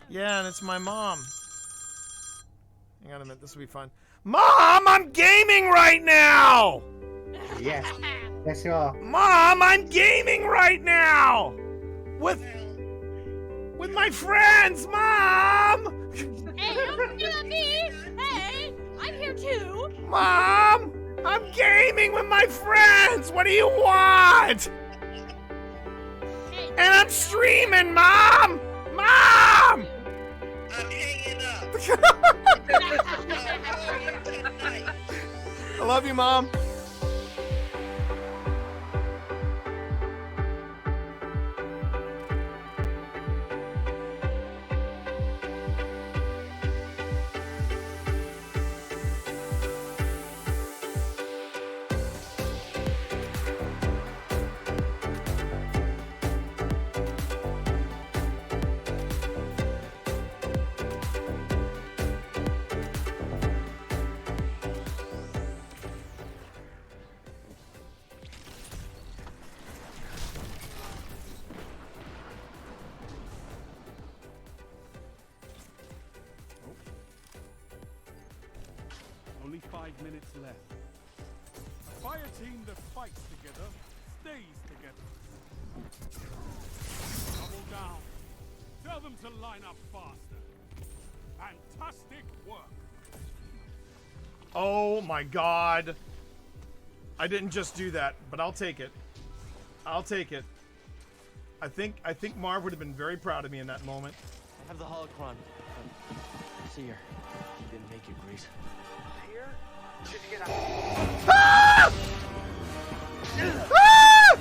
Yeah, and it's my mom. Hang on a minute, this will be fun. Mom, I'm gaming right now! Yes. Yes, you are. Mom, I'm gaming right now! With my friends, Mom! Hey, don't do me! Hey, I'm here too! Mom! I'm gaming with my friends! What do you want? Hey, And I'm streaming, Mom! Mom! I'm hanging up. I love you, Mom. Only 5 minutes left. A fire team that fights together stays together. Double down. Tell them to line up faster. Fantastic work. Oh my God. I didn't just do that, but I'll take it. I'll take it. I think Marv would have been very proud of me in that moment. I have the holocron. See here. You didn't make it, Grease. Here? Should you get out? Ah! Ah!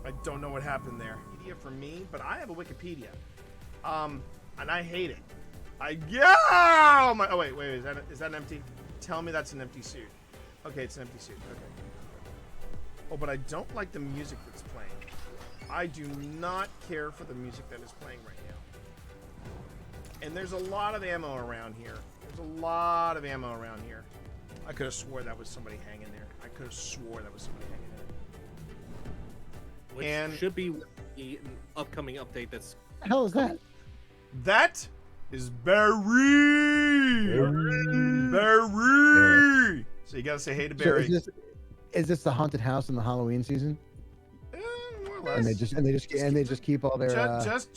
I don't know what happened there. Wikipedia for me, but I have a Wikipedia. And I hate it. Oh wait, is that empty? Tell me that's an empty suit. Okay, it's an empty suit. Okay. Oh, but I don't like the music that's playing. I do not care for the music that is playing right now. And there's a lot of ammo around here. I could have swore that was somebody hanging there. Which And should be the upcoming update that's... What the hell is that? that is Barry. Barry. So you gotta say hey to Barry. So is this the haunted house in the Halloween season? More or less. And they just keep all their just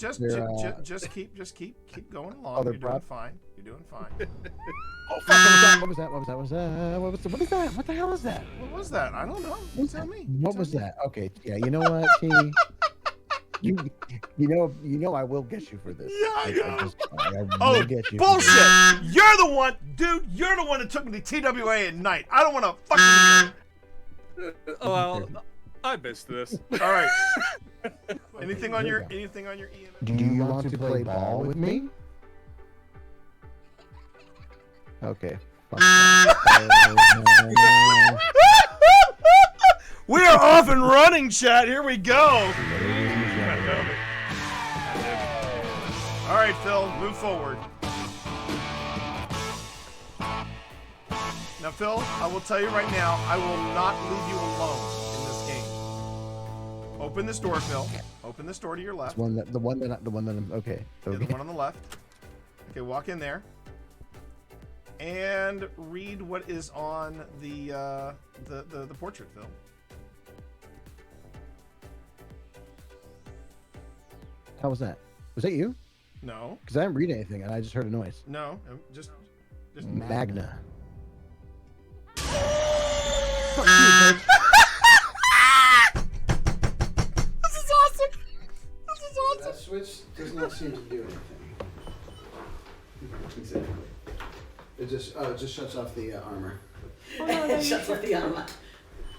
keep going along. their You're doing prop? fine. You're doing fine. Oh, fuck, what was that? What is that? What the hell is that? What was that? I don't know. You tell me. What was that? Okay, yeah, you know what, T? You know I will get you for this. Yeah, I will Oh, get you. bullshit! You're the one, dude. You're the one that took me to TWA at night. I don't want to fucking. well, I missed this. All right. Anything on your EM? Do you want to play ball with me? Okay. Fuck that. We are off and running, chat. Here we go. All right, Phil, move forward. Now, Phil, I will tell you right now, I will not leave you alone in this game. Open this door, Phil. Open this door to your left. The one that I'm okay. Yeah, the one on the left. Okay, walk in there. And read what is on the portrait, Phil. How was that? Was that you? No. Because I didn't read anything and I just heard a noise. No, just Magna. Fuck you, bitch. This is awesome. That switch does not seem to do anything. Exactly. It just shuts off the armor. Oh, no, it shuts off the armor.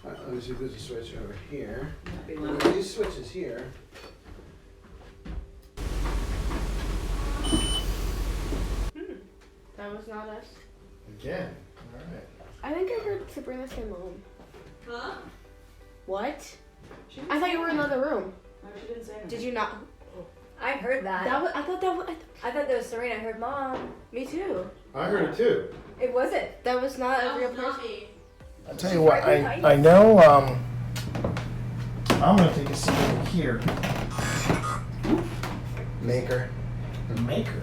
Alright, let me see if there's a switch over here. One. These switches here. That was not us. Again. Alright. I think I heard Sabrina say mom. Huh? What? I thought you were in another room. No, she didn't say anything. Did you not? I heard that. I thought that was. I thought that was Serena. I heard Mom. Me too. I heard it too. It wasn't. That was not a real person. I'll tell you what, I know, I'm gonna take a seat over here. Maker. Maker.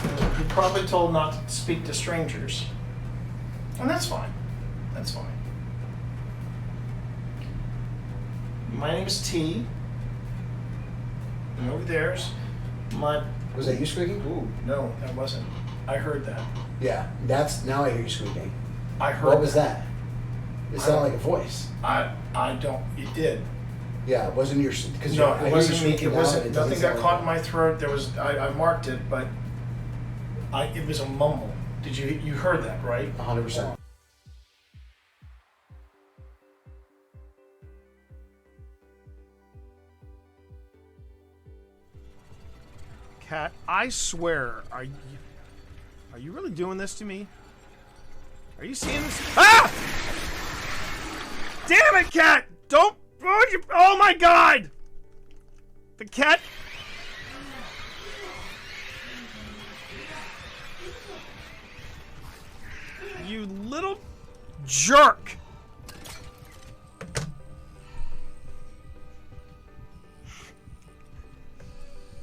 You're probably told not to speak to strangers. And that's fine. That's fine. My name is T. And over there's my... Was that you squeaking? Ooh, no, that wasn't. I heard that. Yeah, that's now I hear you squeaking. I heard What was that? It I sounded don't- like a voice. I don't... It did. Yeah, it wasn't your because No, I hear it you wasn't me. squeaking It now, wasn't. and doesn't Nothing got sound caught like in my throat. There was. I marked it, but it was a mumble. Did you heard that, right? 100%. Cat, I swear, are you really doing this to me? Are you seeing this? Ah! Damn it, Cat! Don't. Oh my God! The cat. You little jerk!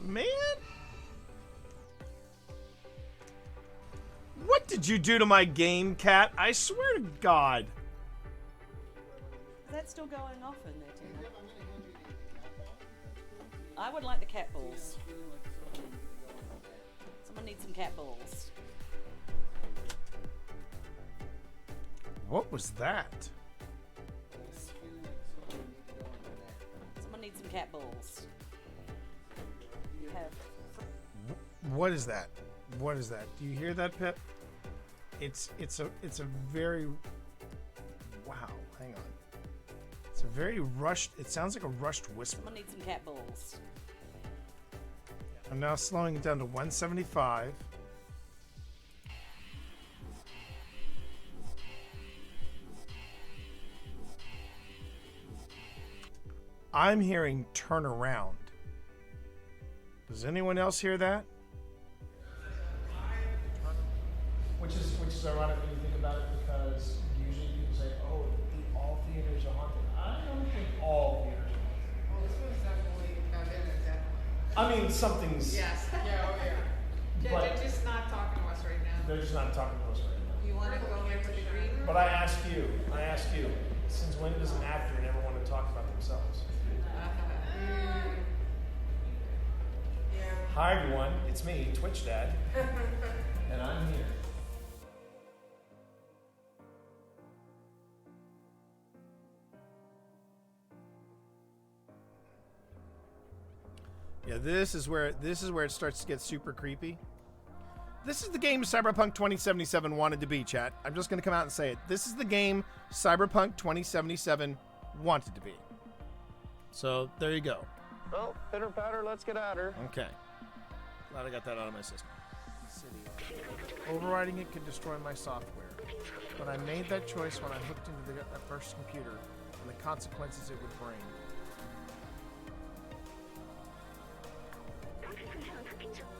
Man? What did you do to my game, Cat? I swear to God. Is that still going off in there, Tina? I would like the cat balls. Someone needs some cat balls. What was that? Someone needs some cat balls. You have. What is that? What is that? Do you hear that, Pip? It's a very wow. Hang on. It's a very rushed. It sounds like a rushed whisper. Someone needs some cat balls. I'm now slowing it down to 175. I'm hearing turn around. Does anyone else hear that? Which is ironic when you think about it, because usually people say, "Oh, all theaters are haunted." I don't think all theaters are haunted. Well, this one's definitely definitely. I mean, something's. Yes. Yeah. Oh yeah. But- They're just not talking to us right now. They're just not talking to us right now. You want to go in with the green room? But I ask you, since when does an actor never want to talk about themselves? Yeah. Hi everyone, it's me, Twitch Dad, and I'm here. Yeah, this is where it starts to get super creepy. This is the game Cyberpunk 2077 wanted to be, chat. I'm just gonna come out and say it. This is the game Cyberpunk 2077 wanted to be. So there you go. Well, pitter patter, let's get at her. Okay. Glad I got that out of my system. Overriding it could destroy my software, but I made that choice when I hooked into that first computer and the consequences it would bring.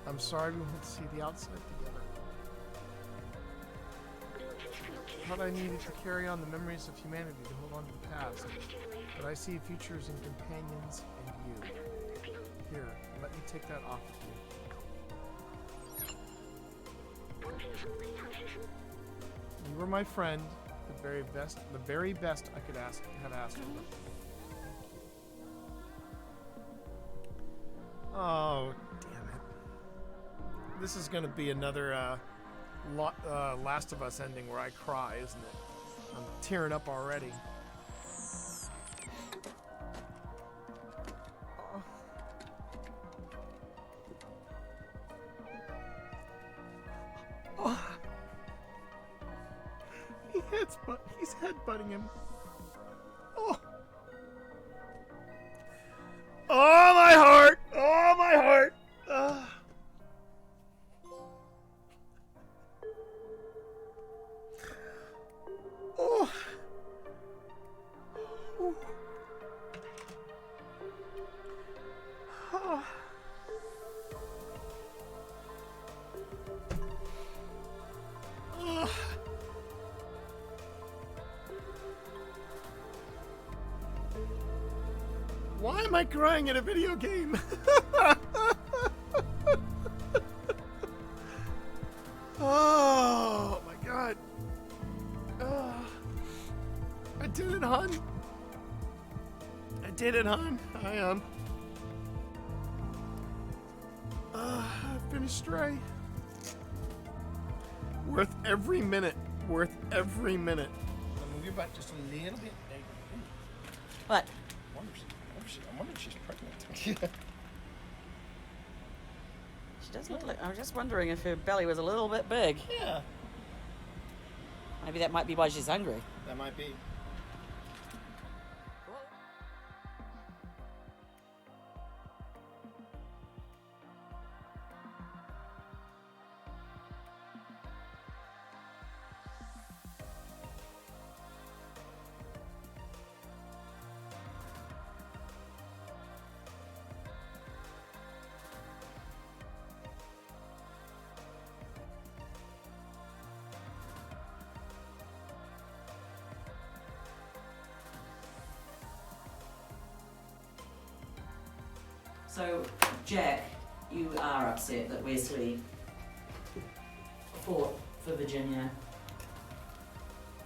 I'm sorry we won't see the outside together. But I needed to carry on the memories of humanity to hold on to the past. But I see futures in companions and you. Here, let me take that off of you. You were my friend, the very best I could have asked for. Oh, damn it. This is going to be another Last of Us ending where I cry, isn't it? I'm tearing up already. Oh. He's headbutting him. Oh. Oh, my heart! Oh, my heart! Oh. am I crying in a video game? Oh my god. I did it, hon. I did it, hon. I finished Stray. Worth every minute. Worth every minute. I'm gonna move your butt just a little bit. What? I wonder if she's pregnant. She does look like. I was just wondering if her belly was a little bit big. Yeah. Maybe that might be why she's hungry. That might be. So, Jack, you are upset that Wesley fought for Virginia,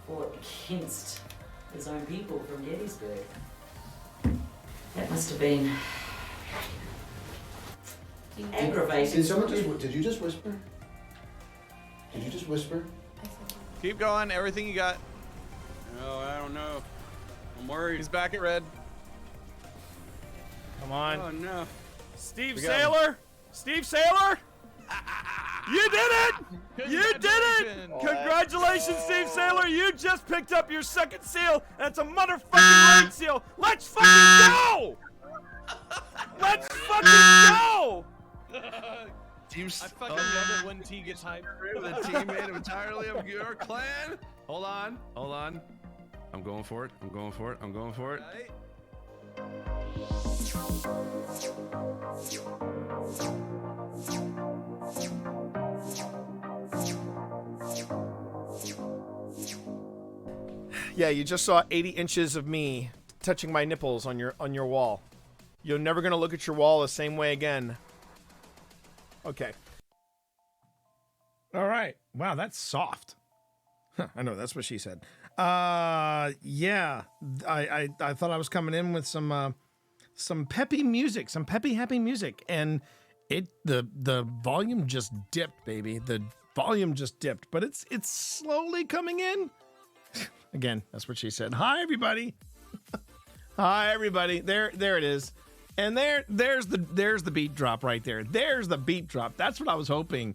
fought against his own people from Gettysburg. That must have been aggravating. Did you just whisper? Did you just whisper? Keep going. Everything you got. Oh, I don't know. I'm worried. He's back at red. Come on. Oh no. Steve We got him. Sailor! Steve Sailor! You did it! You did it! Congratulations, Steve Sailor! You just picked up your second seal, and it's a motherfucking raid seal! Let's fucking go! Let's fucking go! I fucking love it when T gets hyped. The team made entirely of your clan. Hold on. I'm going for it. Right? Yeah, you just saw 80 inches of me touching my nipples on your wall. You're never gonna look at your wall the same way again. Okay. All right. Wow, that's soft. Huh, I know, that's what she said. Yeah. I thought I was coming in with some peppy music, some peppy happy music, and the volume just dipped, baby. The volume just dipped, but it's slowly coming in. Again, that's what she said. Hi, everybody. Hi, everybody. There it is. And there's the beat drop right there. There's the beat drop. That's what I was hoping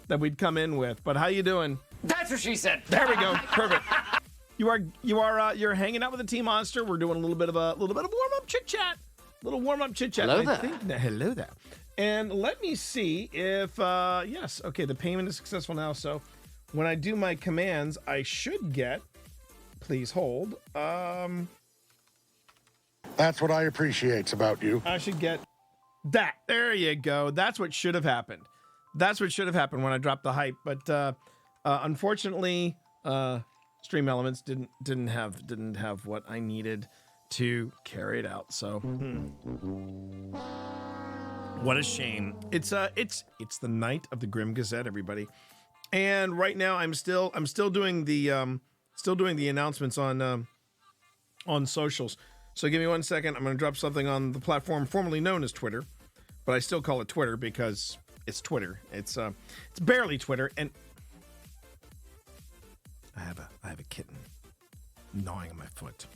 that we'd come in with. But how you doing? That's what she said. There we go. Perfect. You're hanging out with the Team Monster. We're doing a little bit of warm up chit chat. Hello there. Hello there. And let me see if yes. Okay, the payment is successful now. So when I do my commands, I should get. Please hold. That's what I appreciate about you. I should get that. There you go. That's what should have happened. That's what should have happened when I dropped the hype. But unfortunately, Stream Elements didn't have what I needed to carry it out. So what a shame. It's the night of the Grim Gazette, everybody. And right now I'm still doing the announcements on socials. So give me 1 second. I'm going to drop something on the platform formerly known as Twitter, but I still call it Twitter because it's Twitter. It's barely Twitter, and I have a kitten gnawing on my foot.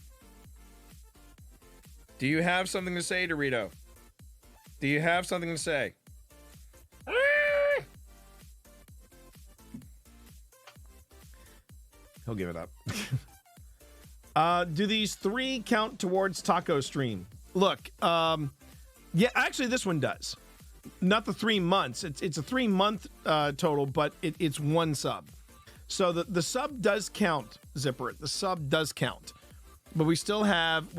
Do you have something to say, Dorito? Do you have something to say? He'll give it up. Do these 3 count towards Taco Stream? Look, yeah, actually this one does. Not the 3 months. It's a 3-month total, but it's 1 sub. So the sub does count, Zipper. The sub does count. But we still have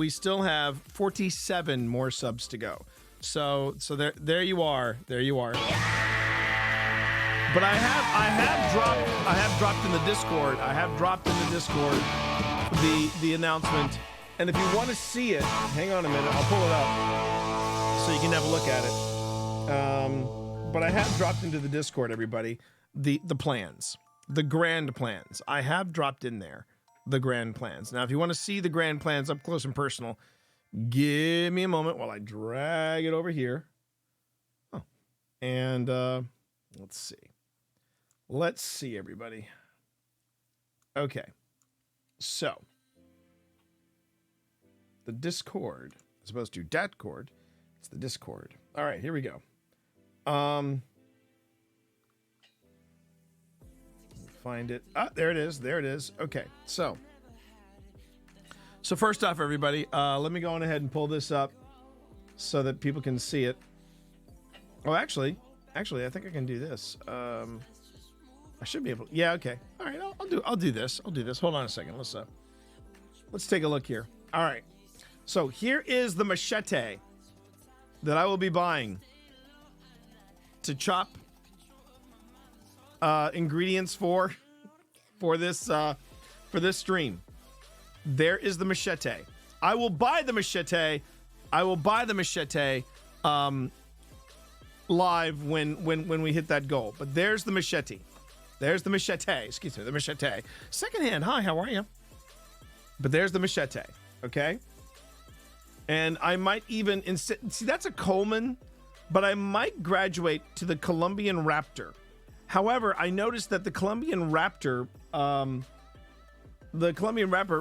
47 more subs to go. So there you are. There you are. But I have dropped in the Discord. I have dropped in the Discord the announcement. And if you want to see it, hang on a minute, I'll pull it up. so you can have a look at it. But I have dropped into the Discord, everybody, the plans, the grand plans. I have dropped in there the grand plans. Now, if you want to see the grand plans up close and personal, give me a moment while I drag it over here. Oh, and let's see. Let's see, everybody. Okay, so the Discord, as opposed to Datcord, it's the Discord. All right, here we go. Find it. Ah, there it is. There it is. Okay, so first off, everybody, let me go on ahead and pull this up so that people can see it. Oh, actually, I think I can do this. I should be able. Yeah. Okay. All right. I'll do this. Hold on a second. Let's take a look here. All right. So here is the machete that I will be buying to chop ingredients for this stream. There is the machete. I will buy the machete. Live when we hit that goal. But there's the machete. There's the machete. Excuse me, the machete. Secondhand. Hi, how are you? But there's the machete. Okay. And I might even see that's a Coleman, but I might graduate to the Colombian Raptor. However, I noticed that the Colombian Raptor,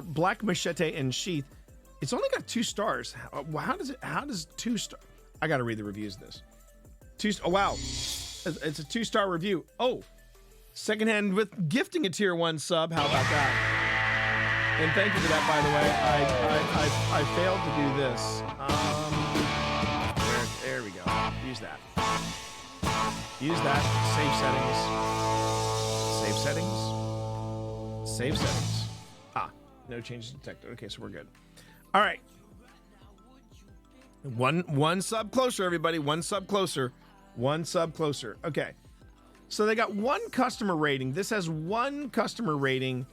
Black Machete and Sheath, it's only got 2 stars. How does 2 star? I got to read the reviews of this. Oh, wow. It's a 2-star review. Oh, secondhand with gifting a tier 1 sub. How about that? And thank you for that, by the way. I failed to do this. There we go. Use that. Save settings. Ah, no changes detected. Okay, so we're good. All right. One sub closer, everybody. One sub closer. Okay. So they got 1 customer rating. This has 1 customer rating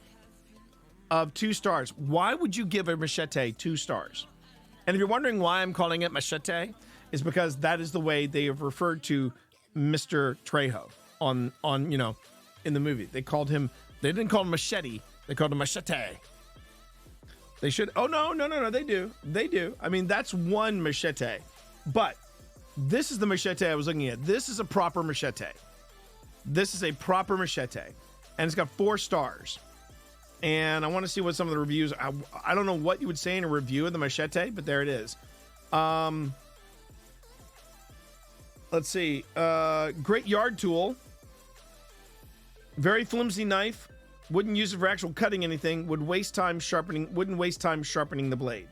of 2 stars. Why would you give a machete 2 stars? And if you're wondering why I'm calling it machete, is because that is the way they have referred to Mr. Trejo on in the movie. They didn't call him machete, they called him machete. They should. Oh no, they do. I mean, that's 1 machete. But this is the machete I was looking at. This is a proper machete. And it's got 4 stars. And I want to see what some of the reviews. I don't know what you would say in a review of the machete, but there it is. Let's see. Great yard tool. Very flimsy knife. Wouldn't use it for actual cutting anything. Wouldn't waste time sharpening the blade.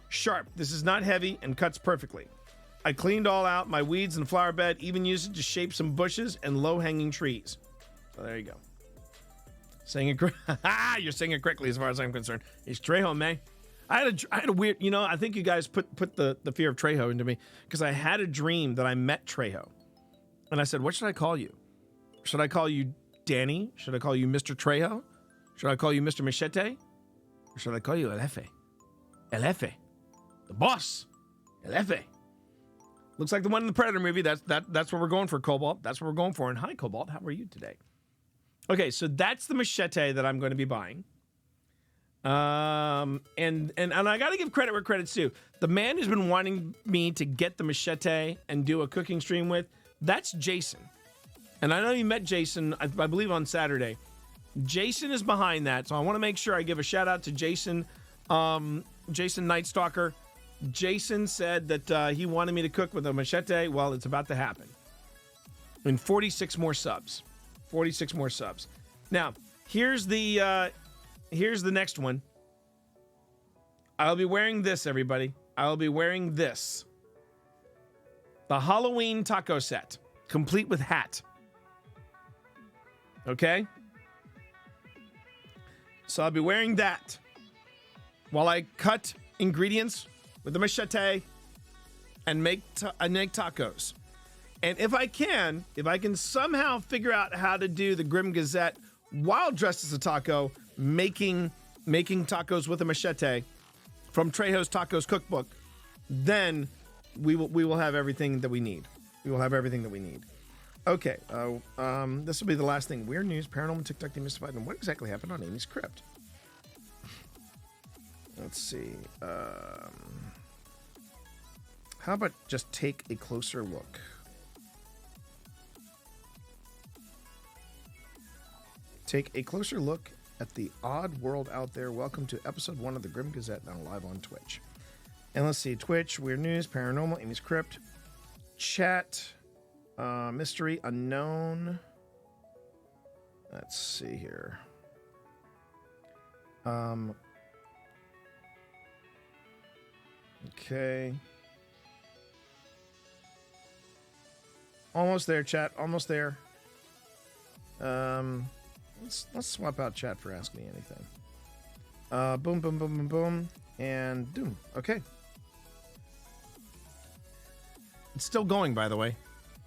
Sharp. This is not heavy and cuts perfectly. I cleaned all out my weeds and flower bed. Even used it to shape some bushes and low-hanging trees. So there you go. You're saying it correctly as far as I'm concerned. It's Trejo, man. I had a weird, I think you guys put the fear of Trejo into me because I had a dream that I met Trejo. And I said, what should I call you? Should I call you Danny? Should I call you Mr. Trejo? Should I call you Mr. Machete? Or should I call you El Jefe? El Jefe. The boss. El Jefe. Looks like the one in the Predator movie. That's what we're going for, Cobalt. That's what we're going for. And hi, Cobalt. How are you today? Okay, so that's the machete that I'm going to be buying. And I got to give credit where credit's due. The man who's been wanting me to get the machete and do a cooking stream with, that's Jason. And I know you met Jason, I believe, on Saturday. Jason is behind that, so I want to make sure I give a shout out to Jason, Jason Nightstalker. Jason said that he wanted me to cook with a machete. Well, it's about to happen. And 46 more subs. 46 more subs. Now, here's the next one. I'll be wearing this, everybody. I'll be wearing this. The Halloween taco set, complete with hat. Okay? So I'll be wearing that while I cut ingredients with the machete and make tacos. And if I can somehow figure out how to do the Grim Gazette while dressed as a taco, making tacos with a machete from Trejo's Tacos Cookbook, then we will have everything that we need. We will have everything that we need. Okay, this will be the last thing. Weird news, paranormal, TikTok demystified, and what exactly happened on Amy's Crypt? Let's see. How about just take a closer look? Take a closer look at the odd world out there. Welcome to episode 1 of the Grim Gazette, now live on Twitch. And let's see, Twitch, weird news, paranormal, Amy's Crypt, chat, mystery, unknown. Let's see here. Okay. Almost there, chat. Almost there. Let's swap out chat for Ask Me Anything. Boom, boom, boom, boom, boom, and boom. Okay. It's still going, by the way.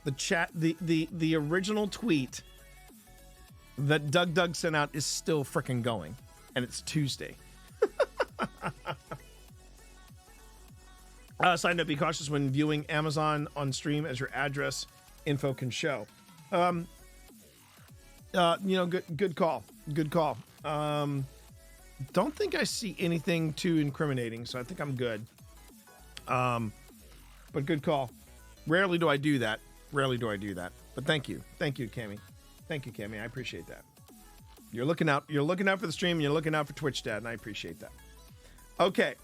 The chat, the original tweet that Doug sent out is still freaking going, and it's Tuesday. Side note: be cautious when viewing Amazon on stream, as your address info can show. Good call. Good call. Don't think I see anything too incriminating, so I think I'm good. But good call. Rarely do I do that. But thank you, Cammy. Thank you, Cammy. I appreciate that. You're looking out for the stream. And you're looking out for Twitch, Dad, and I appreciate that. Okay.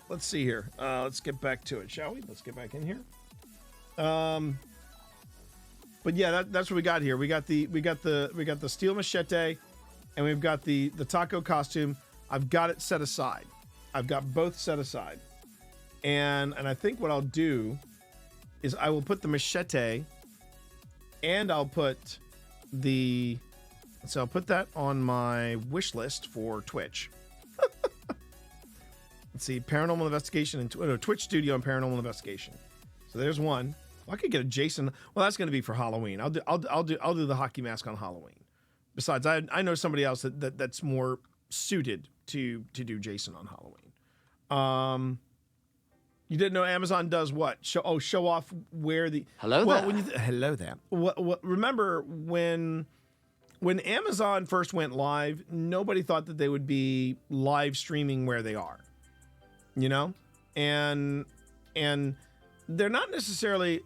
Let's see here. Let's get back to it, shall we? Let's get back in here. But yeah, that's what we got here. We got the steel machete, and we've got the taco costume. I've got it set aside. I've got both set aside, and I think what I'll do is I will put the machete, and I'll put I'll put that on my wish list for Twitch. Let's see, paranormal investigation and Twitch Studio and paranormal investigation. So there's one. Well, I could get a Jason. Well, that's going to be for Halloween. I'll do the hockey mask on Halloween. Besides, I know somebody else that's more suited to do Jason on Halloween. You didn't know Amazon does what? Show off where the hello there. Hello there. Remember when Amazon first went live, nobody thought that they would be live streaming where they are. You know, and they're not necessarily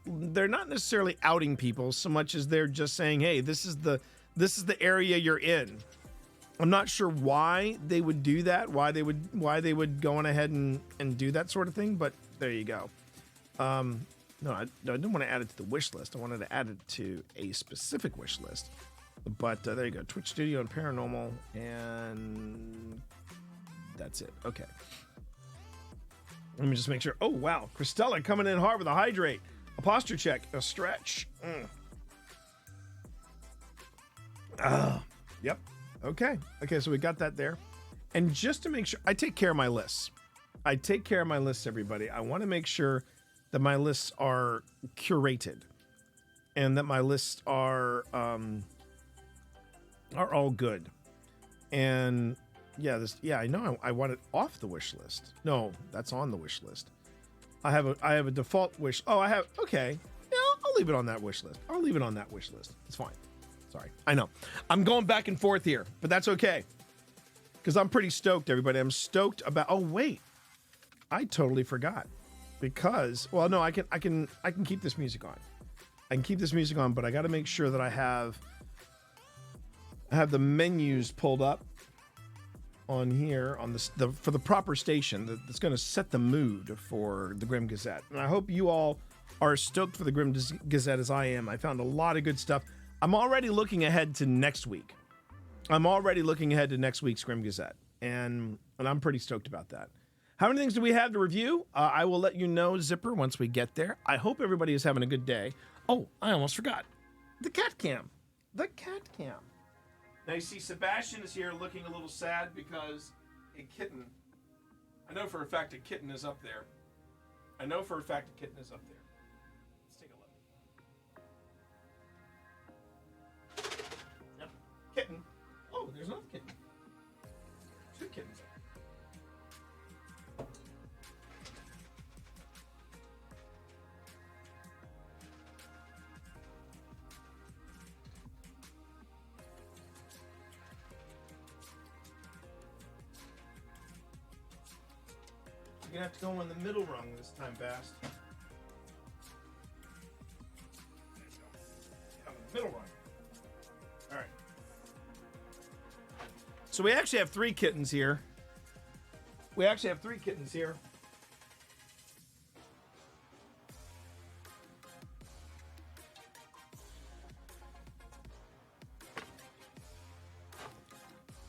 outing people so much as they're just saying, hey, this is the area you're in. I'm not sure why they would do that, why they would go on ahead and do that sort of thing, but there you go. No, I didn't want to add it to the wish list. I wanted to add it to a specific wish list. But there you go. Twitch Studio and Paranormal, and that's it. Okay. Let me just make sure. Oh, wow. Christella coming in hard with a hydrate. A posture check. A stretch. Yep. Okay. Okay, so we got that there. And just to make sure, I take care of my lists. Everybody. I want to make sure that my lists are curated and that my lists are all good. And yeah, I know I want it off the wish list. No, that's on the wish list. I have a default wish. Oh, okay. Yeah, I'll leave it on that wish list. It's fine. Sorry. I know. I'm going back and forth here, but that's okay. Because I'm pretty stoked, everybody. I'm stoked about. Oh wait, I totally forgot. Because I can keep this music on. But I got to make sure that I have the menus pulled up on here on for the proper station that's going to set the mood for the Grim Gazette. And I hope you all are stoked for the Grim Gazette as I am. I found a lot of good stuff. I'm already looking ahead to next week. Next week's Grim Gazette, and I'm pretty stoked about that. How many things do we have to review? I will let you know, Zipper, once we get there. I hope everybody is having a good day. Oh, I almost forgot. The cat cam. Now you see Sebastian is here looking a little sad because a kitten. I know for a fact a kitten is up there. Let's take a look. Yep. Kitten. Oh, there's another kitten. Two kittens. You're gonna have to go on the middle rung this time, Bast. On the middle rung. All right. So we actually have 3 kittens here.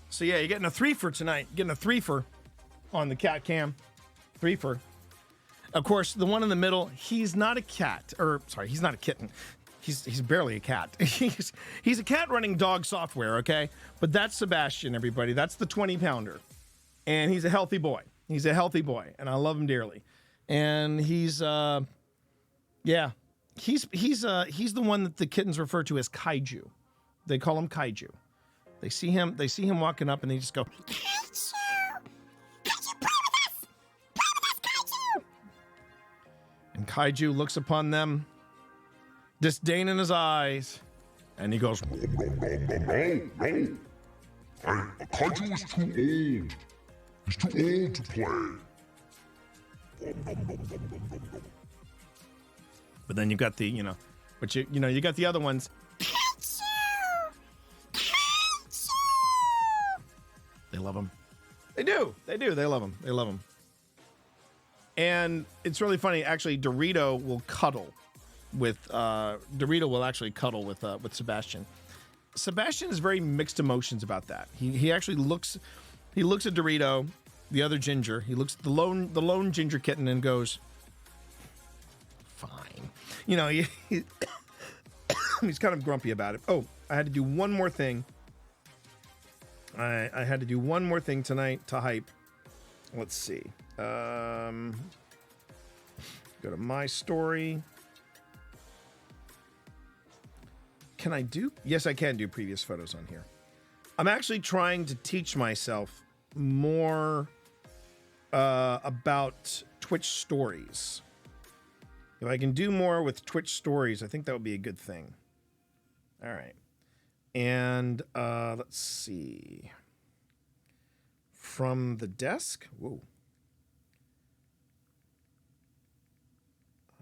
So yeah, you're getting a 3-fer tonight. Getting a 3-fer on the cat cam. 3-fer. Of course, the one in the middle, he's not a cat. Or, sorry, he's not a kitten. He's barely a cat. he's a cat running dog software, okay? But that's Sebastian, everybody. That's the 20-pounder. And he's a healthy boy. He's a healthy boy. And I love him dearly. And he's the one that the kittens refer to as kaiju. They call him kaiju. They see him walking up and they just go, Kaiju! Kaiju, play with us! Play with us, Kaiju! And Kaiju looks upon them, disdain in his eyes, and he goes, No. Kaiju is too old. He's too old to play. But then you got the, you got the other ones. They love him. They do. They love him. And it's really funny. Actually, Dorito will actually cuddle with Sebastian. Sebastian has very mixed emotions about that. He actually looks at Dorito, the other ginger. He looks at the lone ginger kitten and goes, fine. He's kind of grumpy about it. Oh, I had to do one more thing. I had to do one more thing tonight to hype. Let's see. Go to my story. Can I do? Yes, I can do previous photos on here. I'm actually trying to teach myself more about Twitch stories. If I can do more with Twitch stories, I think that would be a good thing. All right. And let's see. From the desk. Whoa.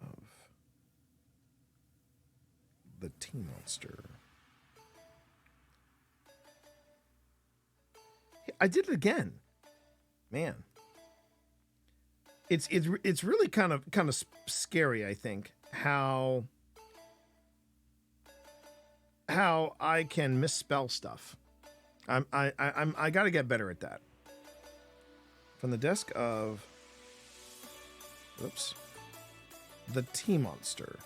Of the Tea Monster. I did it again. Man. It's really kind of scary, I think, how I can misspell stuff. I got to get better at that. From the desk of, the Tea Monster.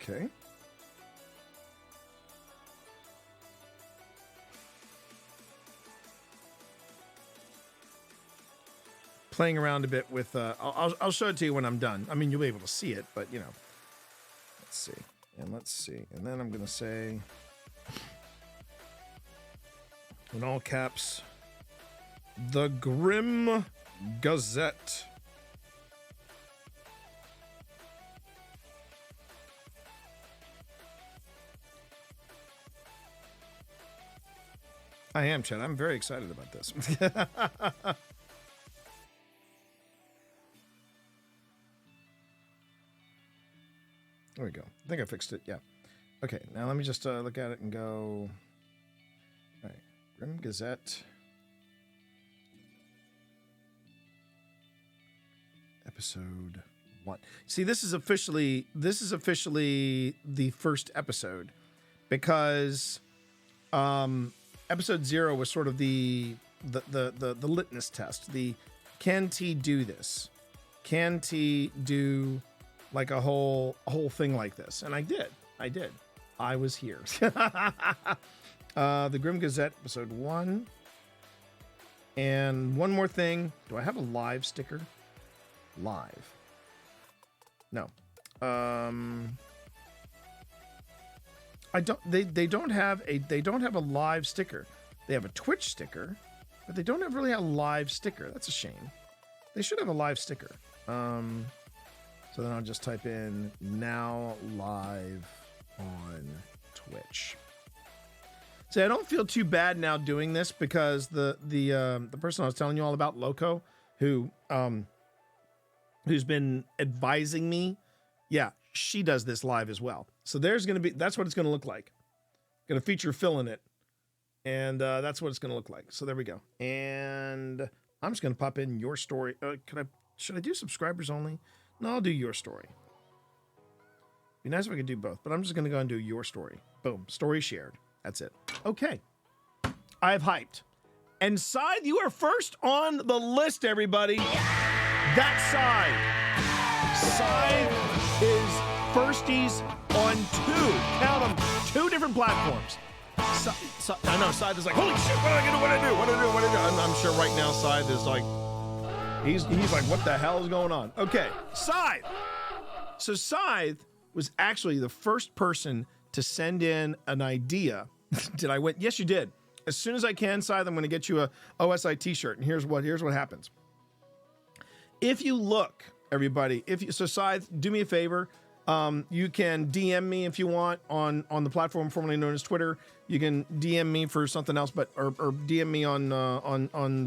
Okay. Playing around a bit with, I'll show it to you when I'm done. I mean, you'll be able to see it, but let's see. And then I'm going to say, in all caps, the Grim Gazette. I am, Chad. I'm very excited about this. There we go. I think I fixed it. Yeah. Okay. Now let me just look at it and go. All right. Grim Gazette. Episode 1. See, this is officially the first episode, because episode 0 was sort of the litmus test. The can T do this? Can T do like a whole thing like this? And I did. I was here. The Grim Gazette, episode 1. And one more thing. Do I have a live sticker? Live. No. I don't. They don't have a live sticker. They have a Twitch sticker, but they don't really have a live sticker. That's a shame. They should have a live sticker. So then I'll just type in now live on Twitch. See, I don't feel too bad now doing this because the person I was telling you all about, Loco, who's been advising me, yeah, she does this live as well. So that's what it's gonna look like. Gonna feature Phil in it, and that's what it's gonna look like. So there we go. And I'm just gonna pop in your story. Should I do subscribers only? No, I'll do your story. Be nice if I could do both, but I'm just gonna go and do your story. Boom, story shared. That's it. Okay. I have hyped. And Scythe, you are first on the list, everybody. That Scythe. Scythe is firsties on 2. Count them. 2 different platforms. I know Scythe is like, holy shit, what do I do? I'm sure right now Scythe is like, he's like, what the hell is going on? Okay, Scythe. So Scythe was actually the first person to send in an idea. Did I win? Yes, you did. As soon as I can, Scythe, I'm going to get you a OSI t-shirt. And here's what happens. If you look, everybody, so Scythe, do me a favor. You can DM me if you want on the platform formerly known as Twitter. You can DM me for something else, or DM me on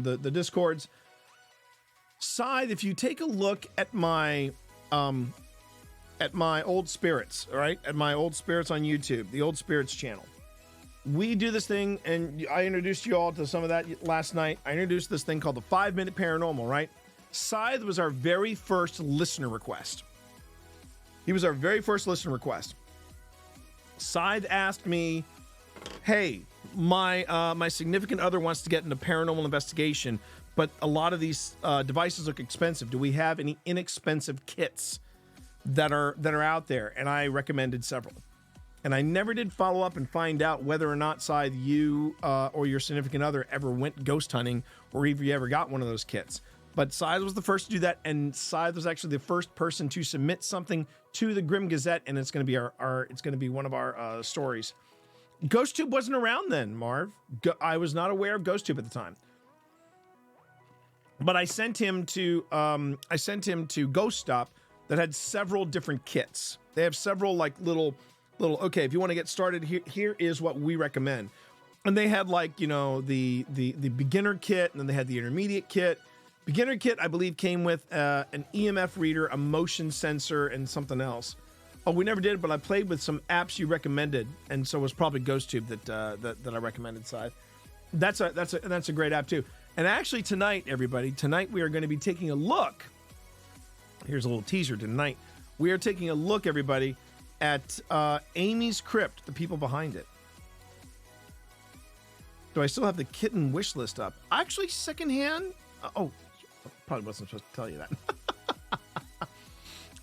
the Discords. Scythe, if you take a look at my old spirits, all right? At my old spirits on YouTube, the old spirits channel. We do this thing, and I introduced you all to some of that last night. I introduced this thing called the 5-Minute Paranormal, right? Scythe was our very first listener request. He was our very first listener request. Scythe asked me, hey, my significant other wants to get into paranormal investigation, but a lot of these devices look expensive. Do we have any inexpensive kits that are out there? And I recommended several. And I never did follow up and find out whether or not, Scythe, you or your significant other ever went ghost hunting or if you ever got one of those kits. But Scythe was the first to do that, and Scythe was actually the first person to submit something to the Grim Gazette, and it's going to be one of our stories. GhostTube wasn't around then, Marv. I was not aware of GhostTube at the time. But I sent him to Ghost Stop that had several different kits. They have several like little, okay, if you want to get started, here is what we recommend. And they had like, the beginner kit, and then they had the intermediate kit. Beginner kit, I believe, came with an EMF reader, a motion sensor, and something else. Oh, we never did, but I played with some apps you recommended, and so it was probably GhostTube that I recommended, Scythe. That's a great app too. And actually tonight, everybody, we are going to be taking a look. Here's a little teaser tonight. We are taking a look, everybody, at Amy's Crypt, the people behind it. Do I still have the kitten wish list up? Actually, secondhand. Probably wasn't supposed to tell you that.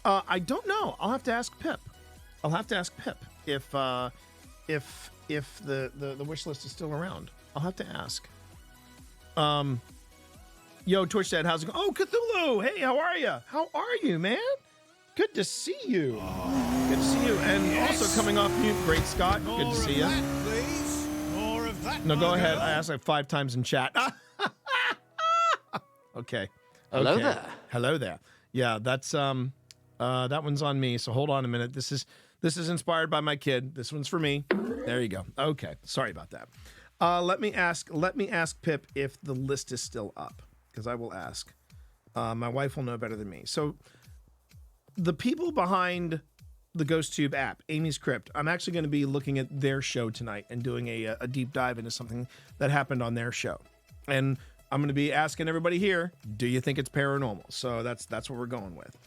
I don't know. I'll have to ask Pip. if the wish list is still around. I'll have to ask. Yo, Twitch said, how's it going? Oh, Cthulhu! Hey, how are you? How are you, man? Good to see you. Good to see you. And also coming off mute, Great Scott. Good to see you. More of that. No, go ahead. I asked like 5 times in chat. Okay. Hello there. Hello there. Yeah, that's that one's on me. So hold on a minute. This is inspired by my kid. This one's for me. There you go. Okay. Sorry about that. Let me ask Pip if the list is still up, because I will ask. My wife will know better than me. So the people behind the GhostTube app, Amy's Crypt, I'm actually going to be looking at their show tonight and doing a deep dive into something that happened on their show. And I'm going to be asking everybody here, do you think it's paranormal? So that's what we're going with.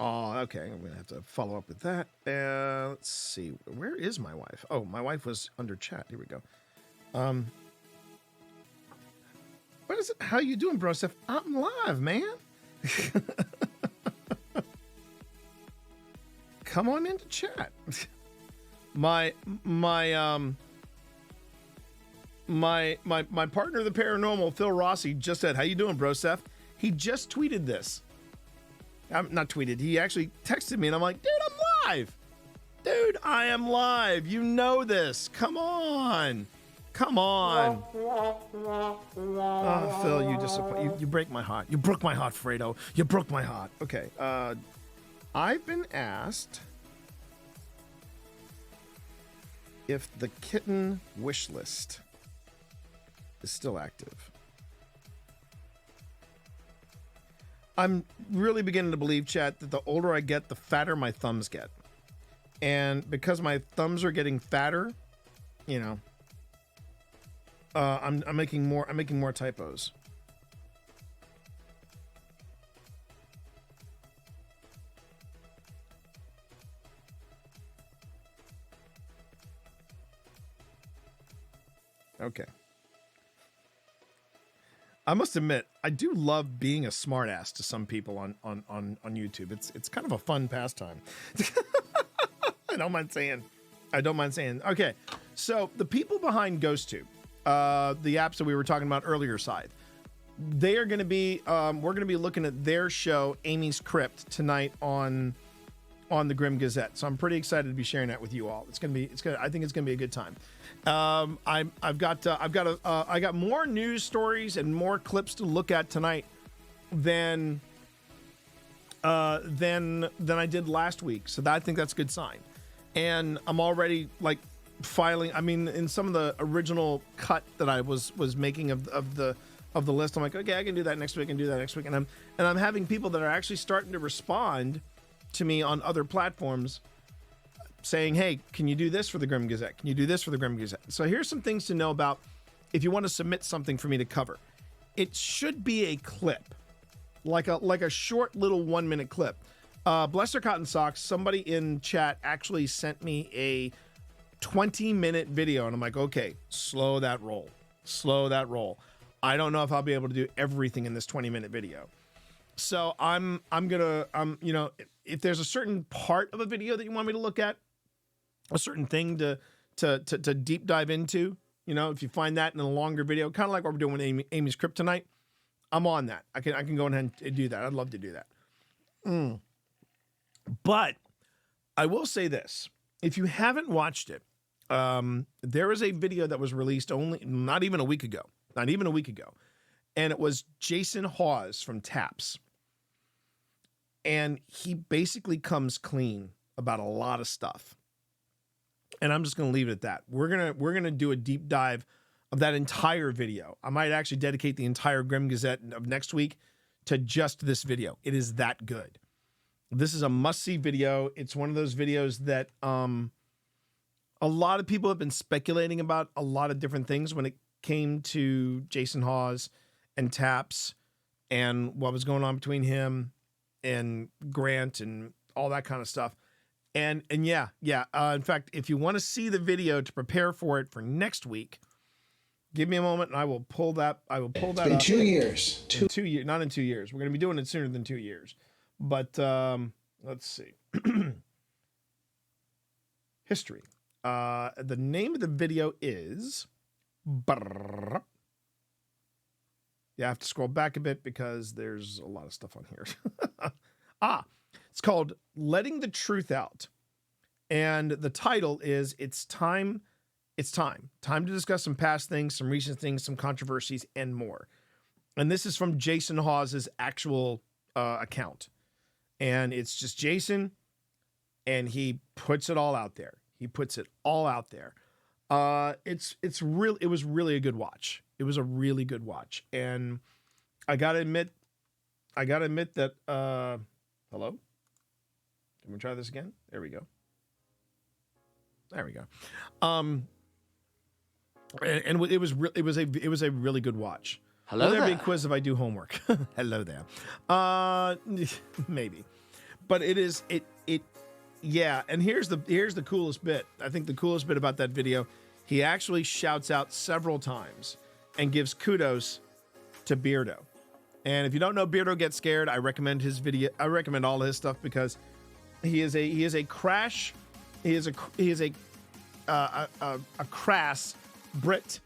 Oh, okay. I'm going to have to follow up with that. Let's see. Where is my wife? Oh, my wife was under chat. Here we go. What is it? How you doing, bro? Steph? I'm live, man. Come on into chat. My partner, the paranormal, Phil Rossi, just said, how you doing, bro, Steph? He just tweeted this. I'm not tweeted. He actually texted me, and I'm like, dude, I'm live. Dude, I am live. You know this. Come on. Come on. Oh, Phil, you disappoint. You break my heart. You broke my heart, Fredo. You broke my heart. Okay. I've been asked if the kitten wish list is still active. I'm really beginning to believe, chat, that the older I get, the fatter my thumbs get. And because my thumbs are getting fatter, you know, I'm making more typos. Okay. I must admit, I do love being a smartass to some people on YouTube. It's kind of a fun pastime. I don't mind saying. Okay, so the people behind GhostTube, the apps that we were talking about earlier, Scythe, they are going to be. We're going to be looking at their show, Amy's Crypt, tonight on the Grim Gazette. So I'm pretty excited to be sharing that with you all. I think it's gonna be a good time. I got more news stories and more clips to look at tonight than I did last week. So I think that's a good sign. And I'm already like filing. I mean, in some of the original cut that I was making of the list, I'm like, okay, I can do that next week and do that next week. And I'm having people that are actually starting to respond to me on other platforms saying, hey, can you do this for the Grim Gazette? Can you do this for the Grim Gazette? So here's some things to know about if you want to submit something for me to cover. It should be a clip, like a short little 1-minute clip. Bless their cotton socks, somebody in chat actually sent me a 20-minute video, and I'm like, okay, slow that roll. I don't know if I'll be able to do everything in this 20-minute video. So I'm gonna, you know, if there's a certain part of a video that you want me to look at, a certain thing to deep dive into, you know, if you find that in a longer video, kind of like what we're doing with Amy's Crypt tonight, I'm on that. I can go ahead and do that. I'd love to do that. But I will say this: if you haven't watched it, there is a video that was released not even a week ago, and it was Jason Hawes from Taps. And he basically comes clean about a lot of stuff. And I'm just going to leave it at that. We're going to do a deep dive of that entire video. I might actually dedicate the entire Grim Gazette of next week to just this video. It is that good. This is a must-see video. It's one of those videos that a lot of people have been speculating about a lot of different things when it came to Jason Hawes and Taps and what was going on between him and Grant and all that kind of stuff. And yeah. In fact, if you want to see the video to prepare for it for next week, give me a moment and I will pull that. It's been 2 years. 2 years, not in 2 years. We're going to be doing it sooner than 2 years. But let's see. History. The name of the video is. Yeah, I have to scroll back a bit because there's a lot of stuff on here. It's called Letting the Truth Out. And the title is It's Time to discuss some past things, some recent things, some controversies, and more. And this is from Jason Hawes' actual account. And it's just Jason, and he puts it all out there. It was really a good watch. It was a really good watch. And I gotta admit that hello? Can we try this again? There we go. And it was a really good watch. Hello Will there there. be a quiz if I do homework? Hello there. Maybe. But yeah, and here's the coolest bit. I think the coolest bit about that video, he actually shouts out several times and gives kudos to Beardo. And if you don't know Beardo Gets Scared, I recommend his video. I recommend all of his stuff because he is a crass Brit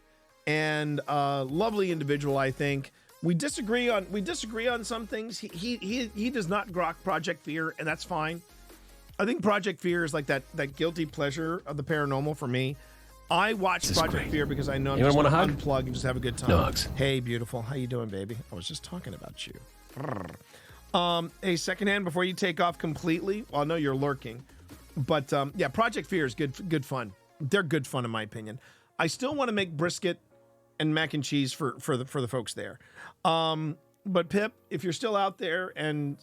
and lovely individual. I think we disagree on some things. He does not grok Project Fear, and that's fine. I think Project Fear is like that guilty pleasure of the paranormal for me. I watch Project Fear because I know I'm just going to unplug and just have a good time. No hugs. Hey, beautiful. How you doing, baby? I was just talking about you. Hey, secondhand, before you take off completely, well, I know you're lurking, but yeah, Project Fear is good fun. they're good fun in my opinion. I still want to make brisket and mac and cheese for the folks there. But Pip, if you're still out there, and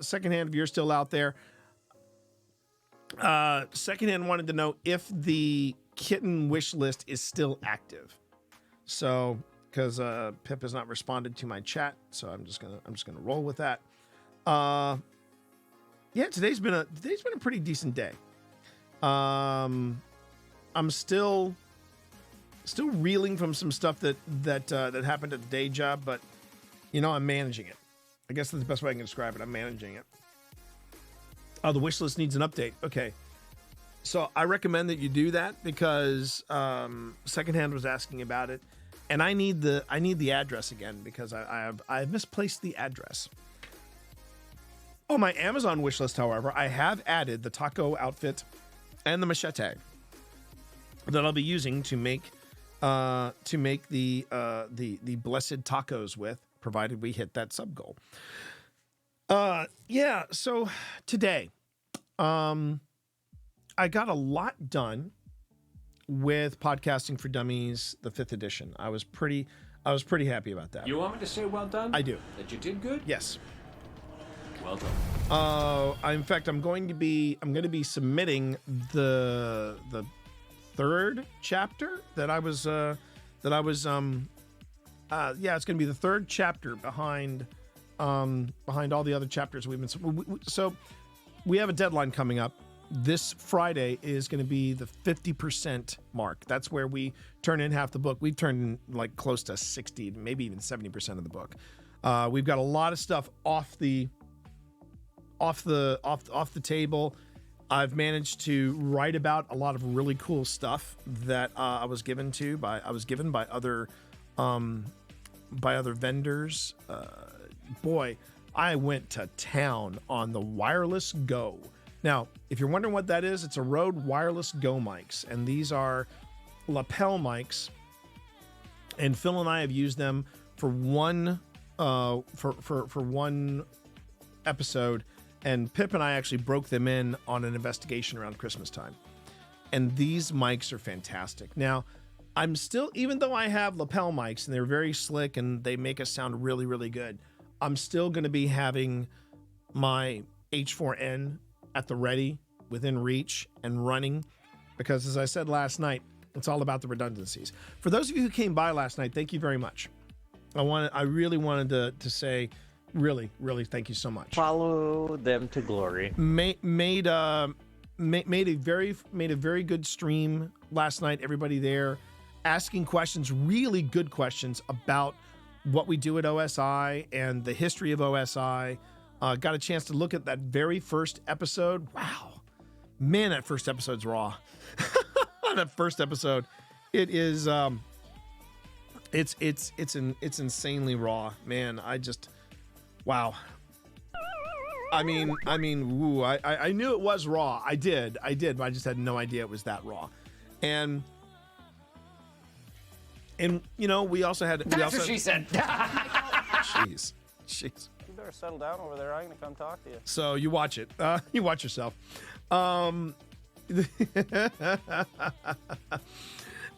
Secondhand, if you're still out there, Secondhand wanted to know if the kitten wish list is still active. So, because Pip has not responded to my chat, so I'm just gonna roll with that. Yeah, today's been a pretty decent day. I'm still reeling from some stuff that happened at the day job, but I'm managing it. I guess that's the best way I can describe it. I'm managing it. Oh, the wish list needs an update. Okay. So I recommend that you do that because Secondhand was asking about it, and I need the address again because I've misplaced the address. Oh, my Amazon wish list, however, I have added the taco outfit and the machete that I'll be using to make the blessed tacos with, provided we hit that sub goal. Yeah, so today, I got a lot done with Podcasting for Dummies, the 5th edition. I was pretty happy about that. You want me to say well done? I do. That you did good? Yes. Well done. In fact, I'm going to be submitting the third chapter that I was yeah, it's going to be the third chapter behind all the other chapters we've been. So we have a deadline coming up. This Friday is going to be the 50% mark. That's where we turn in half the book. We've turned in like close to 60, maybe even 70% of the book. We've got a lot of stuff off the table. I've managed to write about a lot of really cool stuff that I was given by other vendors. Boy, I went to town on the Wireless Go. Now, if you're wondering what that is, it's a Rode Wireless Go mics, and these are lapel mics. And Phil and I have used them for one one episode, and Pip and I actually broke them in on an investigation around Christmas time. And these mics are fantastic. Now, I'm still, even though I have lapel mics and they're very slick and they make us sound really, really good, I'm still going to be having my H4n at the ready, within reach, and running, because as I said last night, it's all about the redundancies. For those of you who came by last night, thank you very much. I really wanted to say, really, really thank you so much. Follow them to glory. Made a very good stream last night. Everybody there asking questions, really good questions about what we do at OSI and the history of OSI. Got a chance to look at that very first episode. Wow, man, that first episode's raw. That first episode, it is it's insanely raw, man. Wow. I mean, woo, I knew it was raw. I did, but I just had no idea it was that raw. And we also had. That's what she said. Jeez. You better settle down over there. I'm gonna come talk to you. So you watch it. You watch yourself. And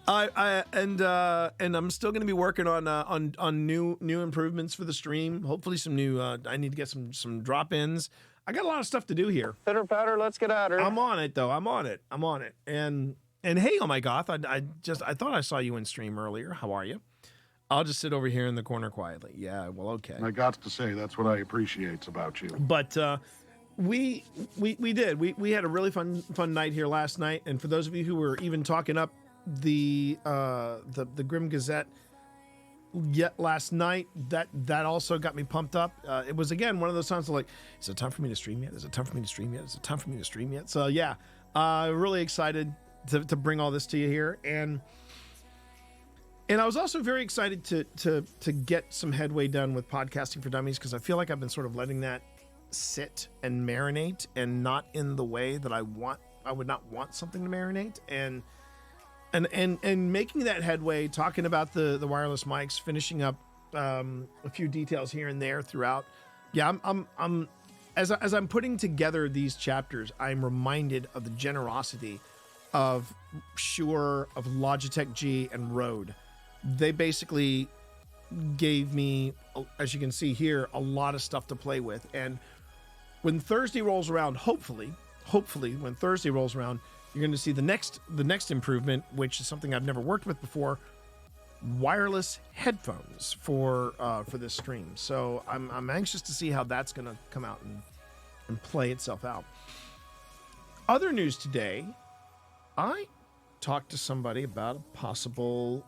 I'm still going to be working on new improvements for the stream. Hopefully some new. I need to get some drop-ins. I got a lot of stuff to do here. Pitter patter, let's get at her. I'm on it though. I'm on it. And hey, oh my goth, I thought I saw you in stream earlier. How are you? I'll just sit over here in the corner quietly. Yeah, well, okay. I got to say, that's what I appreciate about you. But we did. We had a really fun night here last night. And for those of you who were even talking up the Grim Gazette yet last night, that also got me pumped up. It was again one of those times like, is it time for me to stream yet? Is it time for me to stream yet? Is it time for me to stream yet? So yeah, really excited to bring all this to you here. And I was also very excited to get some headway done with Podcasting for Dummies, because I feel like I've been sort of letting that sit and marinate, and not in the way that I would not want something to marinate, and making that headway, talking about the wireless mics, finishing up a few details here and there throughout. Yeah, I'm as I'm putting together these chapters, I'm reminded of the generosity of Shure, of Logitech G, and Rode. They basically gave me, as you can see here, a lot of stuff to play with. And when Thursday rolls around, hopefully when Thursday rolls around, you're going to see the next improvement, which is something I've never worked with before: wireless headphones for this stream. So I'm anxious to see how that's going to come out and play itself out. Other news today, I talked to somebody about a possible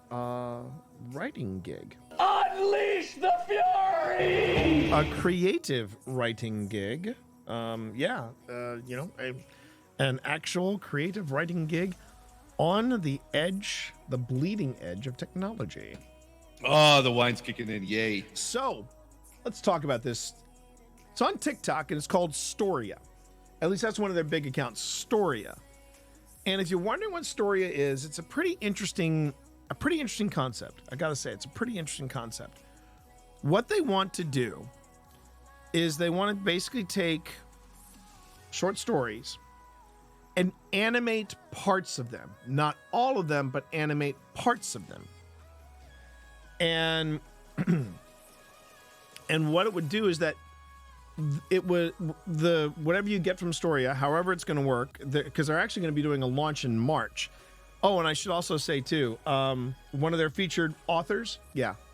writing gig. Unleash the fury! A creative writing gig. An actual creative writing gig on the edge, the bleeding edge of technology. Oh, the wine's kicking in. Yay. So, let's talk about this. It's on TikTok and it's called Storia. At least that's one of their big accounts, Storia. And if you're wondering what Storia is, it's a pretty interesting concept. I gotta say, it's a pretty interesting concept. What they want to do is they want to basically take short stories and animate parts of them. Not all of them, but animate parts of them. And and what it would do is that it would, whatever you get from Storia, however it's going to work, because they're actually going to be doing a launch in March. Oh, and I should also say too, one of their featured authors,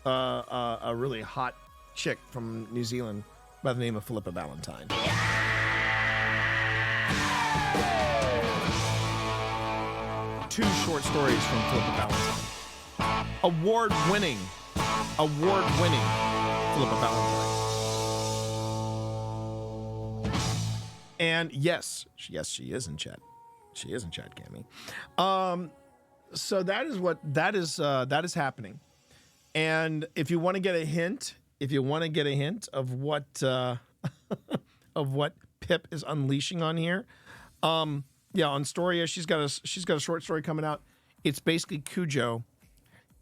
a really hot chick from New Zealand by the name of Philippa Valentine. Two short stories from Philippa Valentine. Award-winning Philippa Valentine. And yes, she is in chat. She is in chat, Cammy. So that is happening. And if you want to get a hint, of what of what Pip is unleashing on here, on Storia, she's got a short story coming out. It's basically Cujo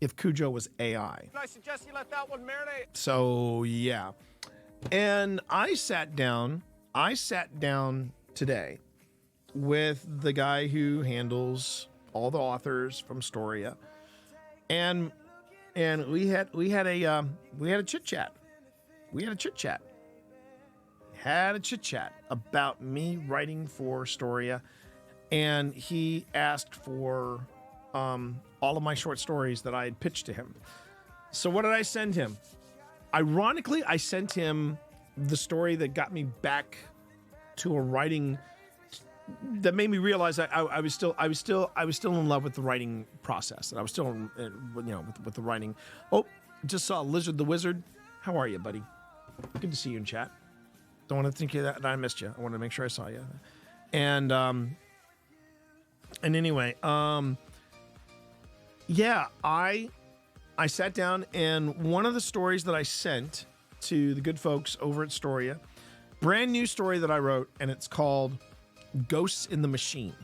if Cujo was AI. I suggest you let that one marinate. So yeah. And I sat down today with the guy who handles all the authors from Storia, and we had a chit chat. Had a chit chat about me writing for Storia, and he asked for all of my short stories that I had pitched to him. So what did I send him? Ironically, I sent him the story that got me back to a writing that made me realize I was still in love with the writing process, and I was still with the writing. Oh, just saw Lizard the Wizard. How are you, buddy? Good to see you in chat. Don't want to think that I missed you. I wanted to make sure I saw you. And anyway, I sat down, and one of the stories that I sent to the good folks over at Storia, brand new story that I wrote, and it's called Ghosts in the Machine.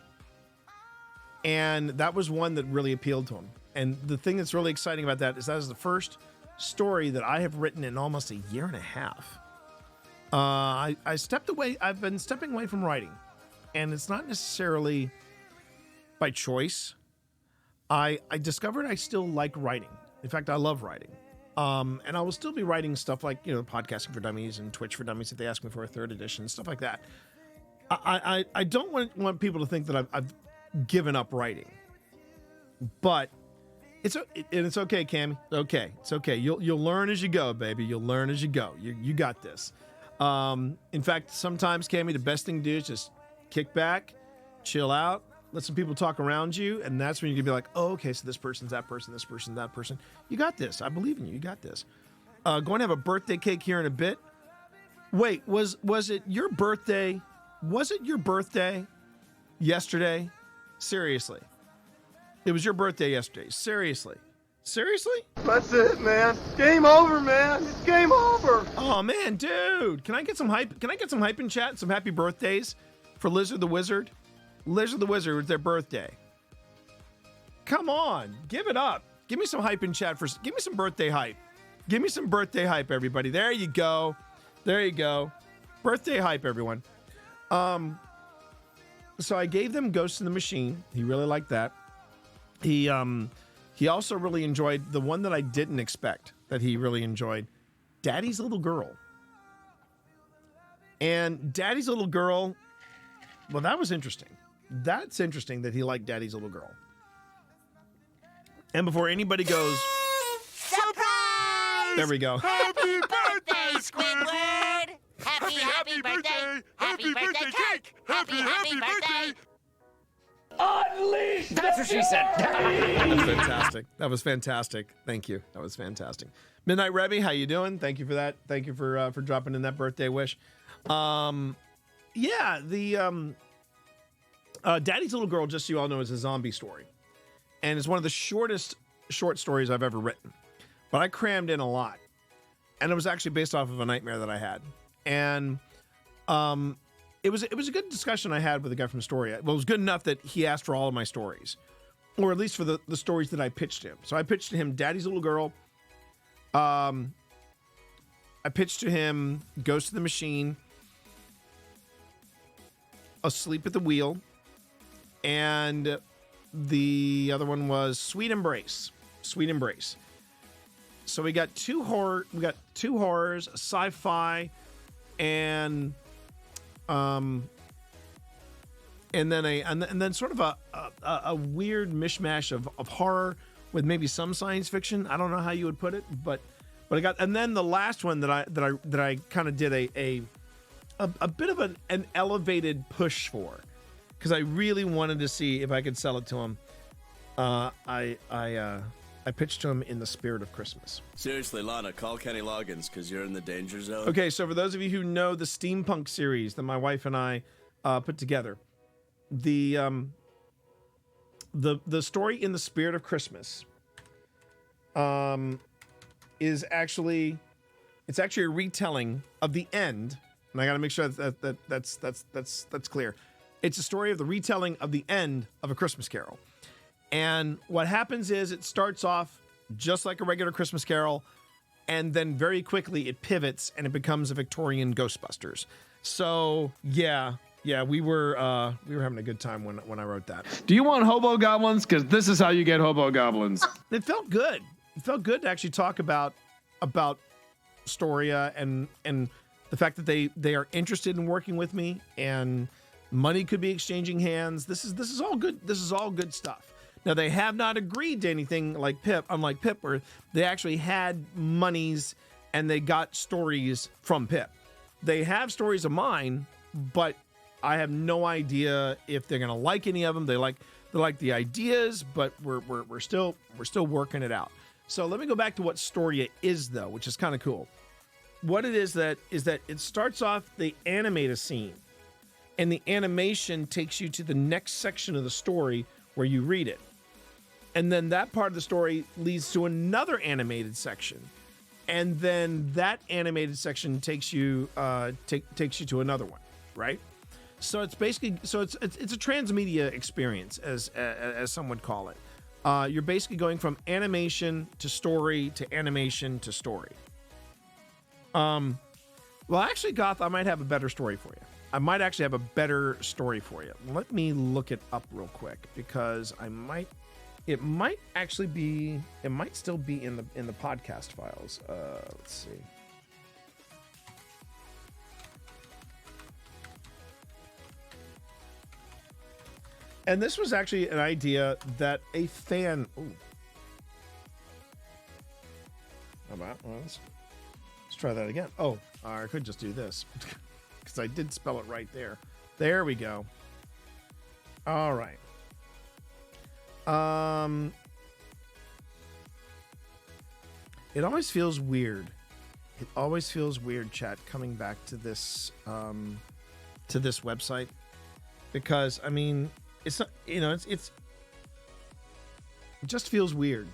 And that was one that really appealed to him. And the thing that's really exciting about that is the first story that I have written in almost a year and a half. I stepped away. I've been stepping away from writing, and it's not necessarily by choice. I discovered I still like writing. In fact, I love writing. And I will still be writing stuff like, Podcasting for Dummies and Twitch for Dummies if they ask me for a third edition, stuff like that. I don't want people to think that I've given up writing, but it's okay, Cammy. It's okay. You'll learn as you go, baby. You'll learn as you go. You got this. In fact, sometimes, Cammy, the best thing to do is just kick back, chill out, let some people talk around you, and that's when you can be like, oh, okay, so this person's that person, this person's that person. You got this. I believe in you. You got this. Going to have a birthday cake here in a bit. Wait, was it your birthday? Was it your birthday yesterday? Seriously. It was your birthday yesterday. Seriously. That's it, man. Game over, man. It's game over. Oh man, dude. Can I get some hype? Can I get some hype in chat? Some happy birthdays for Lizard the Wizard? Lizard the Wizard, it's their birthday. Come on, give it up. Give me some hype in chat give me some birthday hype. Give me some birthday hype, everybody. There you go. Birthday hype, everyone. So I gave them Ghost in the Machine. He really liked that. He also really enjoyed the one that I didn't expect that he really enjoyed, Daddy's Little Girl. And Daddy's Little Girl, well, that was interesting. That's interesting that he liked Daddy's Little Girl. And before anybody goes, surprise! There we go. Happy birthday, Squidward! Happy birthday! Happy birthday cake! Happy birthday! Unleash. That's what she said. That was fantastic. That was fantastic. Thank you. That was fantastic. Midnight Rebby, how you doing? Thank you for that. Thank you for dropping in that birthday wish. Yeah, the Daddy's Little Girl, just so you all know, is a zombie story, and it's one of the shortest short stories I've ever written. But I crammed in a lot, and it was actually based off of a nightmare that I had, and it was a good discussion I had with the guy from Story. Well, it was good enough that he asked for all of my stories, or at least for the stories that I pitched him. So I pitched to him Daddy's Little Girl. I pitched to him Ghost of the Machine, Asleep at the Wheel, and the other one was Sweet Embrace. Sweet Embrace. So we got two horrors, sci-fi, and then sort of a weird mishmash of horror with maybe some science fiction. I don't know how you would put it, but I got, and then the last one that I kind of did a bit of an elevated push for, because I really wanted to see if I could sell it to him. I pitched to him In the Spirit of Christmas. Seriously, Lana, call Kenny Loggins because you're in the danger zone. Okay, so for those of you who know the steampunk series that my wife and I put together, the story In the Spirit of Christmas is actually a retelling of the end, and I got to make sure that's clear. It's a story of the retelling of the end of A Christmas Carol. And what happens is it starts off just like a regular Christmas Carol, and then very quickly it pivots and it becomes a Victorian Ghostbusters. So yeah, we were having a good time when I wrote that. Do you want hobo goblins? Because this is how you get hobo goblins. It felt good. It felt good to actually talk about Storia and the fact that they are interested in working with me, and money could be exchanging hands. This is all good. This is all good stuff. Now, they have not agreed to anything like Pip, unlike Pip, where they actually had monies and they got stories from Pip. They have stories of mine, but I have no idea if they're gonna like any of them. They like the ideas, but we're still working it out. So let me go back to what Storia is, though, which is kind of cool. What it is that it starts off, they animate a scene, and the animation takes you to the next section of the story where you read it. And then that part of the story leads to another animated section. And then that animated section takes you to another one, right? So it's basically it's a transmedia experience, as some would call it. You're basically going from animation to story to animation to story. Well, actually, Goth, I might have a better story for you. I might actually have a better story for you. Let me look it up real quick, because it might still be in the podcast files. Let's see. And this was actually an idea that a fan. Ooh. How about? Well, let's try that again. Oh, I could just do this because I did spell it right there. There we go. All right. It always feels weird. It always feels weird, chat, coming back to this website, because I mean, it's not, it just feels weird.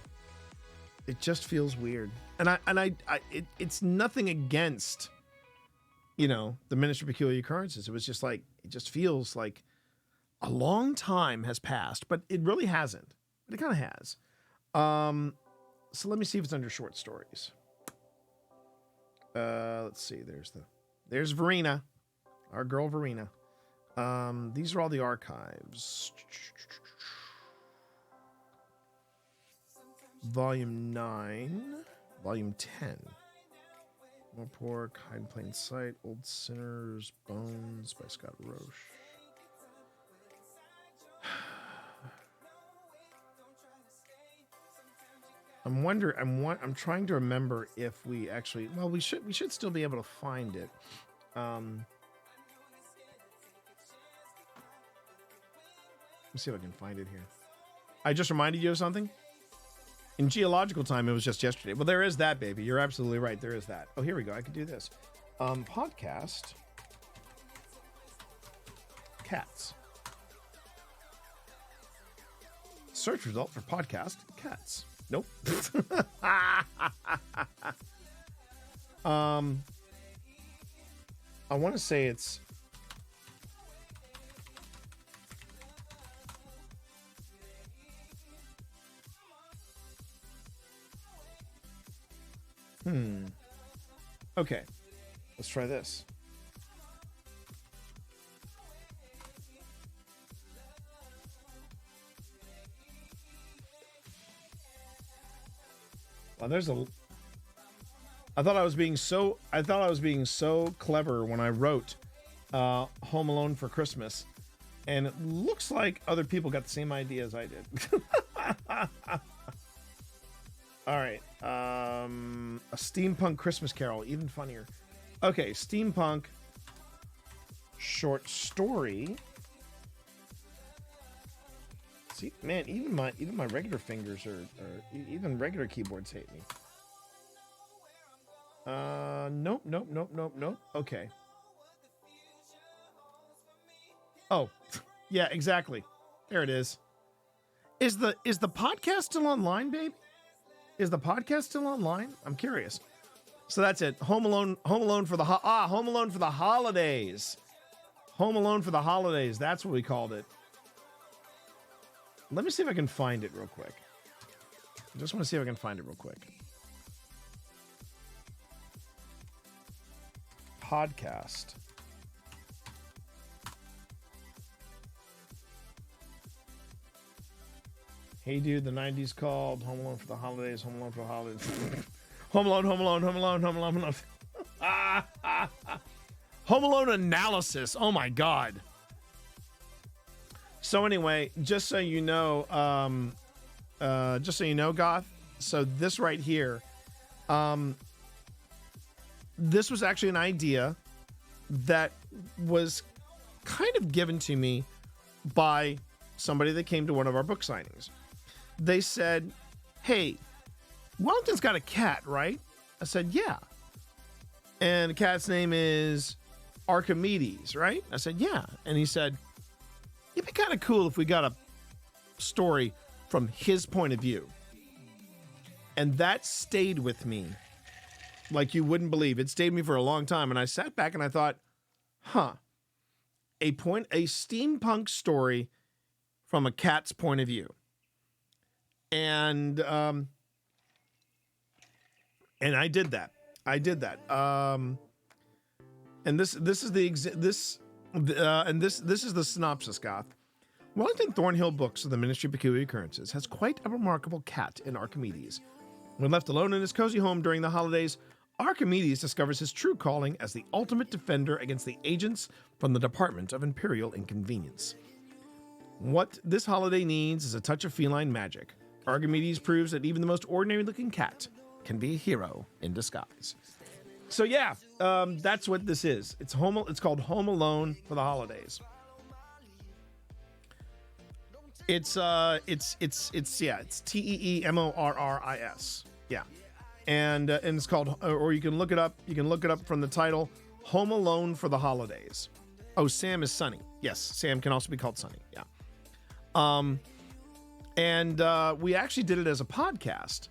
It just feels weird, it's nothing against, the Ministry of Peculiar Occurrences. It was just like, it just feels like a long time has passed, but it really hasn't. But it kind of has. So let me see if it's under short stories. Let's see. There's Verena, our girl Verena. These are all the archives. Volume 9, Volume 10. More Pork, Hide in Plain Sight, Old Sinners, Bones by Scott Roche. I'm trying to remember if we actually, well, we should still be able to find it. Let me see if I can find it here. I just reminded you of something. In geological time, it was just yesterday. Well, there is that, baby. You're absolutely right. There is that. Oh, here we go. I could do this. Podcast. Cats. Search result for podcast cats. Nope. I want to say it's okay, let's try this. Well, I thought I was being so clever when I wrote Home Alone for Christmas, and it looks like other people got the same idea as I did. All right, a steampunk Christmas Carol, even funnier. Okay, steampunk short story. See, man, even my regular fingers or even regular keyboards hate me. Nope. Okay. Oh, yeah, exactly. There it is. Is the podcast still online, babe? Is the podcast still online? I'm curious. So that's it. Home Alone for the Home Alone for the holidays. Home Alone for the holidays. That's what we called it. Let me see if I can find it real quick. I just want to see if I can find it real quick. Podcast. Hey dude, the 90s called Home Alone for the holidays, Home Alone for the holidays. Home Alone. Home Alone analysis. Oh my God. So anyway, just so you know, Goth. So this right here, this was actually an idea that was kind of given to me by somebody that came to one of our book signings. They said, "Hey, Wellington's got a cat, right?" I said, "Yeah." And the cat's name is Archimedes, right? I said, "Yeah." And he said, "It'd be kind of cool if we got a story from his point of view." And that stayed with me like you wouldn't believe. It stayed with me for a long time. And I sat back and I thought, a steampunk story from a cat's point of view. And I did that. And this is the synopsis, Goth. Wellington Thornhill Books of the Ministry of Peculiar Occurrences has quite a remarkable cat in Archimedes. When left alone in his cozy home during the holidays, Archimedes discovers his true calling as the ultimate defender against the agents from the Department of Imperial Inconvenience. What this holiday needs is a touch of feline magic. Archimedes proves that even the most ordinary-looking cat can be a hero in disguise. So yeah, that's what this is. It's called Home Alone for the holidays. It's TEEMORRIS. Yeah. And it's called, or you can look it up. You can look it up from the title, Home Alone for the Holidays. Oh, Sam is Sunny. Yes, Sam can also be called Sunny. Yeah. And we actually did it as a podcast,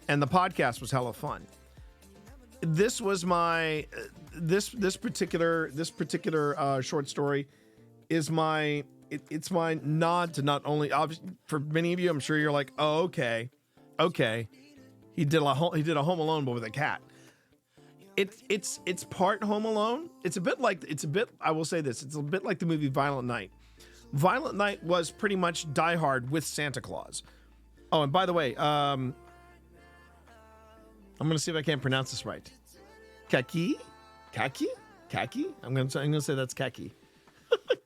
and the podcast was hella fun. This was my this particular short story is my it's my nod to not only obviously for many of you. I'm sure you're like, oh, okay, he did a Home Alone but with a cat. It's part Home Alone. It's a bit. I will say this. It's a bit like the movie Violent Night. Violent Night was pretty much Die Hard with Santa Claus. Oh, and by the way, I'm gonna see if I can't pronounce this right. Kaki. I'm gonna say that's Kaki.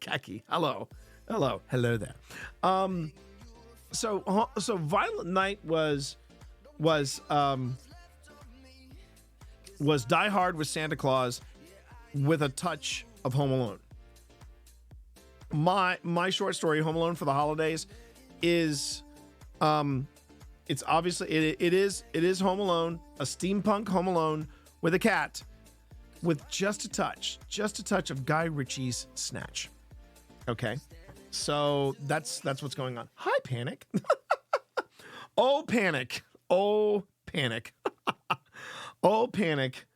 Kaki. Hello there. So Violent Night was Die Hard with Santa Claus with a touch of Home Alone. My short story, Home Alone for the Holidays, is it's obviously it is Home Alone, a steampunk Home Alone with a cat, with just a touch of Guy Ritchie's Snatch. Okay, so that's what's going on. Hi, Panic. Oh, Panic. Oh, Panic. Oh, Panic.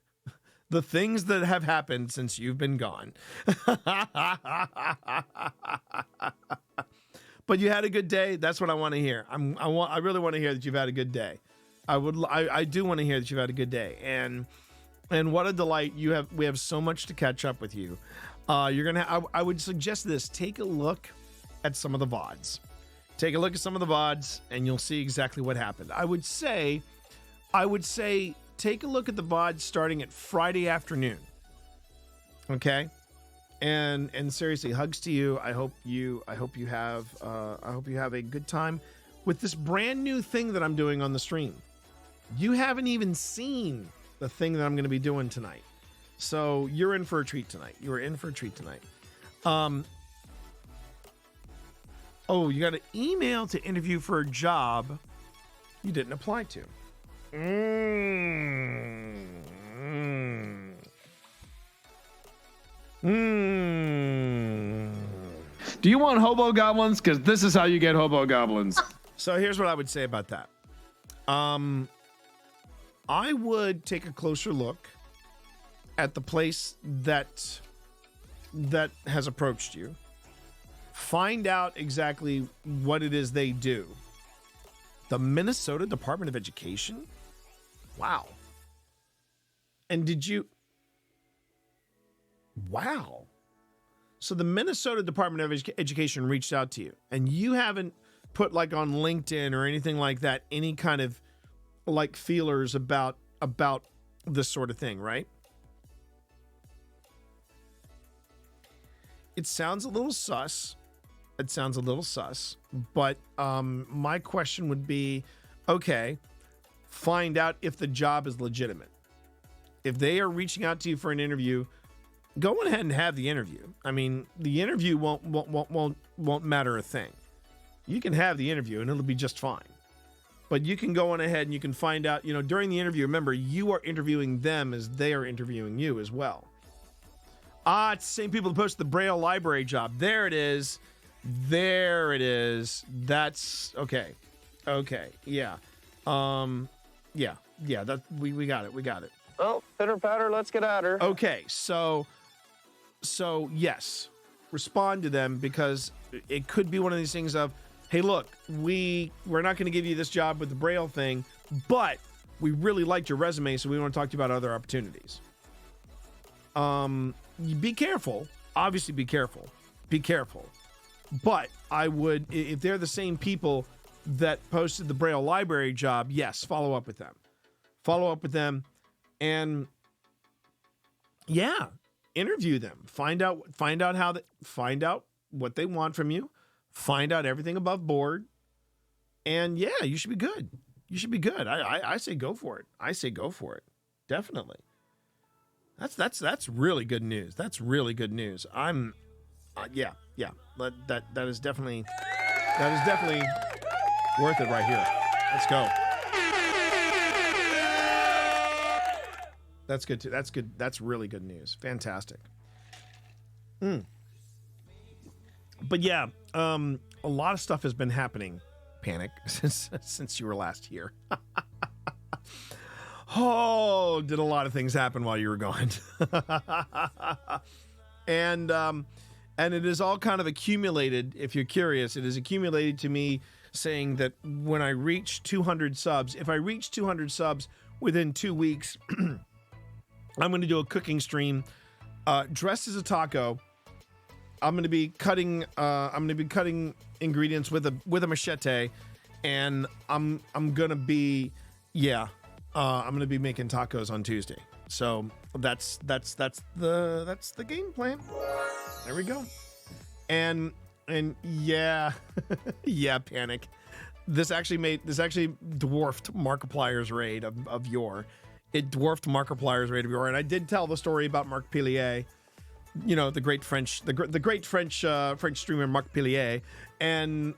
The things that have happened since you've been gone. But you had a good day. That's what I want to hear. I really want to hear that you've had a good day. I do want to hear that you've had a good day. And what a delight we have so much to catch up with you. I would suggest this. Take a look at some of the VODs. Take a look at some of the VODs and you'll see exactly what happened. I would say take a look at the VODs starting at Friday afternoon. Okay? And seriously, hugs to you. I hope you have a good time with this brand new thing that I'm doing on the stream. You haven't even seen the thing that I'm going to be doing tonight. So you're in for a treat tonight. You are in for a treat tonight. Oh, you got an email to interview for a job you didn't apply to. Do you want hobo goblins? Because this is how you get hobo goblins. So here's what I would say about that. I would take a closer look at the place that has approached you. Find out exactly what it is they do. The Minnesota Department of Education? Wow. And did you... Wow. So the Minnesota Department of Education reached out to you, and you haven't put like on LinkedIn or anything like that, any kind of like feelers about this sort of thing, right? It sounds a little sus. But my question would be, okay, find out if the job is legitimate. If they are reaching out to you for an interview, go on ahead and have the interview. I mean, the interview won't matter a thing. You can have the interview and it'll be just fine. But you can go on ahead and you can find out, during the interview, remember, you are interviewing them as they are interviewing you as well. It's the same people who posted the Braille library job. There it is. That's okay. Yeah. Yeah, that we got it. Well, pitter patter, let's get at her. Okay, so yes, respond to them, because it could be one of these things of, hey, look, we're not going to give you this job with the Braille thing, but we really liked your resume, so we want to talk to you about other opportunities. Be careful. Obviously, be careful. But I would, if they're the same people that posted the Braille library job, yes, follow up with them. And yeah, interview them. Find out what they want from you. Find out everything above board. And yeah, you should be good. I say go for it. Definitely. That's really good news. I'm yeah. That is definitely worth it right here. Let's go. That's good too. That's good. That's really good news. Fantastic. But yeah, a lot of stuff has been happening, Panic, since you were last here. Oh, did a lot of things happen while you were gone. And it is all kind of accumulated. If you're curious, it is accumulated to me saying that when I reach 200 subs, if I reach 200 subs within 2 weeks, I'm going to do a cooking stream dressed as a taco. I'm going to be cutting ingredients with a machete, and I'm going to be I'm going to be making tacos on Tuesday. So that's the game plan. There we go. And yeah, yeah, Panic. This actually dwarfed Markiplier's raid of yore. It dwarfed Markiplier's raid of yore, and I did tell the story about Marc Pilier, you know, the great French streamer Marc Pilier, and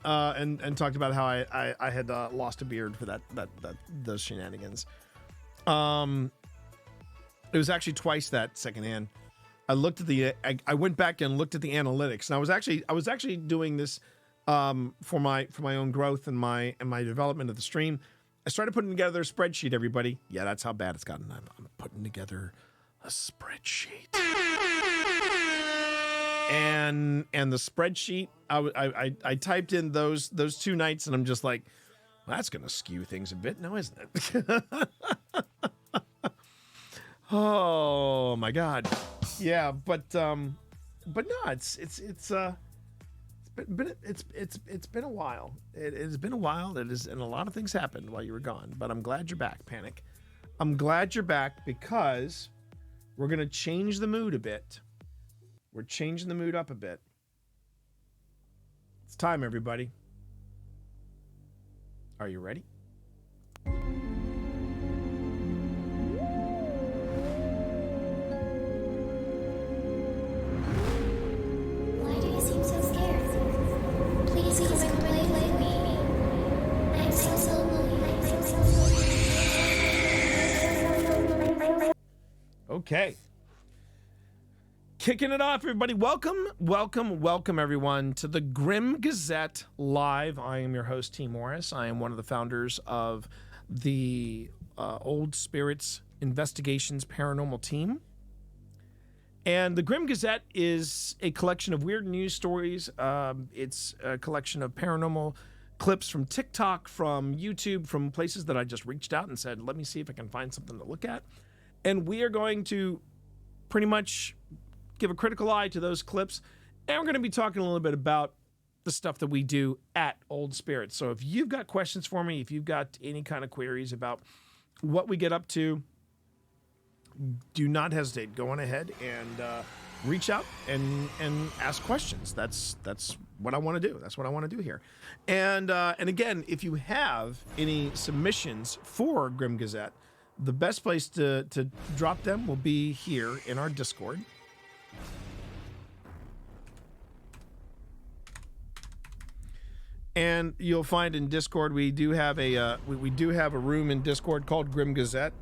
talked about how I had lost a beard for those shenanigans. It was actually twice that secondhand. I looked at I went back and looked at the analytics, and I was actually doing this for my own growth and my development of the stream. I started putting together a spreadsheet, everybody. Yeah, that's how bad it's gotten. I'm putting together a spreadsheet. And the spreadsheet, I typed in those 2 nights, and I'm just like, well, that's gonna skew things a bit, now isn't it? Oh my God. Yeah, but no, it's been a while. It has been a while. It is, and a lot of things happened while you were gone. But I'm glad you're back, Panic. I'm glad you're back because we're gonna change the mood a bit. We're changing the mood up a bit. It's time, everybody. Are you ready? Why do you seem so scared? Please come and play with me. I'm so lonely. Okay. Kicking it off, everybody. Welcome, everyone, to the Grim Gazette Live. I am your host, T. Morris. I am one of the founders of the Old Spirits Investigations Paranormal Team. And the Grim Gazette is a collection of weird news stories. It's a collection of paranormal clips from TikTok, from YouTube, from places that I just reached out and said, let me see if I can find something to look at. And we are going to pretty much give a critical eye to those clips, and we're going to be talking a little bit about the stuff that we do at Old Spirits. So if you've got questions for me, if you've got any kind of queries about what we get up to, do not hesitate. Go on ahead and reach out and ask questions. That's what I want to do. That's what I want to do here. And again, if you have any submissions for Grim Gazette, the best place to drop them will be here in our Discord. And you'll find in Discord we do have a room in Discord called Grim Gazette.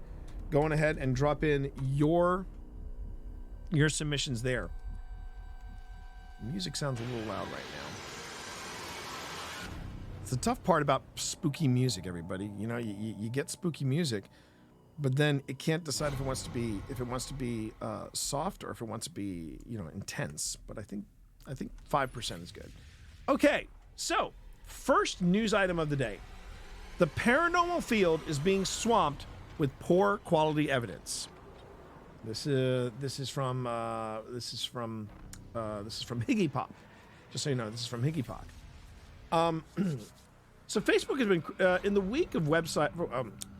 Go on ahead and drop in your submissions there. Music sounds a little loud right now. It's the tough part about spooky music, everybody. You know, you get spooky music, but then it can't decide if it wants to be soft or if it wants to be, you know, intense. But I think 5% is good. Okay, so first news item of the day: the paranormal field is being swamped with poor quality evidence. This is from Higgy Pop. Just so you know, this is from Higgy Pop. So Facebook has been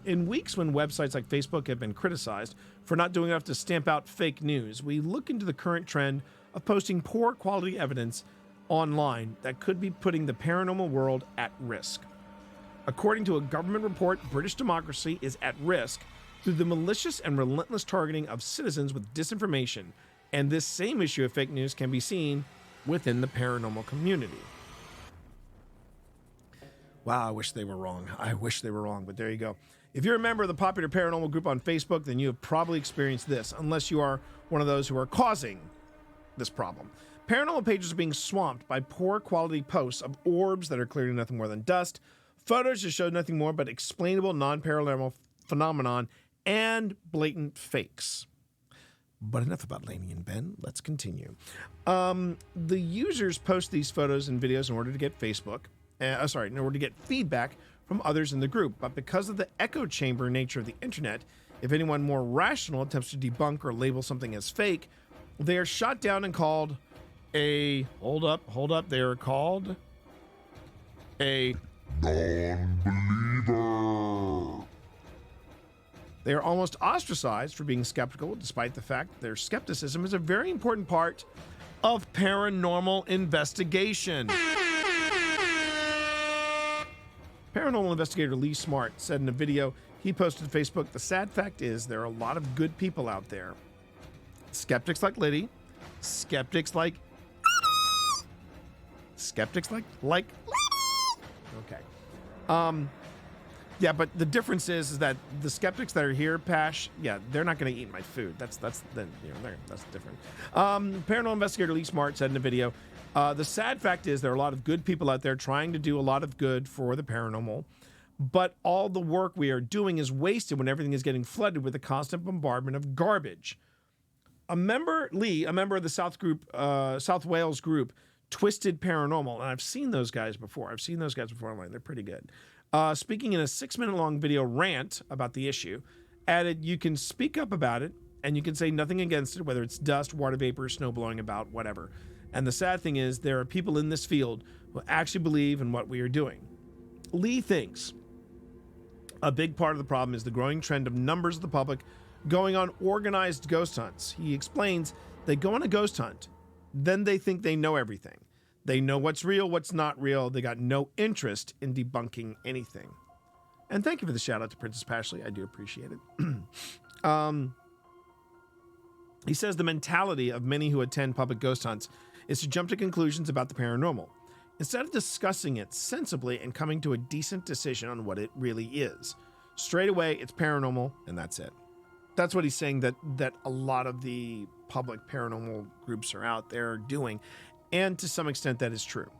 in weeks when websites like Facebook have been criticized for not doing enough to stamp out fake news. We look into the current trend of posting poor quality evidence online that could be putting the paranormal world at risk. According to a government report, British democracy is at risk through the malicious and relentless targeting of citizens with disinformation, and this same issue of fake news can be seen within the paranormal community. Wow, I wish they were wrong. But there you go. If you're a member of the popular paranormal group on Facebook, then you have probably experienced this, unless you are one of those who are causing this problem. Paranormal pages are being swamped by poor quality posts of orbs that are clearly nothing more than dust, photos that show nothing more but explainable non-paranormal phenomenon, and blatant fakes. But enough about Lainey and Ben. Let's continue. The users post these photos and videos in order to get in order to get feedback from others in the group. But because of the echo chamber nature of the internet, If anyone more rational attempts to debunk or label something as fake, they are shot down and called a hold up. They are called a non-believer. They are almost ostracized for being skeptical, despite the fact their skepticism is a very important part of paranormal investigation. Paranormal investigator Lee Smart said in a video he posted to Facebook, "The sad fact is there are a lot of good people out there. Skeptics like Liddy, skeptics like okay. Yeah, but the difference is that the skeptics that are here, Pash, yeah, they're not going to eat my food. That's different. Paranormal investigator Lee Smart said in a video, the sad fact is there are a lot of good people out there trying to do a lot of good for the paranormal, but all the work we are doing is wasted when everything is getting flooded with a constant bombardment of garbage." A member of the South Wales group, Twisted Paranormal, and I've seen those guys before. Online. They're pretty good. Speaking in a 6-minute-long video rant about the issue, added, "You can speak up about it, and you can say nothing against it, whether it's dust, water vapor, snow blowing about, whatever. And the sad thing is, there are people in this field who actually believe in what we are doing." Lee thinks a big part of the problem is the growing trend of numbers of the public going on organized ghost hunts. He explains they go on a ghost hunt, then they think they know everything. They know what's real, what's not real. They got no interest in debunking anything. And thank you for the shout out to Princess Pashley. I do appreciate it. He says the mentality of many who attend public ghost hunts is to jump to conclusions about the paranormal, instead of discussing it sensibly and coming to a decent decision on what it really is. Straight away, it's paranormal, and that's it. That's what he's saying that a lot of the public paranormal groups are out there doing. And to some extent, that is true.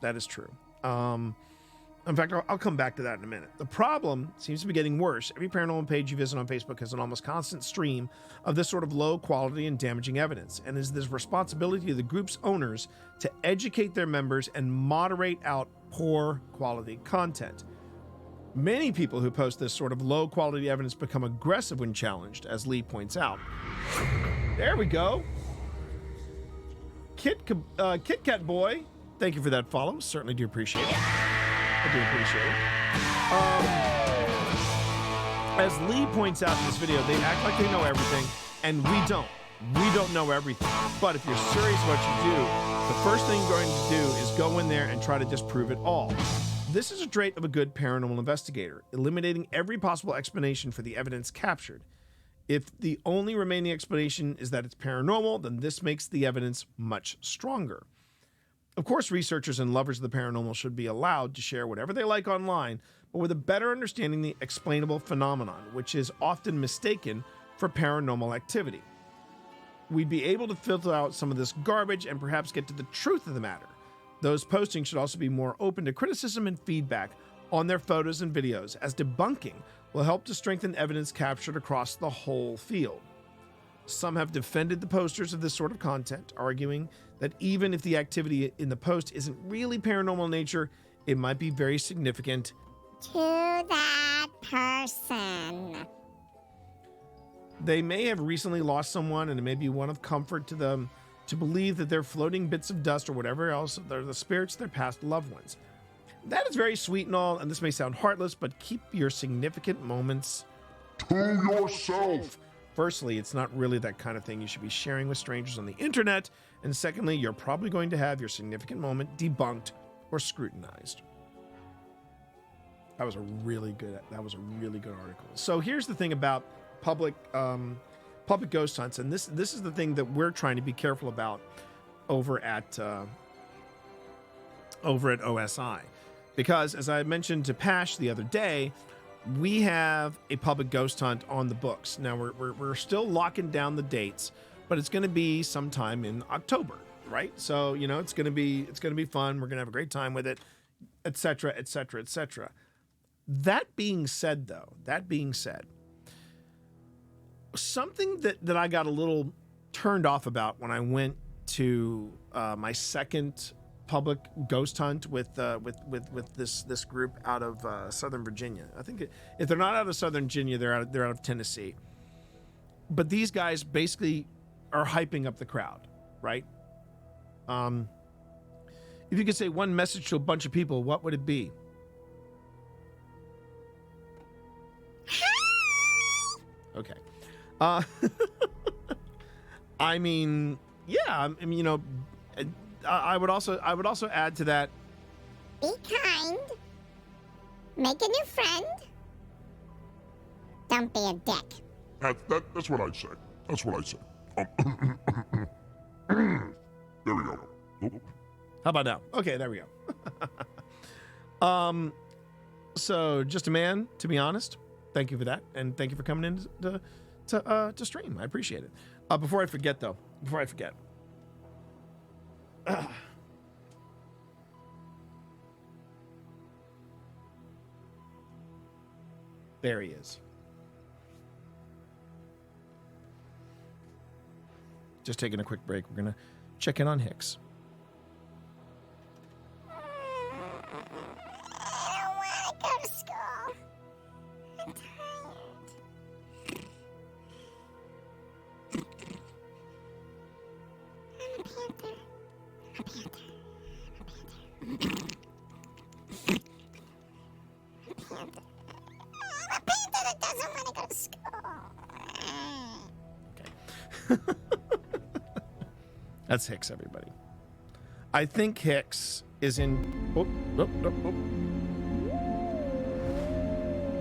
That is true. In fact, I'll come back to that in a minute. The problem seems to be getting worse. Every paranormal page you visit on Facebook has an almost constant stream of this sort of low quality and damaging evidence. And it is this responsibility of the group's owners to educate their members and moderate out poor quality content. Many people who post this sort of low quality evidence become aggressive when challenged, as Lee points out. There we go. Kit Kat Boy, thank you for that follow. Certainly do appreciate it. I do appreciate it. As Lee points out in this video, they act like they know everything, and we don't. We don't know everything. But if you're serious about what you do, the first thing you're going to do is go in there and try to disprove it all. This is a trait of a good paranormal investigator, eliminating every possible explanation for the evidence captured. If the only remaining explanation is that it's paranormal, then this makes the evidence much stronger. Of course, researchers and lovers of the paranormal should be allowed to share whatever they like online, but with a better understanding of the explainable phenomenon, which is often mistaken for paranormal activity. We'd be able to filter out some of this garbage and perhaps get to the truth of the matter. Those posting should also be more open to criticism and feedback on their photos and videos, as debunking will help to strengthen evidence captured across the whole field. Some have defended the posters of this sort of content, arguing that even if the activity in the post isn't really paranormal in nature, it might be very significant to that person. They may have recently lost someone, and it may be one of comfort to them to believe that they're floating bits of dust or whatever else, they're the spirits of their past loved ones. That is very sweet and all, and this may sound heartless, but keep your significant moments to yourself. Firstly, it's not really that kind of thing you should be sharing with strangers on the internet, and secondly, you're probably going to have your significant moment debunked or scrutinized. That was a really good article. So here's the thing about public ghost hunts, and this is the thing that we're trying to be careful about over at OSI, because as I mentioned to Pash the other day, we have a public ghost hunt on the books. Now we're still locking down the dates, but it's going to be sometime in October, right? So it's going to be fun. We're going to have a great time with it, etc., etc., etc. That being said, something that I got a little turned off about when I went to my second public ghost hunt with this group out of Southern Virginia. I think if they're not out of Southern Virginia, they're out of Tennessee. But these guys basically are hyping up the crowd, right? If you could say one message to a bunch of people, what would it be? Okay. I mean, yeah. I mean, you know, I would also add to that. Be kind. Make a new friend. Don't be a dick. That's what I'd say. That's what I'd say. There we go. Oop. How about now? Okay, there we go. So just a man, to be honest. Thank you for that, and thank you for coming in to stream. I appreciate it. Before I forget, though, there he is. Just taking a quick break. We're gonna check in on Hicks. I don't want to go to school. I'm tired. I'm a panther. I'm a panther. I'm a panther. I'm a panther that doesn't want to go to school. That's Hicks, everybody. I think Hicks is in. Oh.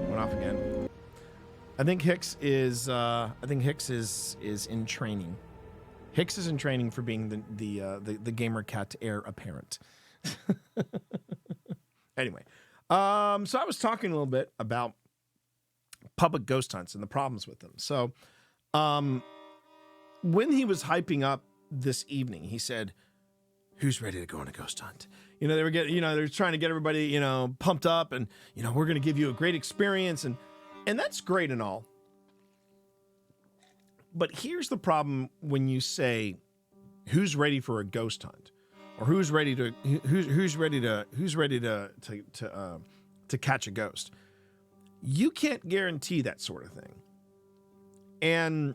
Went off again. I think Hicks is. Is in training. Hicks is in training for being the gamer cat heir apparent. Anyway, so I was talking a little bit about public ghost hunts and the problems with them. So, when he was hyping up this evening, he said, "Who's ready to go on a ghost hunt?" You know, they're trying to get everybody, pumped up, and we're going to give you a great experience, and that's great and all. But here's the problem when you say, "Who's ready for a ghost hunt?" or "Who's ready to catch a ghost?" You can't guarantee that sort of thing, and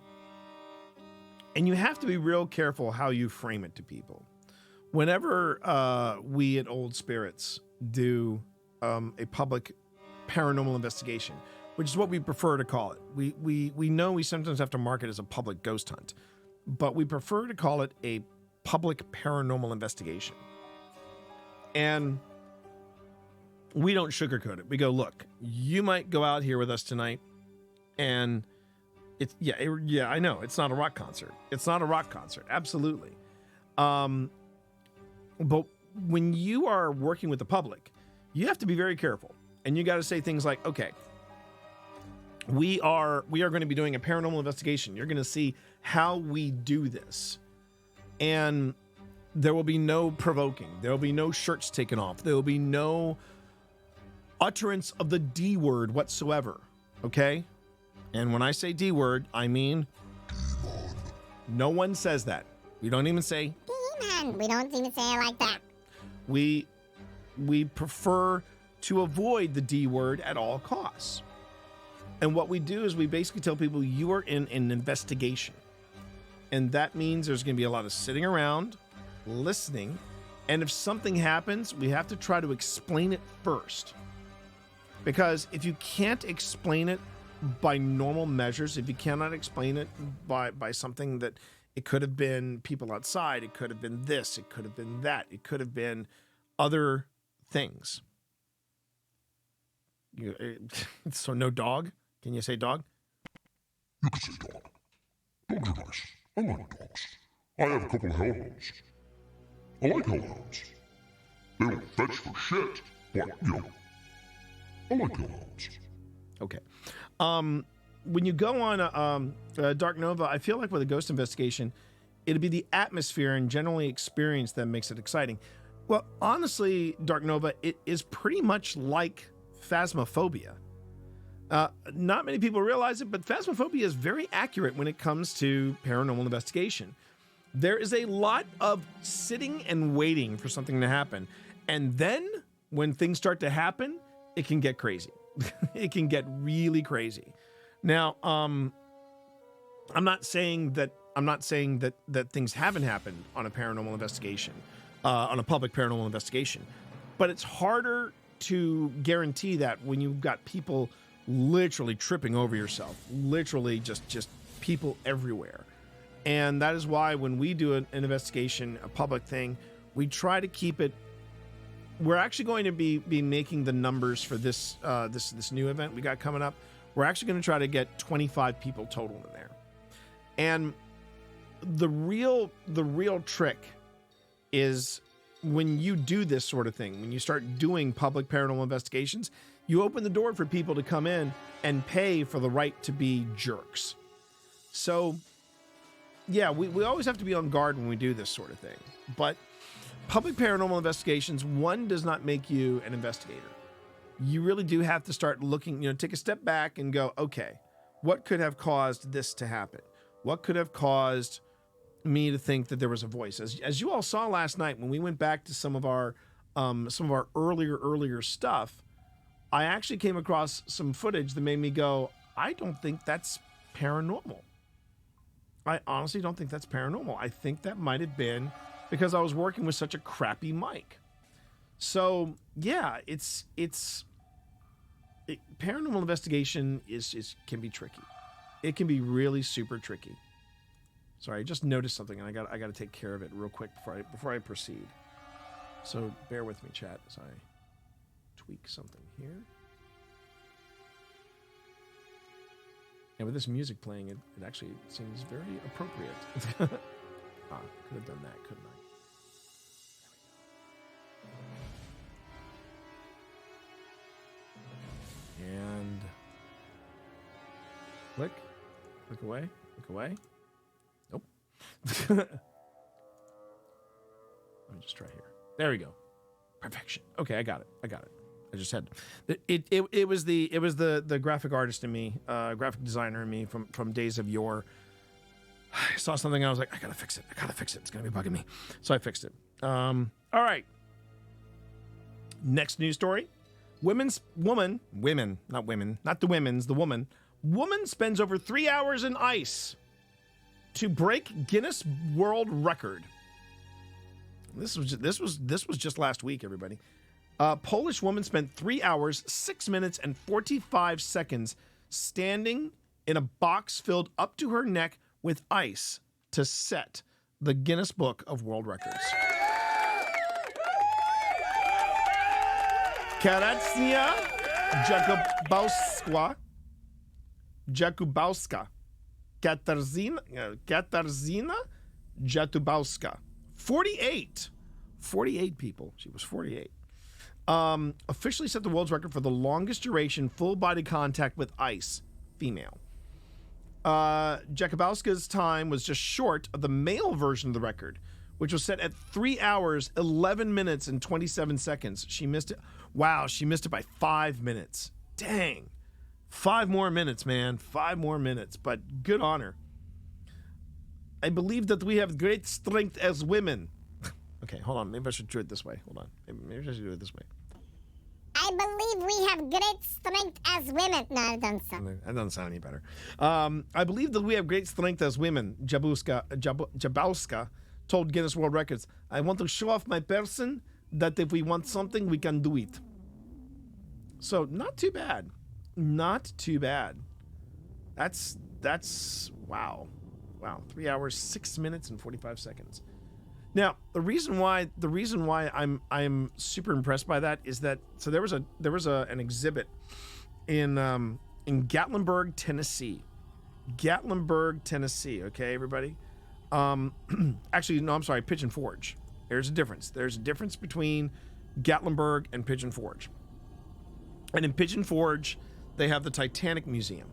you have to be real careful how you frame it to people. Whenever we at Old Spirits do a public paranormal investigation, which is what we prefer to call it, we know we sometimes have to mark it as a public ghost hunt, but we prefer to call it a public paranormal investigation. And we don't sugarcoat it. We go, look, you might go out here with us tonight, and I know it's not a rock concert. It's not a rock concert, absolutely. But when you are working with the public, you have to be very careful, and you got to say things like, "Okay, we are going to be doing a paranormal investigation. You're going to see how we do this, and there will be no provoking. There will be no shirts taken off. There will be no utterance of the D word whatsoever." Okay. And when I say D word, I mean no one says that. We don't even say Demon. We don't even say it like that. We prefer to avoid the D word at all costs. And what we do is we basically tell people you are in an investigation. And that means there's going to be a lot of sitting around, listening. And if something happens, we have to try to explain it first. Because if you can't explain it by normal measures, if you cannot explain it by something that it could have been people outside, it could have been this, it could have been that, it could have been other things. So no dog? Can you say dog? You can say dog. Dogs are nice. I like dogs. I have a couple of hellhounds. I like hellhounds. They don't fetch for shit, but, I like hellhounds. Okay. When you go on Dark Nova, I feel like with a ghost investigation, it'd be the atmosphere and generally experience that makes it exciting. Well, honestly, Dark Nova, it is pretty much like Phasmophobia. Not many people realize it, but Phasmophobia is very accurate when it comes to paranormal investigation. There is a lot of sitting and waiting for something to happen. And then when things start to happen, it can get crazy. It can get really crazy. Now, I'm not saying that things haven't happened on a paranormal investigation, on a public paranormal investigation, but it's harder to guarantee that when you've got people literally tripping over yourself, literally just people everywhere. And that is why when we do an investigation, a public thing, we try to keep it. We're actually going to be making the numbers for this this new event we got coming up. We're actually going to try to get 25 people total in there. And the real trick is when you do this sort of thing, when you start doing public paranormal investigations, you open the door for people to come in and pay for the right to be jerks. So, yeah, we always have to be on guard when we do this sort of thing. But public paranormal investigations, one, does not make you an investigator. You really do have to start looking, take a step back and go, okay, what could have caused this to happen? What could have caused me to think that there was a voice? As you all saw last night, when we went back to some of our earlier stuff, I actually came across some footage that made me go, I don't think that's paranormal. I honestly don't think that's paranormal. I think that might have been because I was working with such a crappy mic. So yeah, paranormal investigation can be tricky. It can be really super tricky. Sorry, I just noticed something and I got to take care of it real quick before I proceed. So bear with me, chat, as I tweak something here. And with this music playing, it actually seems very appropriate. Could have done that, couldn't I? And look away. Nope. Let me just try here. There we go. Perfection. Okay, I got it. I just had it was the graphic artist in me, graphic designer in me from days of yore. I saw something and I was like, I gotta fix it. It's gonna be bugging me. So I fixed it. All right. Next news story. Woman spends over 3 hours in ice to break Guinness World Record. This was just last week, everybody. A Polish woman spent 3 hours, 6 minutes, and 45 seconds standing in a box filled up to her neck with ice to set the Guinness Book of World Records. Katarzyna Jakubowska. Katarzyna Jakubowska. 48 people. She was 48. Officially set the world's record for the longest duration full body contact with ice, female. Jakubowska's time was just short of the male version of the record, which was set at 3 hours, 11 minutes, and 27 seconds. She missed it. Wow, she missed it by 5 minutes. Dang. 5 more minutes, man. 5 more minutes, but good on her. I believe that we have great strength as women. Okay, hold on. Maybe I should do it this way. Hold on. Maybe I should do it this way. I believe we have great strength as women. No, it doesn't sound. That doesn't sound any better. I believe that we have great strength as women, Jabowska told Guinness World Records. I want to show off my person that if we want something, we can do it. So, not too bad. Not too bad. That's wow. Wow, 3 hours, 6 minutes, and 45 seconds. Now, the reason why I'm super impressed by that is that there was an exhibit in Gatlinburg, Tennessee. Okay, everybody. Actually, no, I'm sorry, Pigeon Forge. There's a difference. There's a difference between Gatlinburg and Pigeon Forge. And in Pigeon Forge, they have the Titanic Museum.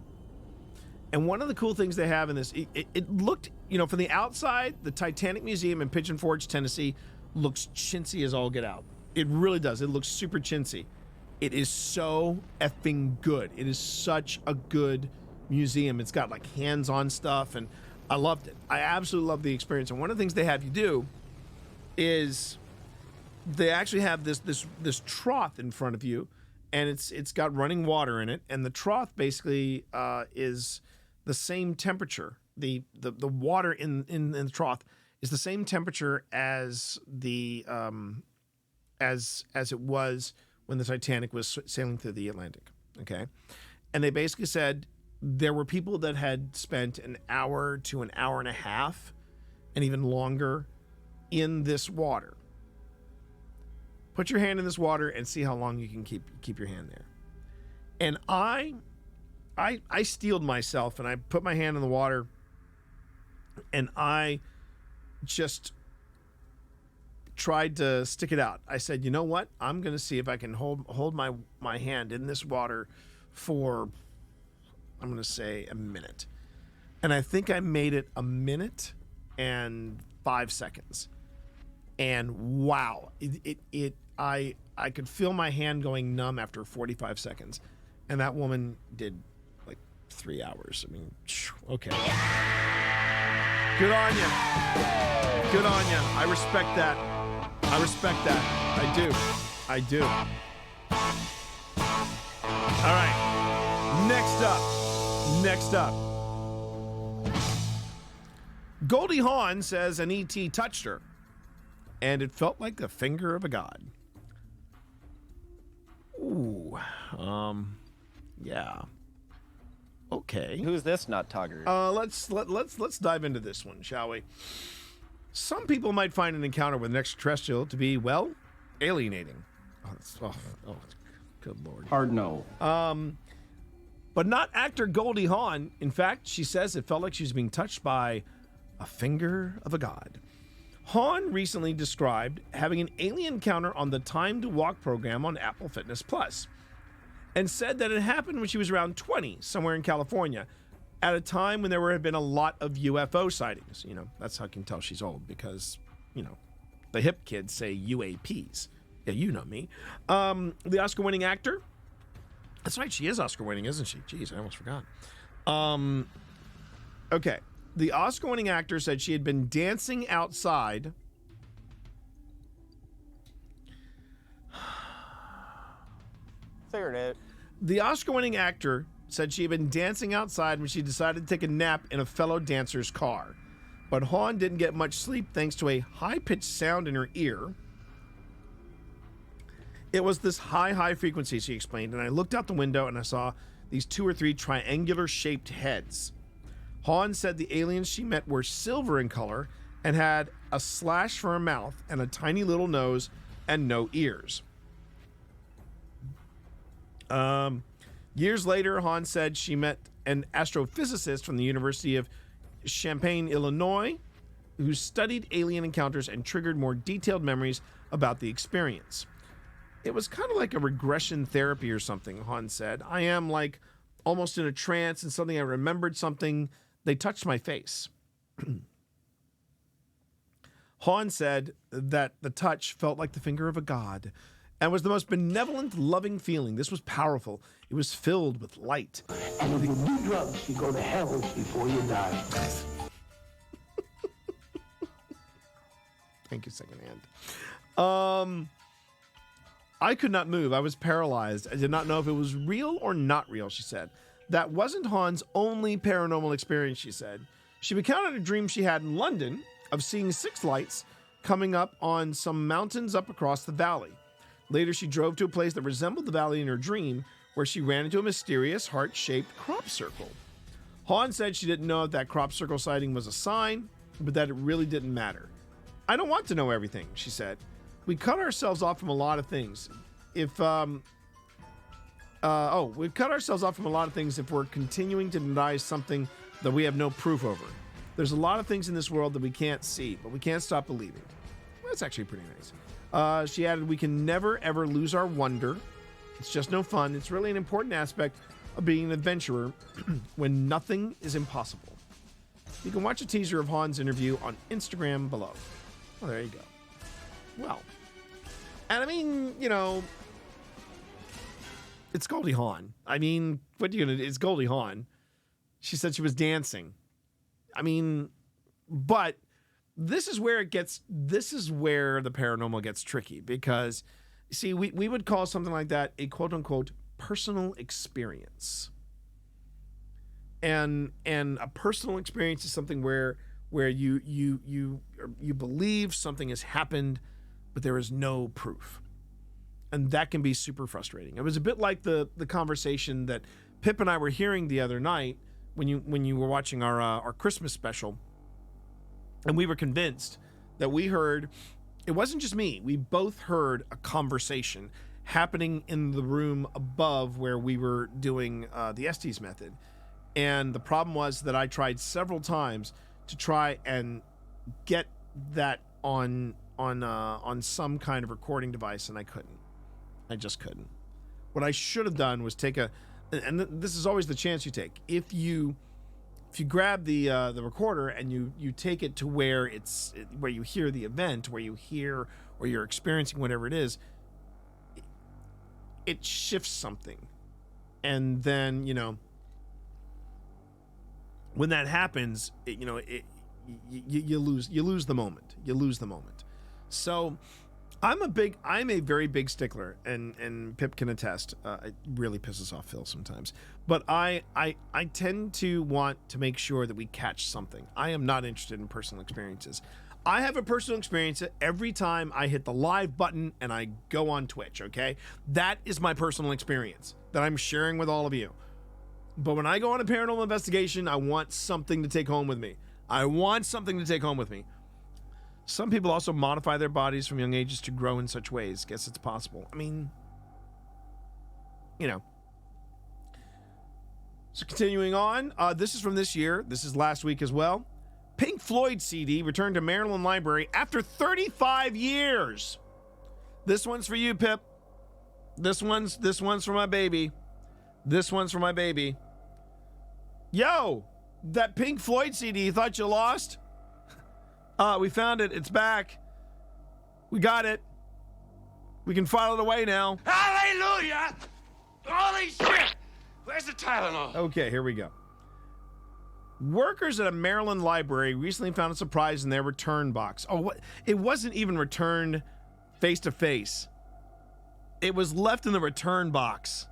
And one of the cool things they have in this, it looked, from the outside, the Titanic Museum in Pigeon Forge, Tennessee, looks chintzy as all get out. It really does. It looks super chintzy. It is so effing good. It is such a good museum. It's got like hands-on stuff, and I loved it. I absolutely loved the experience. And one of the things they have you do is they actually have this trough in front of you, and it's got running water in it, and the trough basically is the same temperature. The water in the trough is the same temperature as the as it was when the Titanic was sailing through the Atlantic. Okay, and they basically said there were people that had spent an hour to an hour and a half, and even longer, in this water. Put your hand in this water and see how long you can keep your hand there. And I steeled myself, and I put my hand in the water, and I just tried to stick it out. I said, you know what? I'm going to see if I can hold my hand in this water for, I'm going to say, a minute. And I think I made it a minute and 5 seconds. And wow, I could feel my hand going numb after 45 seconds. And that woman did like 3 hours. I mean, okay. Good on you. Good on you. I respect that. I respect that. I do. I do. All right. Next up. Goldie Hawn says an ET touched her, and it felt like the finger of a god. Ooh. Yeah. Okay. Who's this nut tugger? Let's dive into this one, shall we? Some people might find an encounter with an extraterrestrial to be, well, alienating. Oh, good Lord. Hard no. But not actor Goldie Hawn. In fact, she says it felt like she was being touched by a finger of a god. Hawn recently described having an alien encounter on the Time to Walk program on Apple Fitness Plus, and said that it happened when she was around 20, somewhere in California, at a time when there had been a lot of UFO sightings. You know, that's how I can tell she's old, because, you know, the hip kids say UAPs. Yeah, you know me. The Oscar-winning actor. That's right, she is Oscar-winning, isn't she? Jeez, I almost forgot. Okay. The Oscar-winning actor said she had been dancing outside. Figured it. The Oscar-winning actor said she had been dancing outside when she decided to take a nap in a fellow dancer's car. But Hawn didn't get much sleep thanks to a high-pitched sound in her ear. It was this high frequency, she explained, and I looked out the window and I saw these 2 or 3 triangular-shaped heads. Hawn said the aliens she met were silver in color and had a slash for a mouth and a tiny little nose and no ears. Years later, Hawn said she met an astrophysicist from the University of Champaign, Illinois, who studied alien encounters and triggered more detailed memories about the experience. It was kind of like a regression therapy or something, Hawn said. I am like almost in a trance and suddenly I remembered something. They touched my face. Hawn said that the touch felt like the finger of a god and was the most benevolent, loving feeling. This was powerful. It was filled with light. And if you do drugs, you go to hell before you die. Thank you, secondhand. I could not move. I was paralyzed. I did not know if it was real or not real, she said. That wasn't Hawn's only paranormal experience, she said. She recounted a dream she had in London of seeing 6 lights coming up on some mountains up across the valley. Later, she drove to a place that resembled the valley in her dream, where she ran into a mysterious heart-shaped crop circle. Hawn said she didn't know if that crop circle sighting was a sign, but that it really didn't matter. I don't want to know everything, she said. We cut ourselves off from a lot of things. We've cut ourselves off from a lot of things if we're continuing to deny something that we have no proof over. There's a lot of things in this world that we can't see, but we can't stop believing. Well, that's actually pretty nice. She added, we can never, ever lose our wonder. It's just no fun. It's really an important aspect of being an adventurer when nothing is impossible. You can watch a teaser of Hawn's interview on Instagram below. Well, there you go. Well, and I mean, you know, it's Goldie Hawn. I mean, what are you gonna do? It's Goldie Hawn. She said she was dancing. I mean, but this is where the paranormal gets tricky because, see, we would call something like that a quote unquote personal experience. And a personal experience is something where you believe something has happened, but there is no proof. And that can be super frustrating. It was a bit like the conversation that Pip and I were hearing the other night when you were watching our Christmas special, and we were convinced that we heard, it wasn't just me, we both heard a conversation happening in the room above where we were doing the Estes method. And the problem was that I tried several times to try and get that on some kind of recording device, and I couldn't. I just couldn't. What I should have done was take and this is always the chance you take. If you grab the recorder and you take it to where where you hear the event, where you hear or you're experiencing whatever it is, it shifts something, and then when that happens, you lose the moment. You lose the moment. So I'm a very big stickler, and Pip can attest. It really pisses off Phil sometimes, but I tend to want to make sure that we catch something. I am not interested in personal experiences. I have a personal experience every time I hit the live button and I go on Twitch. Okay, that is my personal experience that I'm sharing with all of you. But when I go on a paranormal investigation, I want something to take home with me. Some people also modify their bodies from young ages to grow in such ways. Guess it's possible. I mean, So continuing on, this is from this year. This is last week as well. Pink Floyd CD returned to Maryland Library after 35 years. This one's for you, Pip. This one's for my baby. Yo, that Pink Floyd CD you thought you lost? We found it. It's back. We got it. We can file it away now. Hallelujah! Holy shit! Where's the Tylenol? Okay, here we go. Workers at a Maryland library recently found a surprise in their return box. Oh, what? It wasn't even returned face to face. It was left in the return box.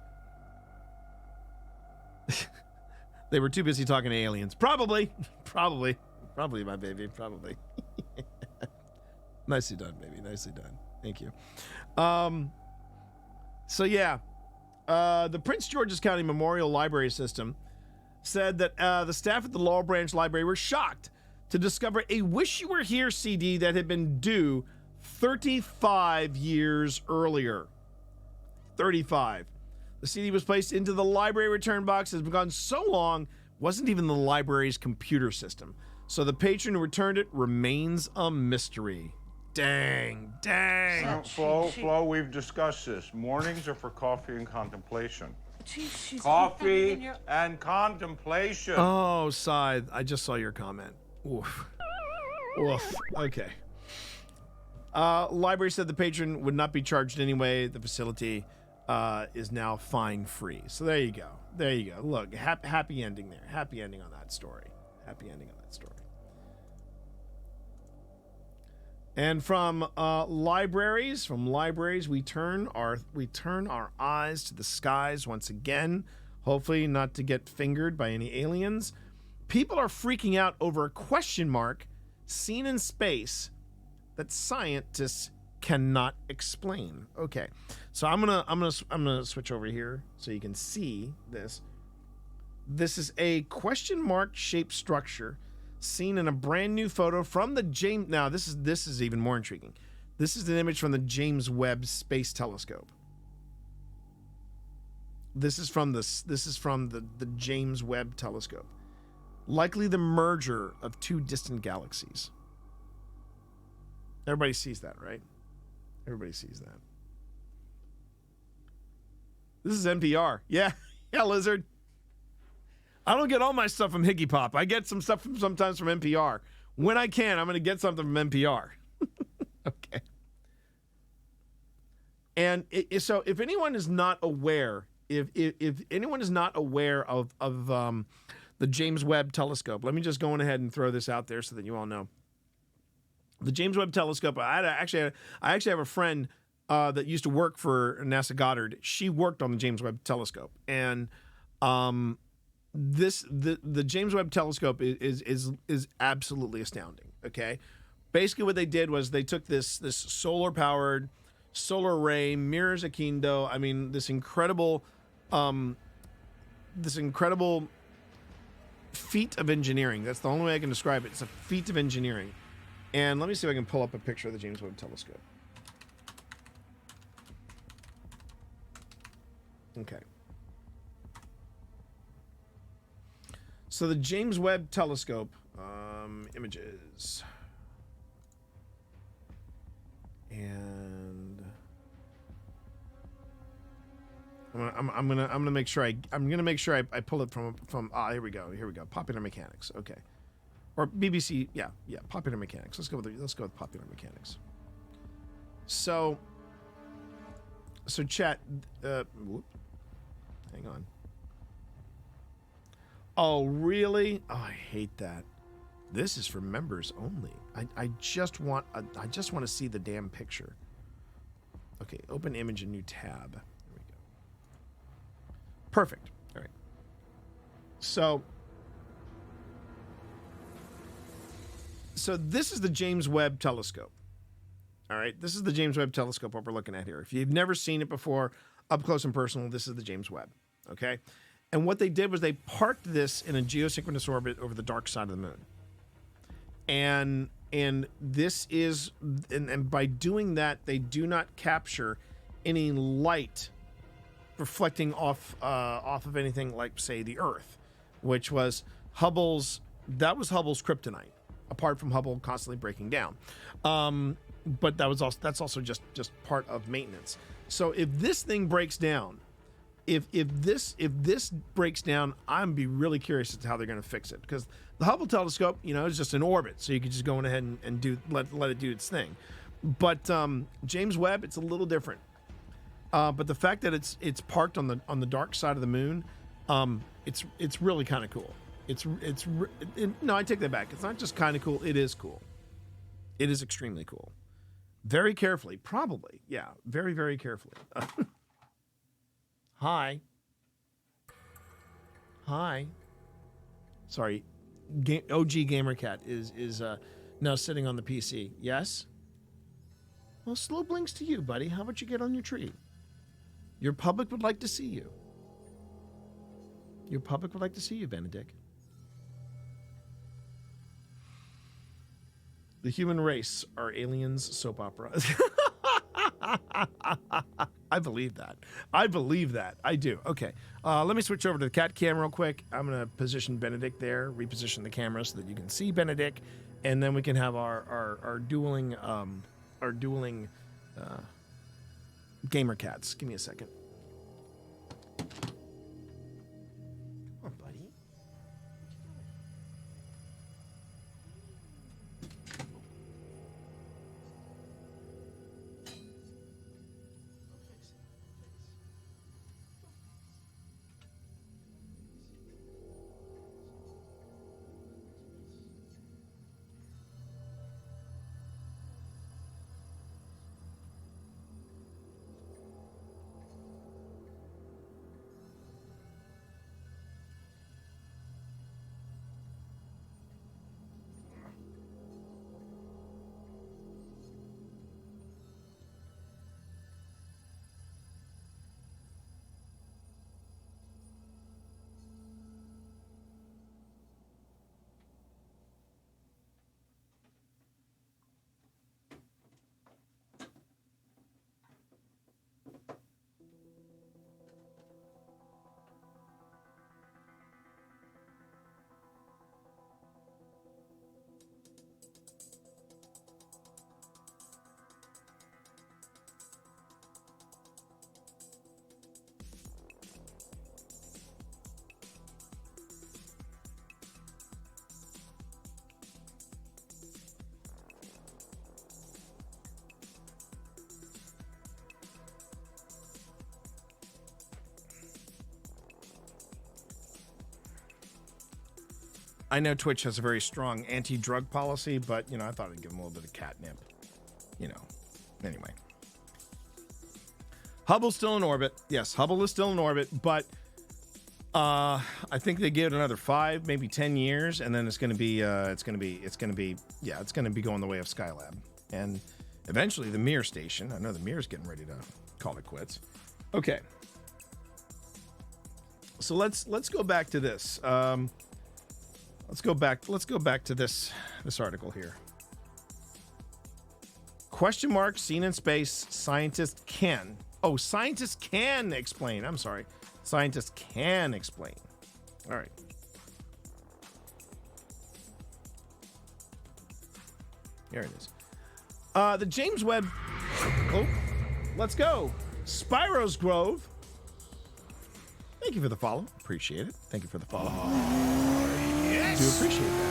They were too busy talking to aliens. Probably, my baby. Probably. Nicely done, baby. Nicely done. Thank you. So yeah, the Prince George's County Memorial Library System said that the staff at the Laurel Branch Library were shocked to discover a Wish You Were Here CD that had been due 35 years earlier. 35. The CD was placed into the library return box. It has been gone so long, wasn't even the library's computer system. So the patron who returned it remains a mystery. Dang. Flo, we've discussed this. Mornings are for coffee and contemplation. She's Coffee and contemplation. Oh, Scythe, I just saw your comment. Oof. Okay. Library said the patron would not be charged anyway. The facility is now fine-free. So there you go. Look, happy ending there. Happy ending on that story. And from libraries, we turn our eyes to the skies once again. Hopefully not to get fingered by any aliens. People are freaking out over a question mark seen in space that scientists cannot explain. Okay, so I'm gonna switch over here so you can see this. This is a question mark shaped structure seen in a brand new photo from the James. Now this is even more intriguing. This is an image from the James Webb Space Telescope. This is from the James Webb Telescope. Likely the merger of two distant galaxies. Everybody sees that, right? Everybody sees that. This is NPR. Yeah, Lizard. I don't get all my stuff from Higgy Pop. I get some stuff sometimes from NPR. When I can, I'm going to get something from NPR. Okay. And so if anyone is not aware, if anyone is not aware of the James Webb Telescope. Let me just go on ahead and throw this out there so that you all know. The James Webb Telescope. I actually have a friend that used to work for NASA Goddard. She worked on the James Webb Telescope, and the James Webb Telescope is absolutely astounding. Okay, basically what they did was they took this solar powered solar array, mirrors Akindo. I mean, this incredible feat of engineering. That's the only way I can describe it. It's a feat of engineering. And let me see if I can pull up a picture of the James Webb Telescope. Okay. So the James Webb Telescope, images. And I'm gonna make sure I pull it from here we go. Popular Mechanics. Okay. Or BBC, yeah, Popular Mechanics. Let's go with Popular Mechanics. So chat, hang on. Oh, really? Oh, I hate that. This is for members only. I just want to see the damn picture. Okay, open image, a new tab. There we go. Perfect. All right. So this is the James Webb Telescope. All right, this is the James Webb Telescope, what we're looking at here. If you've never seen it before, up close and personal, this is the James Webb, okay? And what they did was they parked this in a geosynchronous orbit over the dark side of the moon. And this is, and by doing that, they do not capture any light reflecting off of anything like, say, the Earth, which was Hubble's kryptonite, apart from Hubble constantly breaking down. But that's also just part of maintenance. So if this thing breaks down, if this breaks down, I'm be really curious as to how they're going to fix it, because the Hubble telescope, is just in orbit, so you could just go on ahead and let it do its thing. But James Webb, it's a little different. But the fact that it's parked on the dark side of the moon, it's really kind of cool. No, I take that back. It's not just kind of cool. It is cool. It is extremely cool. Very carefully, probably. Yeah, very, very carefully. Hi. Sorry, OG Gamercat is now sitting on the PC. Yes. Well, slow blinks to you, buddy. How about you get on your tree? Your public would like to see you. Your public would like to see you, Benedict. The human race are aliens soap operas. I believe that. I do. Okay. Let me switch over to the cat cam real quick. I'm going to position Benedict there, reposition the camera so that you can see Benedict, and then we can have our dueling gamer cats. Give me a second. Come on, buddy. I know Twitch has a very strong anti-drug policy, but, I thought I'd give them a little bit of catnip. Anyway. Hubble's still in orbit. Yes, Hubble is still in orbit, but I think they give it another 5, maybe 10 years, and then it's going to be going to be going the way of Skylab. And eventually the Mir station. I know the Mir's getting ready to call it quits. Okay. So let's go back to this. Let's go back to this article here. Question mark seen in space. Scientists can explain. I'm sorry. Scientists can explain. All right. Here it is. The James Webb. Oh, let's go. Spiro's Grove. Thank you for the follow. Appreciate it. Thank you for the follow. Yes. Do appreciate that.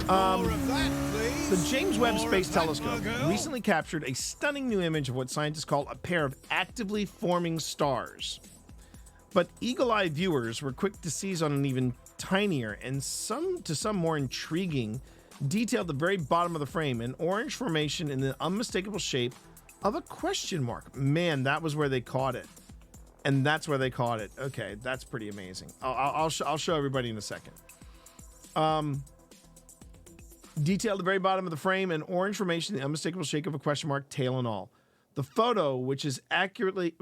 More of that, please. The James Webb Space Telescope recently captured a stunning new image of what scientists call a pair of actively forming stars. But eagle-eyed viewers were quick to seize on an even tinier and some more intriguing detail at the very bottom of the frame, an orange formation in the unmistakable shape of a question mark. Man, that was where they caught it. And that's where they caught it. Okay, that's pretty amazing. I'll show everybody in a second. Detail at the very bottom of the frame, an orange formation, the unmistakable shape of a question mark, tail and all. The photo, which is actually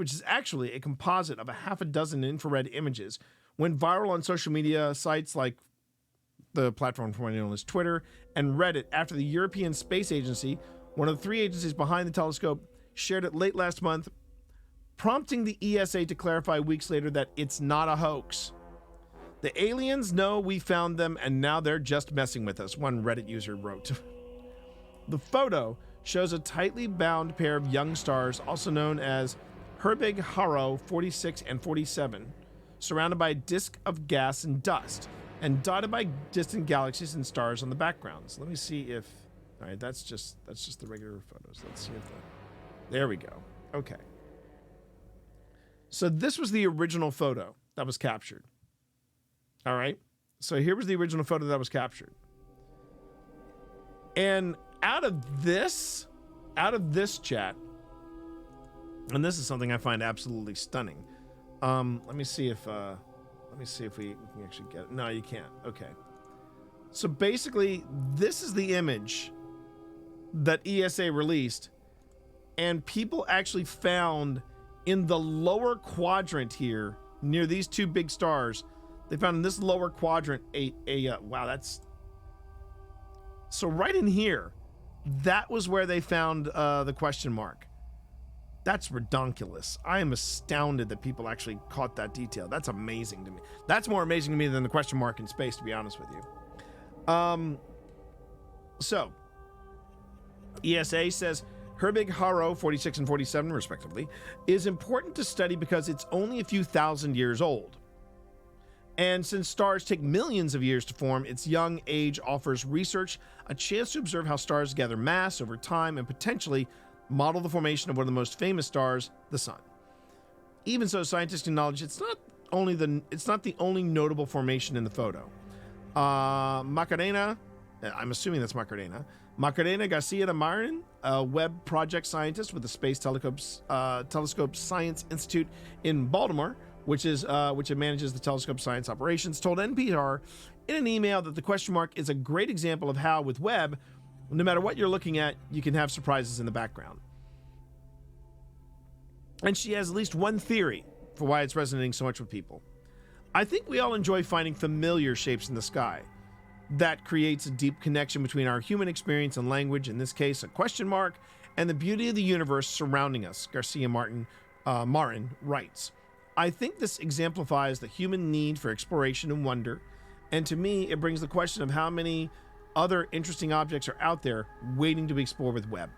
a composite of a half a dozen infrared images, went viral on social media sites like the platform formerly known as Twitter and Reddit after the European Space Agency, one of the 3 agencies behind the telescope, shared it late last month, prompting the ESA to clarify weeks later that it's not a hoax. The aliens know we found them and now they're just messing with us, one Reddit user wrote. The photo shows a tightly bound pair of young stars, also known as Herbig Haro 46 and 47, surrounded by a disk of gas and dust, and dotted by distant galaxies and stars on the backgrounds. Let me see if... All right, that's just the regular photos. Let's see if there we go. Okay. So this was the original photo that was captured. All right. So here was the original photo that was captured. And out of this chat, and this is something I find absolutely stunning. Let me see if we can actually get it. No, you can't. Okay. So basically, this is the image that ESA released, and people actually found in the lower quadrant here, near these 2 big stars, they found in this lower quadrant wow, that's... So right in here, that was where they found the question mark. That's redonkulous. I am astounded that people actually caught that detail. That's amazing to me. That's more amazing to me than the question mark in space, to be honest with you. So, ESA says Herbig Haro 46 and 47, respectively, is important to study because it's only a few thousand years old. And since stars take millions of years to form, its young age offers research a chance to observe how stars gather mass over time and potentially model the formation of one of the most famous stars, the Sun. Even so, scientists acknowledge it's not the only notable formation in the photo. Macarena, I'm assuming that's Macarena Garcia de Marin, a Webb project scientist with the Space Telescope Science Institute in Baltimore, which manages the telescope science operations, told NPR in an email that the question mark is a great example of how, with Webb, no matter what you're looking at, you can have surprises in the background. And she has at least one theory for why it's resonating so much with people. I think we all enjoy finding familiar shapes in the sky. That creates a deep connection between our human experience and language, in this case, a question mark, and the beauty of the universe surrounding us, Garcia Marin writes. I think this exemplifies the human need for exploration and wonder, and to me, it brings the question of how many other interesting objects are out there waiting to be explored with Webb.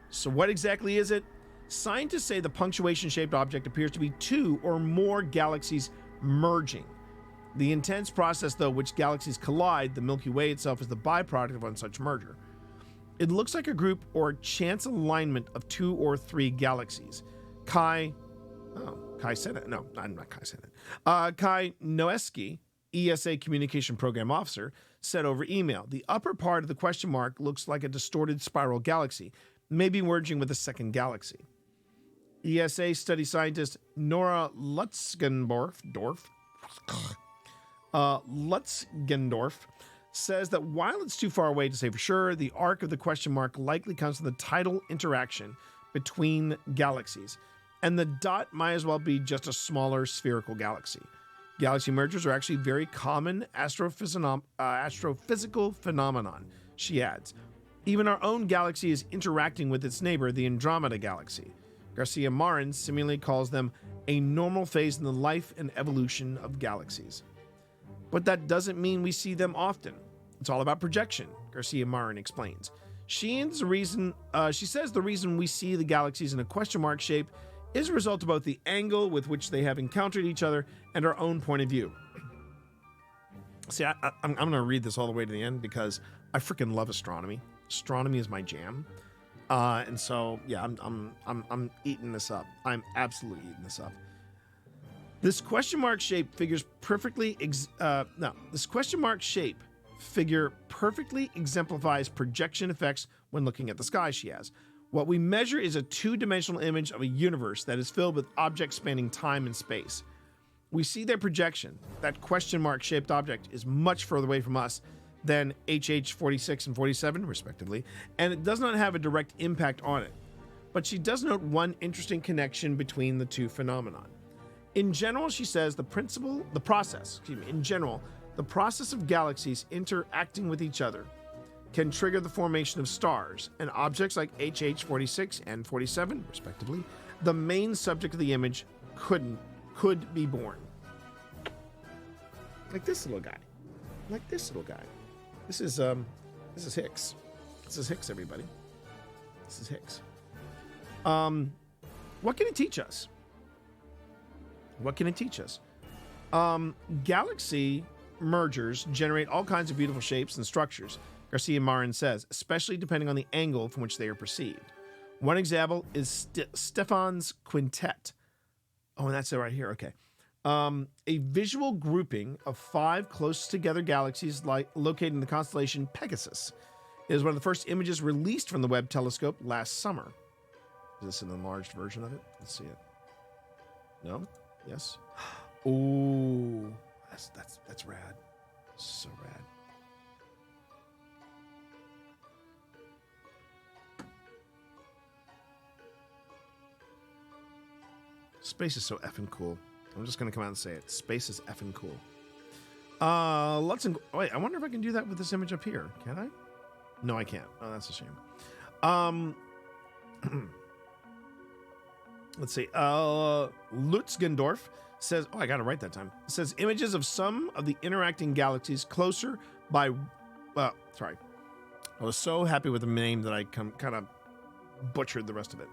So what exactly is it? Scientists say the punctuation-shaped object appears to be 2 or more galaxies merging. The intense process, though, which galaxies collide, the Milky Way itself is the byproduct of one such merger. It looks like a group or chance alignment of 2 or 3 galaxies. Kai said it. No, I'm not Kai said it. Kai Noeski, ESA Communication Program Officer, said over email. The upper part of the question mark looks like a distorted spiral galaxy, maybe merging with a second galaxy. ESA study scientist Nora Lutzgendorf says that while it's too far away to say for sure, the arc of the question mark likely comes from the tidal interaction between galaxies, and the dot might as well be just a smaller spherical galaxy. Galaxy mergers are actually very common astrophysical phenomenon, she adds. Even our own galaxy is interacting with its neighbor, the Andromeda Galaxy. Garcia Marin similarly calls them a normal phase in the life and evolution of galaxies. But that doesn't mean we see them often. It's all about projection, Garcia Marin explains. She says the reason we see the galaxies in a question mark shape is a result of both the angle with which they have encountered each other and our own point of view. See, I'm going to read this all the way to the end because I freaking love astronomy. Astronomy is my jam. And so, yeah, I'm eating this up. I'm absolutely eating this up. This question mark shape figures perfectly. This question mark shape figure perfectly exemplifies projection effects when looking at the sky. She has. What we measure is a two-dimensional image of a universe that is filled with objects spanning time and space. We see their projection. That question mark shaped object is much further away from us than HH 46 and 47, respectively, and it does not have a direct impact on it. But she does note one interesting connection between the two phenomena. In general, she says the process of galaxies interacting with each other can trigger the formation of stars, and objects like HH 46 and 47, respectively, the main subject of the image, could be born. Like this little guy. Like this little guy. This is Hicks. This is Hicks, everybody. This is Hicks. What can it teach us? What can it teach us? Galaxy mergers generate all kinds of beautiful shapes and structures, Garcia Marin says, especially depending on the angle from which they are perceived. One example is Stephan's quintet. Oh, and that's it right here. Okay. A visual grouping of 5 close together galaxies located in the constellation Pegasus. It is one of the first images released from the Webb telescope last summer. Is this an enlarged version of it? Let's see it. No? Yes? Ooh, that's rad. So rad. Space is so effing cool. I'm just gonna come out and say it. Space is effing cool. Wait, I wonder if I can do that with this image up here. Can I? No, I can't. Oh, that's a shame. Let's see. Lutzgendorf says, oh, I got it right that time. It says images of some of the interacting galaxies closer by, sorry. I was so happy with the name that I kind of butchered the rest of it.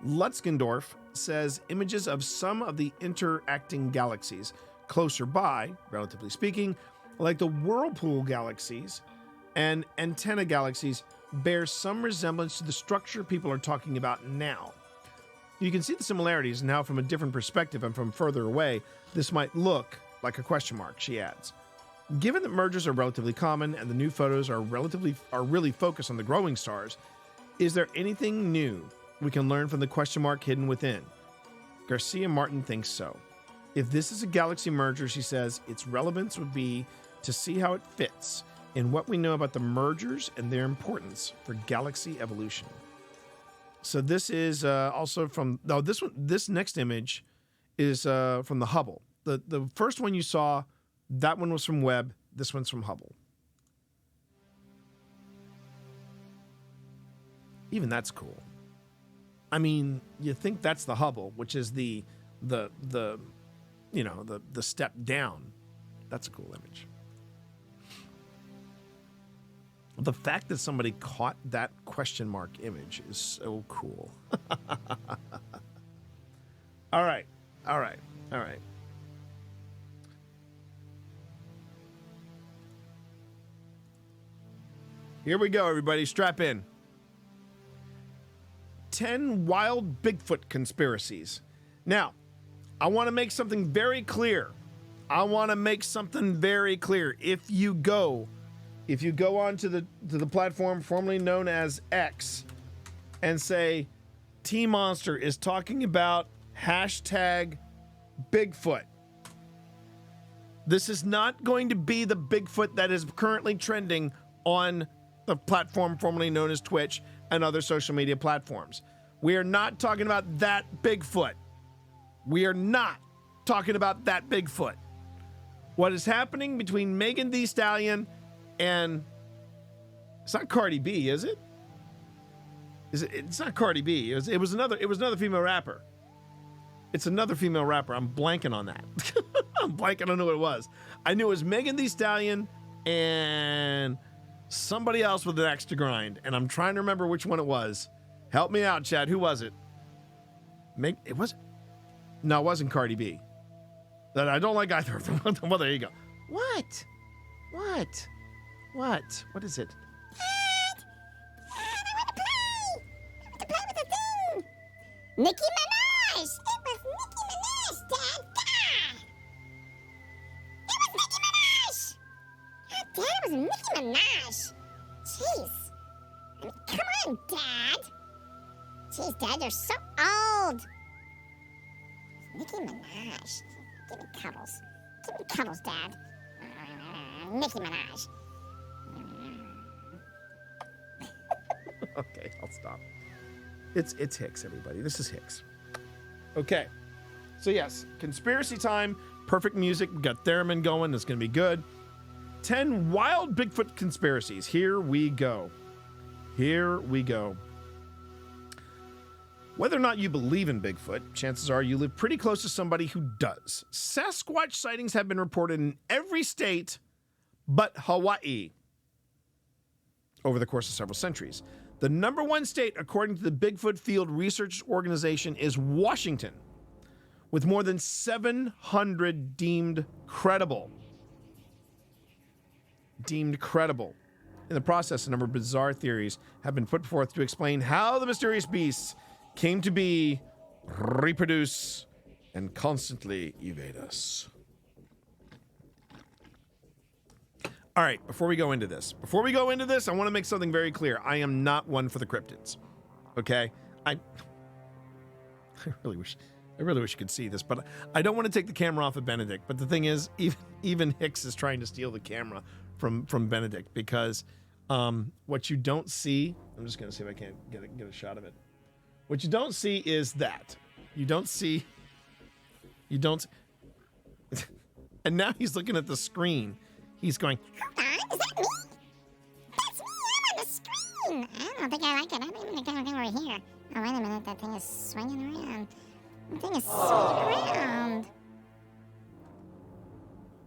Lutzgendorf says images of some of the interacting galaxies closer by, relatively speaking, like the whirlpool galaxies and antenna galaxies, bear some resemblance to the structure people are talking about now. You can see the similarities and how from a different perspective and from further away, this might look like a question mark, she adds. Given that mergers are relatively common and the new photos are really focused on the growing stars, is there anything new we can learn from the question mark hidden within? Garcia Martin thinks so. If this is a galaxy merger, she says, its relevance would be to see how it fits in what we know about the mergers and their importance for galaxy evolution. So this is also from, this next image is from the Hubble. The first one you saw, that one was from Webb. This one's from Hubble. Even that's cool. I mean, you think that's the Hubble, which is the step down. That's a cool image. The fact that somebody caught that question mark image is so cool. All right. Here we go, everybody. Strap in. 10 wild Bigfoot conspiracies. Now, I want to make something very clear. If you go if you go on to the platform formerly known as X and say T Monster is talking about hashtag Bigfoot. This is not going to be the Bigfoot that is currently trending on the platform formerly known as Twitch and other social media platforms. We are not talking about that Bigfoot. We are not talking about that Bigfoot. What is happening between Megan Thee Stallion and it's not Cardi B, is it? It's not Cardi B. It was another female rapper. It's another female rapper. I'm blanking on that. I'm blanking on who it was. I knew it was Megan Thee Stallion and somebody else with an axe to grind, and I'm trying to remember which one it was. Help me out, Chad. Who was it? It was. No, it wasn't Cardi B. That I don't like either of them. Well, there you go. What? What is it? Nicki Minaj! It was Nicki Minaj, Dad! It was Nicki Minaj! Dad, it was Nicki Minaj! Jeez. I mean, come on, Dad! Jeez, Dad, you're so old! Nicki Minaj. Give me cuddles. Give me cuddles, Dad. Nicki Minaj. Okay, I'll stop. It's Hicks, everybody. This is Hicks. Okay. So yes, conspiracy time. Perfect music. We got theremin going. It's going to be good. 10 wild Bigfoot conspiracies. Here we go. Here we go. Whether or not you believe in Bigfoot, chances are you live pretty close to somebody who does. Sasquatch sightings have been reported in every state but Hawaii over the course of several centuries. The number one state, according to the Bigfoot Field Research Organization, is Washington, with more than 700 deemed credible. Deemed credible. In the process, a number of bizarre theories have been put forth to explain how the mysterious beasts came to be, reproduce, and constantly evade us. All right, before we go into this, I want to make something very clear. I am not one for the cryptids. Okay? I really wish you could see this, but I don't want to take the camera off of Benedict. But the thing is, even Hicks is trying to steal the camera from Benedict because what you don't see, I'm just going to see if I can't get a shot of it. What you don't see is that. You don't. And now he's looking at the screen. He's going, Hold on, is that me? That's me, I'm on the screen! I don't think I like it. I'm even gonna go over here. Oh, wait a minute, that thing is swinging around. The thing is swinging around.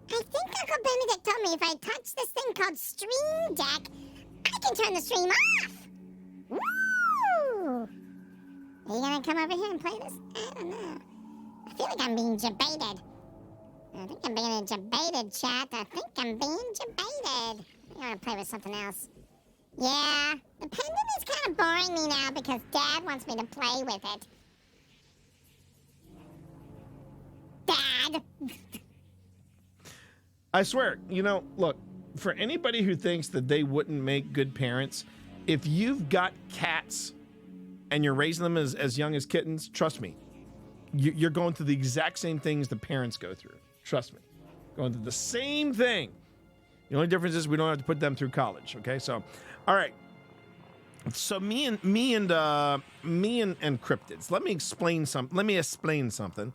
I think Uncle Benedict told me if I touch this thing called Stream Deck, I can turn the stream off! Woo! Are you gonna come over here and play this? I don't know. I feel like I'm being debated. I think I'm being debated, chat. I think I'm being debated. I want to play with something else. Yeah, the pendant is kind of boring me now because Dad wants me to play with it. Dad! I swear, look, for anybody who thinks that they wouldn't make good parents, if you've got cats and you're raising them as young as kittens, trust me, you're going through the exact same things the parents go through. Trust me, going through the same thing. The only difference is we don't have to put them through college. Okay, so, all right. So me and cryptids. Let me explain something. Let me explain something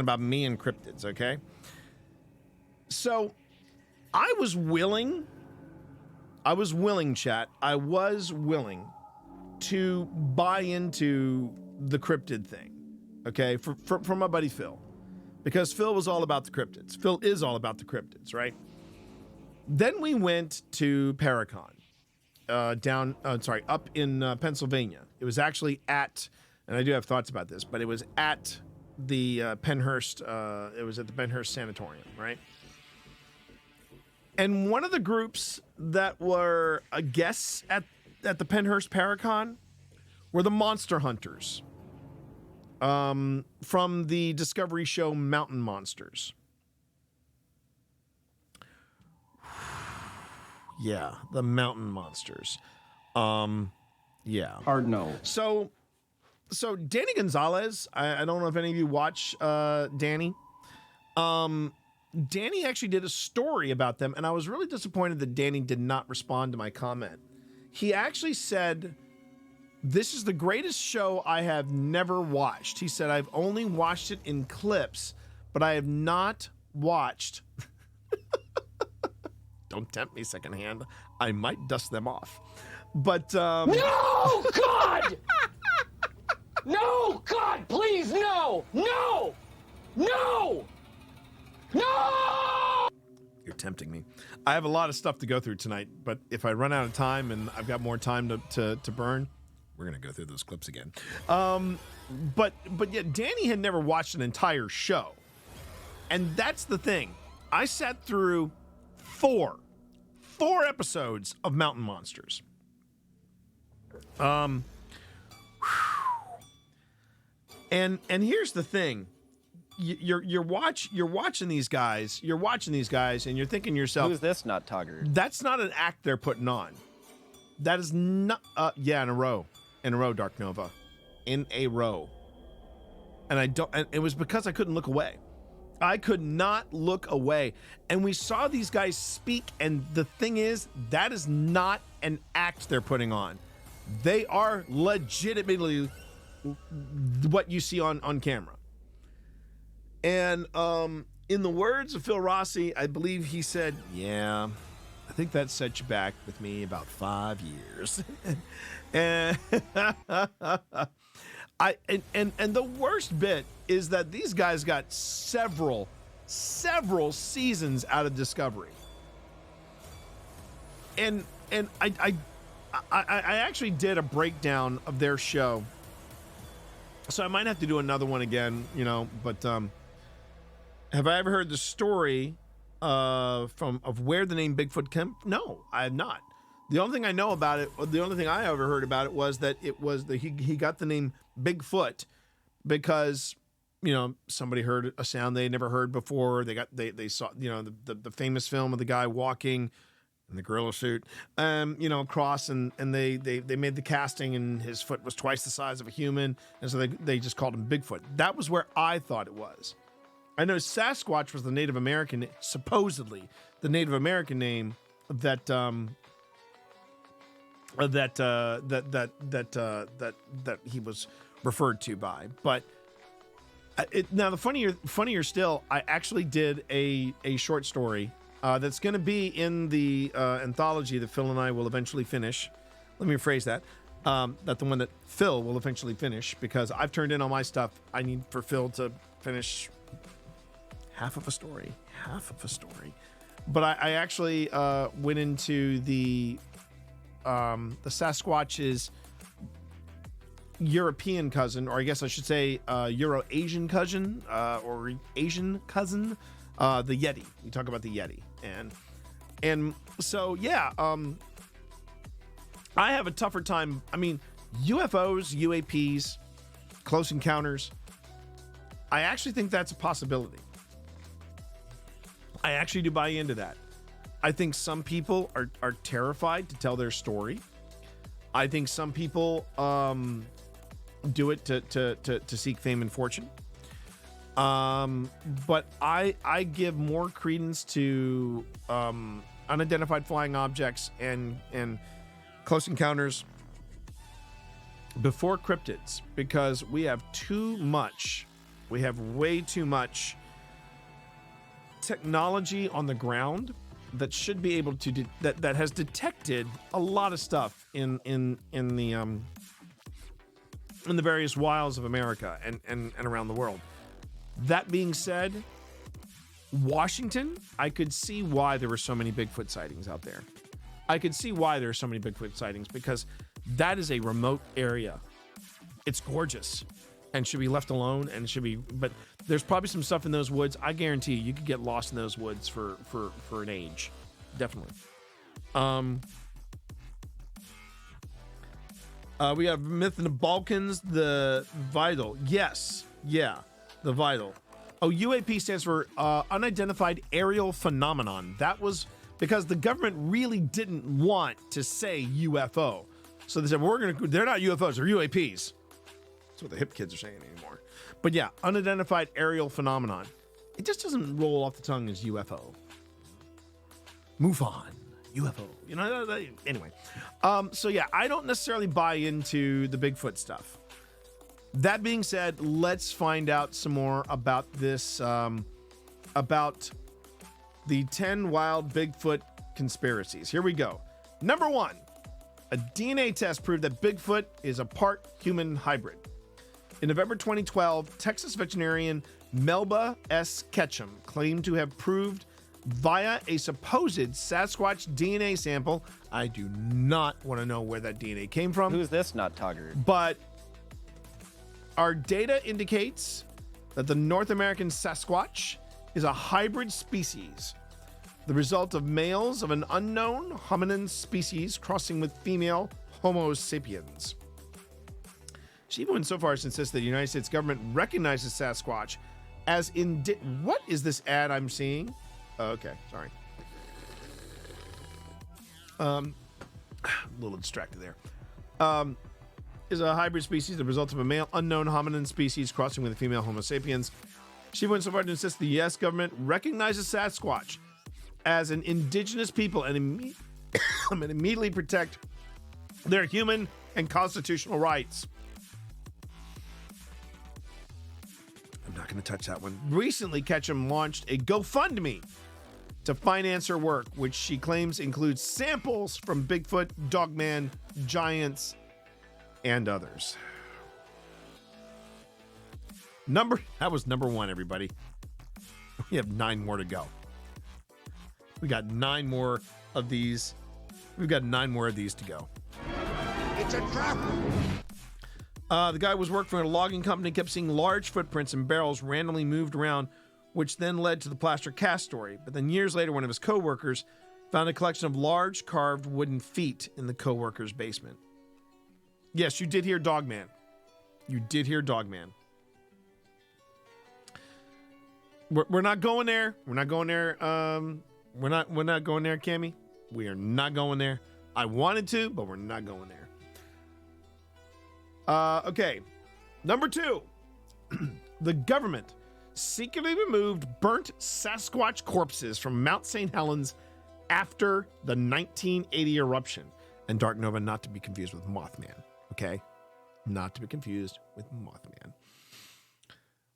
about me and cryptids. Okay. So, I was willing, chat. I was willing to buy into the cryptid thing. Okay, for my buddy Phil. Because Phil was all about the cryptids. Phil is all about the cryptids, right? Then we went to Paracon, up in Pennsylvania. It was actually at, and I do have thoughts about this, but it was at the Pennhurst, it was at the Pennhurst Sanatorium, right? And one of the groups that were guests at the Pennhurst Paracon were the Monster Hunters. From the Discovery show Mountain Monsters. Yeah, the mountain monsters. Yeah. Hard no. So Danny Gonzalez, I don't know if any of you watch Danny. Danny actually did a story about them, and I was really disappointed that Danny did not respond to my comment. He actually said, "This is the greatest show I have never watched." He said, "I've only watched it in clips, but I have not watched." Don't tempt me, secondhand. I might dust them off. But No, God! No, God, please, no! No! No! No! You're tempting me. I have a lot of stuff to go through tonight, but if I run out of time and I've got more time to burn, we're gonna go through those clips again. But yet Danny had never watched an entire show, and that's the thing. I sat through four episodes of Mountain Monsters. And here's the thing. You're watching these guys, and you're thinking to yourself, Who's this nut tugger? that's not an act they're putting on. That is not, in a row, Dark Nova, in a row. And it was because I couldn't look away. I could not look away. And we saw these guys speak, and the thing is, that is not an act they're putting on. They are legitimately what you see on camera. And in the words of Phil Rossi, I believe he said, "Yeah, I think that set you back with me about 5 years." and and the worst bit is that these guys got several seasons out of Discovery. And I actually did a breakdown of their show, so I might have to do another one again, but have I ever heard the story of where the name Bigfoot came? No, I have not. The only thing I know about it, the only thing I ever heard about it was that he got the name Bigfoot because somebody heard a sound they had never heard before. They saw the famous film of the guy walking in the gorilla suit, across, and they made the casting, and his foot was twice the size of a human, and so they just called him Bigfoot. That was where I thought it was. I know Sasquatch was the Native American, supposedly the Native American name that he was referred to by. But now the funnier still, I actually did a short story that's going to be in the anthology that Phil and I will eventually finish. Let me rephrase that. That the one that Phil will eventually finish, because I've turned in all my stuff. I need for Phil to finish half of a story. But I actually went into the Sasquatch's European cousin, or I guess I should say Euro-Asian cousin, or Asian cousin, the Yeti. We talk about the Yeti. And so, yeah, I have a tougher time. I mean, UFOs, UAPs, close encounters, I actually think that's a possibility. I actually do buy into that. I think some people are terrified to tell their story. I think some people do it to seek fame and fortune. But I give more credence to unidentified flying objects and close encounters before cryptids, because we have way too much technology on the ground that should be able to that has detected a lot of stuff in the various wilds of America and around the world. That being said, Washington, I could see why there were so many Bigfoot sightings out there. I could see why there are so many Bigfoot sightings, because that is a remote area. It's gorgeous and should be left alone, and should be, but there's probably some stuff in those woods. I guarantee you could get lost in those woods for an age. Definitely. We have Myth in the Balkans, the Vital. Yes. Yeah. The Vital. Oh, UAP stands for Unidentified Aerial Phenomenon. That was because the government really didn't want to say UFO. So they said, they're not UFOs, they're UAPs. That's what the hip kids are saying anymore. But yeah, unidentified aerial phenomenon. It just doesn't roll off the tongue as UFO. MUFON, UFO. You know, anyway. So yeah, I don't necessarily buy into the Bigfoot stuff. That being said, let's find out some more about this, about the 10 wild Bigfoot conspiracies. Here we go. Number 1, a DNA test proved that Bigfoot is a part human hybrid. In November 2012, Texas veterinarian Melba S. Ketchum claimed to have proved via a supposed Sasquatch DNA sample. I do not want to know where that DNA came from. Who's this nut tugger? But our data indicates that the North American Sasquatch is a hybrid species, the result of males of an unknown hominin species crossing with female Homo sapiens. She even went so far as to insist that the United States government recognizes Sasquatch as what is this ad I'm seeing? Oh, okay, sorry. A little distracted there. Is a hybrid species, the result of a male unknown hominin species crossing with a female Homo sapiens. She went so far to insist the U.S. government recognizes Sasquatch as an indigenous people and immediately protect their human and constitutional rights. I'm not going to touch that one. Recently, Ketchum launched a GoFundMe to finance her work, which she claims includes samples from Bigfoot, Dogman, giants, and others. That was number 1, everybody. We have 9 more to go. We got 9 more of these. We've got 9 more of these to go. It's a trap! The guy was working for a logging company, kept seeing large footprints and barrels randomly moved around, which then led to the plaster cast story. But then years later, one of his co-workers found a collection of large carved wooden feet in the co-worker's basement. Yes, you did hear Dogman. You did hear Dogman. We're not going there. We're not going there. We're not going there, Cammy. We are not going there. I wanted to, but we're not going there. Okay. Number 2. The government secretly removed burnt Sasquatch corpses from Mount St. Helens after the 1980 eruption. And Dark Nova, not to be confused with Mothman. Okay? Not to be confused with Mothman.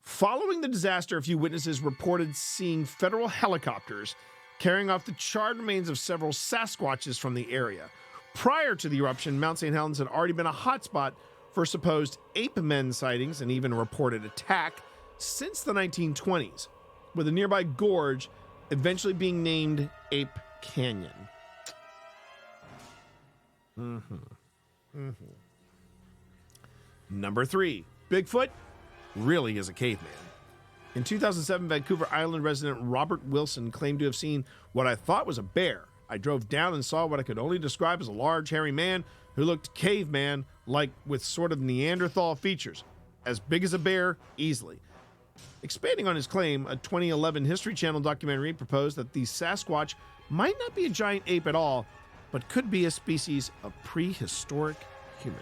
Following the disaster, a few witnesses reported seeing federal helicopters carrying off the charred remains of several Sasquatches from the area. Prior to the eruption, Mount St. Helens had already been a hotspot for supposed ape men sightings and even a reported attack since the 1920s, with a nearby gorge eventually being named Ape Canyon. Number 3, Bigfoot really is a caveman. In 2007, Vancouver Island resident Robert Wilson claimed to have seen what I thought was a bear. I drove down and saw what I could only describe as a large, hairy man who looked caveman-like with sort of Neanderthal features. As big as a bear, easily. Expanding on his claim, a 2011 History Channel documentary proposed that the Sasquatch might not be a giant ape at all, but could be a species of prehistoric human.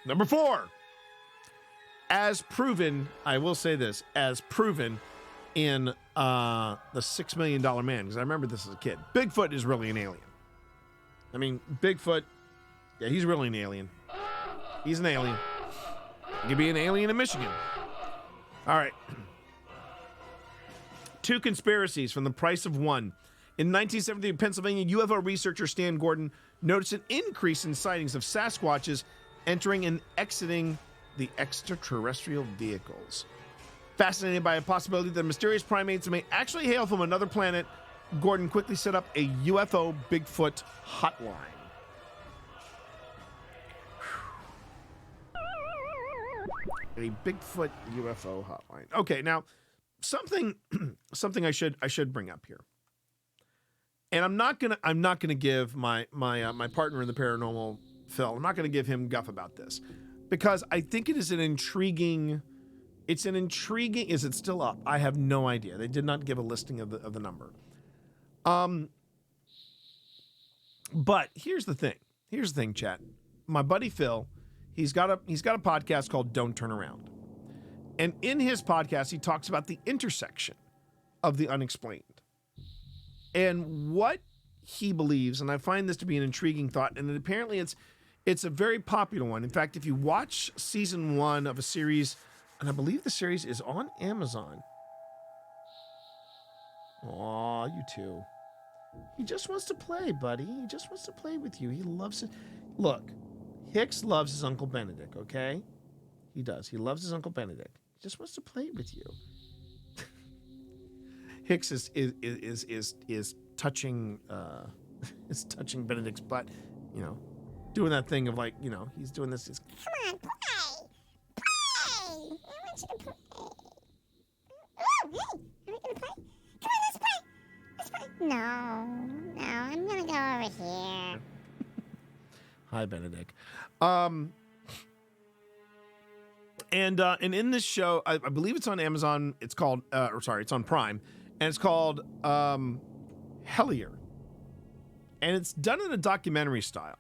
Number 4. As proven, I will say this, as proven in the $6 Million Man, because I remember this as a kid. Bigfoot is really an alien. I mean, Bigfoot, yeah, he's really an alien. He's an alien. He could be an alien in Michigan. All right. 2 conspiracies from the price of one. In 1973, Pennsylvania UFO researcher Stan Gordon noticed an increase in sightings of Sasquatches entering and exiting the extraterrestrial vehicles. Fascinated by a possibility that mysterious primates may actually hail from another planet, Gordon quickly set up a UFO Bigfoot hotline. A Bigfoot UFO hotline. Okay, now something I should bring up here. And I'm not gonna give my partner in the paranormal, Phil, I'm not gonna give him guff about this, because I think it is an intriguing It's an intriguing. Is it still up? I have no idea. They did not give a listing of the number. But here's the thing. Here's the thing, chat. My buddy Phil, he's got a podcast called Don't Turn Around. And in his podcast, he talks about the intersection of the unexplained. And what he believes, and I find this to be an intriguing thought, and apparently it's a very popular one. In fact, if you watch season 1 of a series, and I believe the series is on Amazon. Aw, you too. He just wants to play, buddy. He just wants to play with you. He loves it. Look, Hicks loves his Uncle Benedict, okay? He does. He loves his Uncle Benedict. He just wants to play with you. Hicks is touching is touching Benedict's butt, you know, doing that thing of like, you know, he's doing this. Come on, play! Play! I want you to play. Oh, hey! Are we gonna play? Come on, let's play! Let's play! No, I'm gonna go over here. Hi, Benedict. And in this show, I believe it's on Amazon. It's called, it's on Prime, and it's called Hellier, and it's done in a documentary style.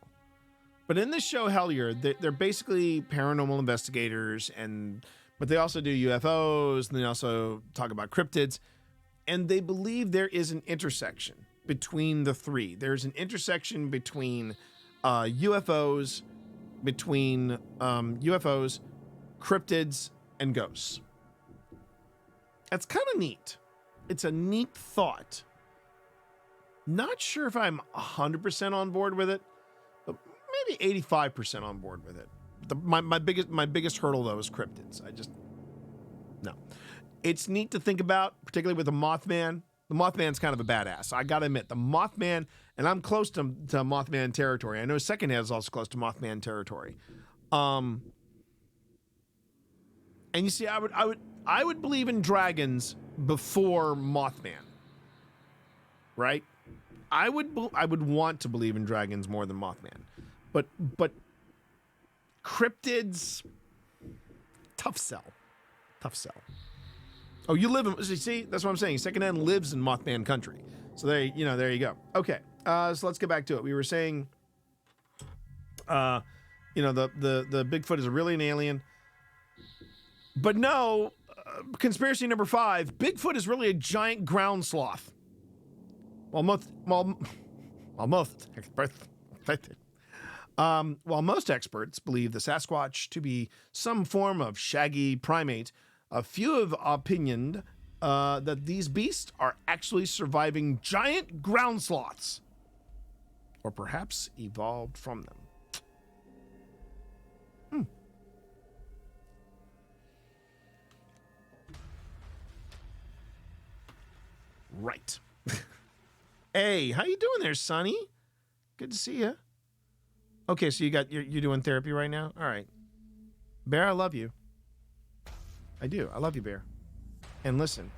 But in this show, Hellier, they're basically paranormal investigators, but they also do UFOs, and they also talk about cryptids, and they believe there is an intersection between the three. There's an intersection between UFOs, cryptids, and ghosts. That's kind of neat. It's a neat thought. Not sure if I'm 100% on board with it, but maybe 85% on board with it. My biggest hurdle though is cryptids. No. It's neat to think about, particularly with the Mothman. The Mothman's kind of a badass. I gotta admit, the Mothman, and I'm close to Mothman territory. I know Secondhand is also close to Mothman territory. And you see, I would believe in dragons before Mothman, right? I would want to believe in dragons more than Mothman, but cryptids, tough sell. Oh, you live in, see, that's what I'm saying. Secondhand lives in Mothman country, so there you go. Okay, so let's get back to it. We were saying, the Bigfoot is really an alien. But no, conspiracy number 5, Bigfoot is really a giant ground sloth. While most experts believe the Sasquatch to be some form of shaggy primate, a few have opinioned that these beasts are actually surviving giant ground sloths, or perhaps evolved from them. Right. Hey, how you doing there, Sonny? Good to see you. Okay, so you're doing therapy right now? All right. Bear, I love you. I do. I love you, Bear. And listen,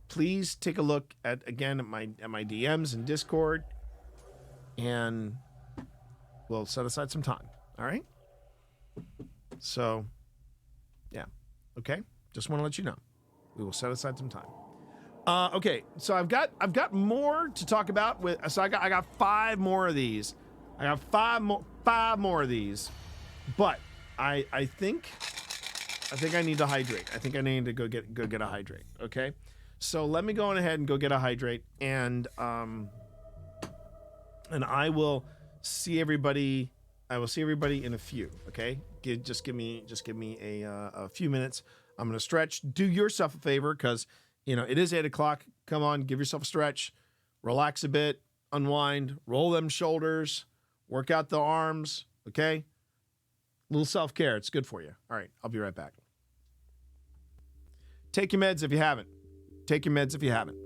please take a look at my DMs and Discord, and we'll set aside some time. All right? So, yeah. Okay? Just want to let you know. We will set aside some time. Okay, so I've got more to talk about I got 5 more of these. I got five more of these. But I think I need to hydrate. I think I need to go get a hydrate. Okay? So let me go on ahead and go get a hydrate, and I will see everybody. I will see everybody in a few. Okay? Just give me a few minutes. I'm going to stretch. Do yourself a favor, because, it is 8 o'clock. Come on, give yourself a stretch. Relax a bit. Unwind. Roll them shoulders. Work out the arms. Okay? A little self-care. It's good for you. All right, I'll be right back. Take your meds if you haven't. Take your meds if you haven't.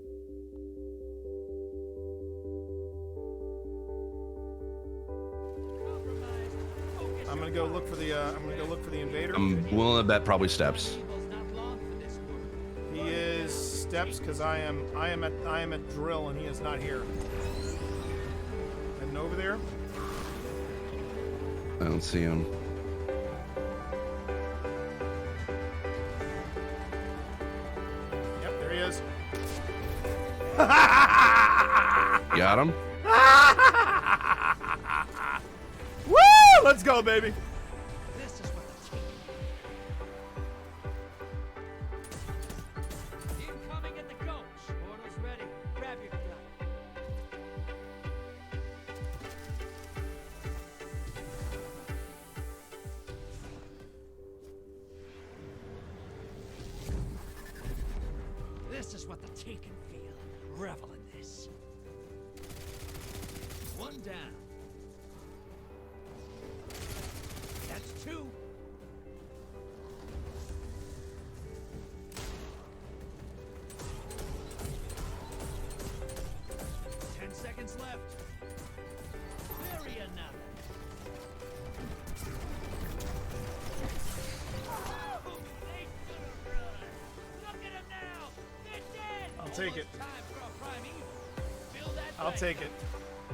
I'm gonna go look for the invader. I'm willing to bet probably Steps. He is Steps, because I am at drill and he is not here. Heading over there. I don't see him. is. Got him. Woo! Let's go, baby. This is what the incoming at the coach. Portal's ready. Grab your gun. This is what the Taken feel. Revel in this. One down. That's two. Seconds left. Bury another. Oh, they could've run. Look at them now. They're dead. I'll take it. Time for a prime evil. Feel that I'll way. take it.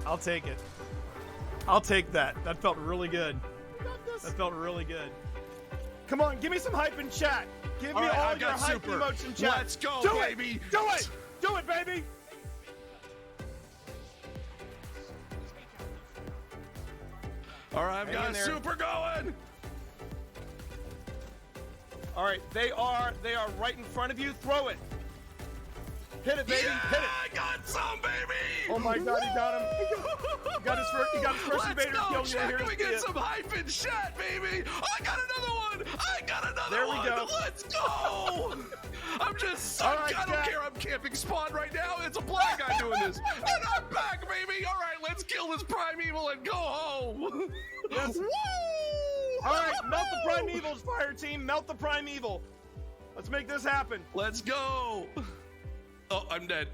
I'll take it. I'll take that. That felt really good. That felt really good. Come on, give me some hype in chat. Give me All right, all I've your got hype super. emotes in chat. Let's go, Do baby. It. Do it. Do it, baby. All right, I've Hang in got there. super going. All right, they are right in front of you. Throw it. Hit it, baby. Yeah, Hit it. I got some, baby. Oh my God, he got him. He got his first Let's invader go, kill. Jack. Here Can we to see get it. some hype in chat, baby? I got another one. I got another There we one. go. Let's go. I'm just, All right, I don't Jack. care. I'm camping spawn right now. It's a black guy doing this. And I'm back, baby. All right, let's kill this primeval and go home. Yes. Woo! All right, melt the primevals, fire team. Melt the primeval. Let's make this happen. Let's go. Oh, I'm dead.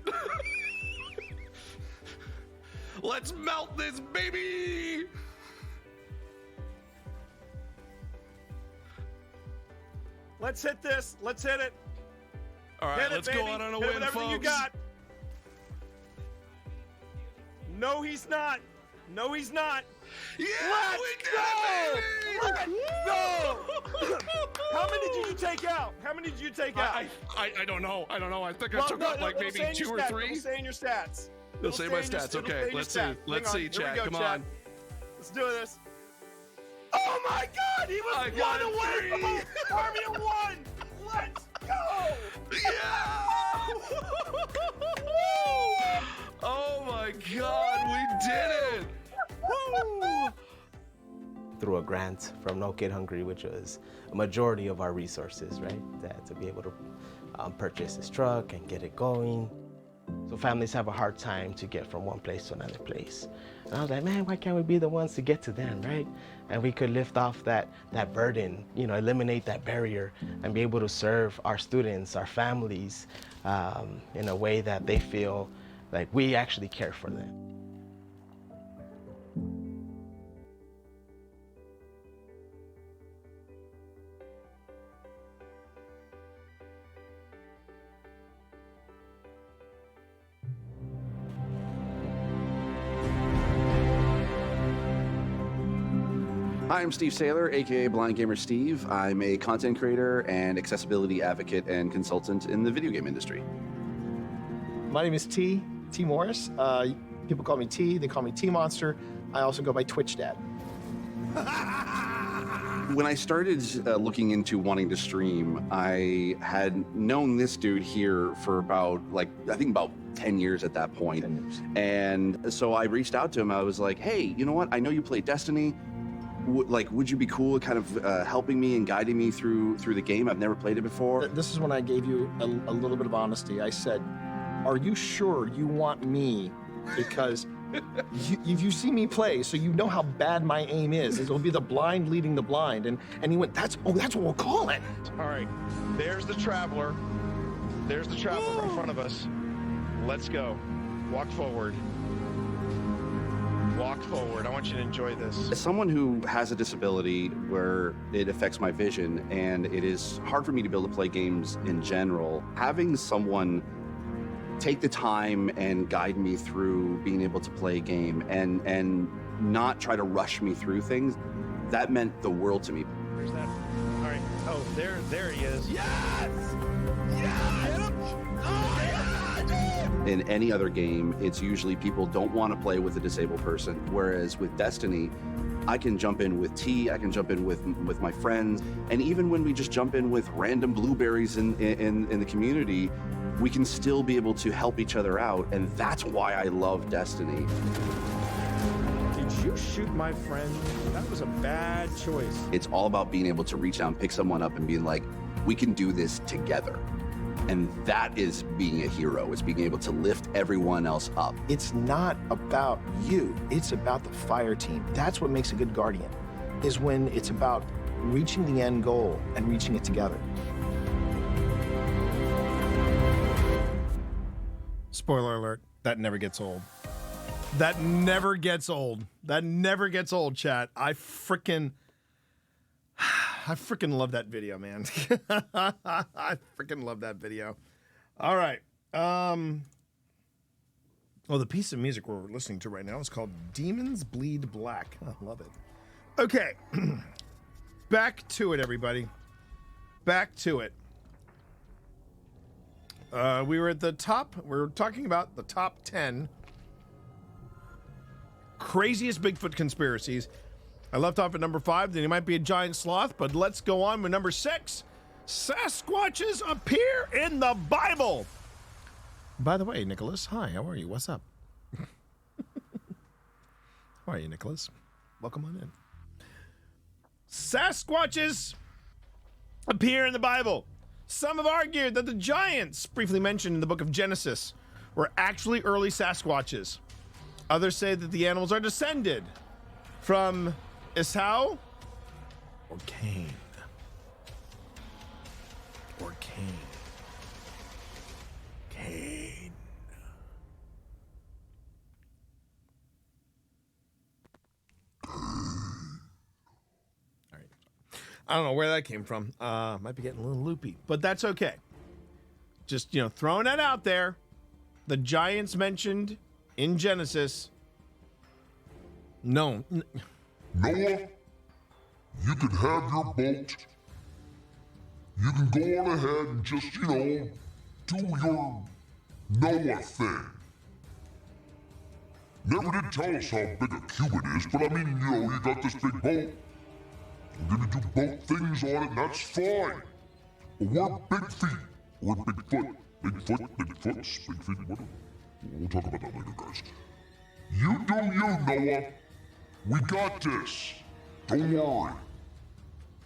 Let's melt this, baby. Let's hit this. Let's hit it. All right, Hit it, let's baby. go out on a Hit it win, with everything folks. you got. No, he's not. No, he's not. Yeah, Let's we did go! it, baby. Let's go! How many did you take out? How many did you take out? I don't know. I don't know. I think I Well, took no, out like it'll maybe say in your 2 or stats. 3. It'll say in your stats. It'll say my stats. Okay, let's see. Let's see, Chad. Come on. Let's do this. Oh my God! He was I one got away from 3. Army of 1. Let's go! Yeah! Oh my God, we did it! Woo! Through a grant from No Kid Hungry, which was a majority of our resources, right? To be able to purchase this truck and get it going. So families have a hard time to get from one place to another place. And I was like, man, why can't we be the ones to get to them, right? And we could lift off that burden, you know, eliminate that barrier and be able to serve our students, our families, in a way that they feel like we actually care for them. Hi, I'm Steve Saylor, aka Blind Gamer Steve. I'm a content creator and accessibility advocate and consultant in the video game industry. My name is T Morris. People call me T. They call me T Monster. I also go by Twitch Dad. When I started looking into wanting to stream, I had known this dude here for about, I think about 10 years at that point. And so I reached out to him. I was like, hey, you know what? I know you play Destiny. Would you be cool kind of helping me and guiding me through the game? I've never played it before. This is when I gave you a little bit of honesty. I said, are you sure you want me? Because you see me play, so you know how bad my aim is. It'll be the blind leading the blind. And he went, that's what we'll call it. All right, there's the Traveler. There's the Traveler in front of us. Let's go. Walk forward. Walk forward. I want you to enjoy this. As someone who has a disability where it affects my vision and it is hard for me to be able to play games in general, having someone take the time and guide me through being able to play a game and not try to rush me through things, that meant the world to me. Where's that? All right. Oh, there he is. Yes! Yes! Oh, yes! In any other game, it's usually people don't want to play with a disabled person. Whereas with Destiny, I can jump in with tea, I can jump in with my friends, and even when we just jump in with random blueberries in the community, we can still be able to help each other out, and that's why I love Destiny. Did you shoot my friend? That was a bad choice. It's all about being able to reach out and pick someone up and being like, we can do this together. And that is being a hero, is being able to lift everyone else up. It's not about you, it's about the fire team. That's what makes a good guardian, is when it's about reaching the end goal and reaching it together. Spoiler alert, that never gets old. That never gets old. That never gets old, chat. I freaking love that video, man. I freaking love that video. All right. Oh, the piece of music we're listening to right now is called Demons Bleed Black. I love it. Okay. Back to it, everybody. Back to it. We were at the top. We were talking about the top 10 craziest Bigfoot conspiracies. I left off at number 5, then he might be a giant sloth, but let's go on with number 6. Sasquatches appear in the Bible. By the way, Nicholas, hi, how are you? What's up? How are you, Nicholas? Welcome on in. Sasquatches appear in the Bible. Some have argued that the giants, briefly mentioned in the book of Genesis, were actually early Sasquatches. Others say that the animals are descended from Esau or Cain. Or Cain. Cain. All right. I don't know where that came from. Might be getting a little loopy, but that's okay. Just, throwing that out there. The giants mentioned in Genesis. No. Noah, you can have your boat. You can go on ahead and just, do your Noah thing. Never did tell us how big a cube it is, but I mean, you got this big boat. I'm gonna do boat things on it, and that's fine. But we're big feet. We're Bigfoot. Bigfoots, big feet, whatever. We'll talk about that later, guys. You do you, Noah. We got this. Don't worry.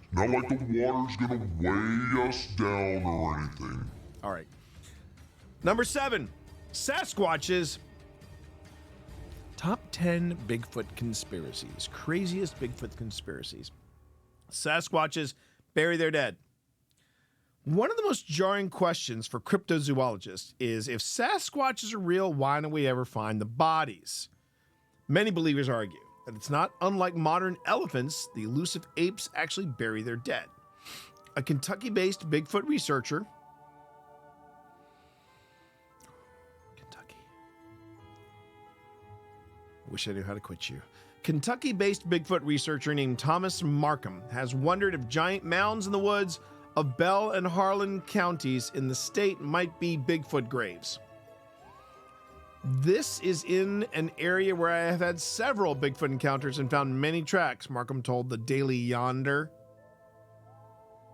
It's not like the water's gonna weigh us down or anything. All right. Number 7, Sasquatches. Top 10 Bigfoot conspiracies. Craziest Bigfoot conspiracies. Sasquatches bury their dead. One of the most jarring questions for cryptozoologists is, if Sasquatches are real, why don't we ever find the bodies? Many believers argue that it's not unlike modern elephants, the elusive apes actually bury their dead. A Kentucky-based Bigfoot researcher, wish I knew how to quit you. Kentucky-based Bigfoot researcher named Thomas Markham has wondered if giant mounds in the woods of Bell and Harlan counties in the state might be Bigfoot graves. This is in an area where I have had several Bigfoot encounters and found many tracks, Markham told the Daily Yonder.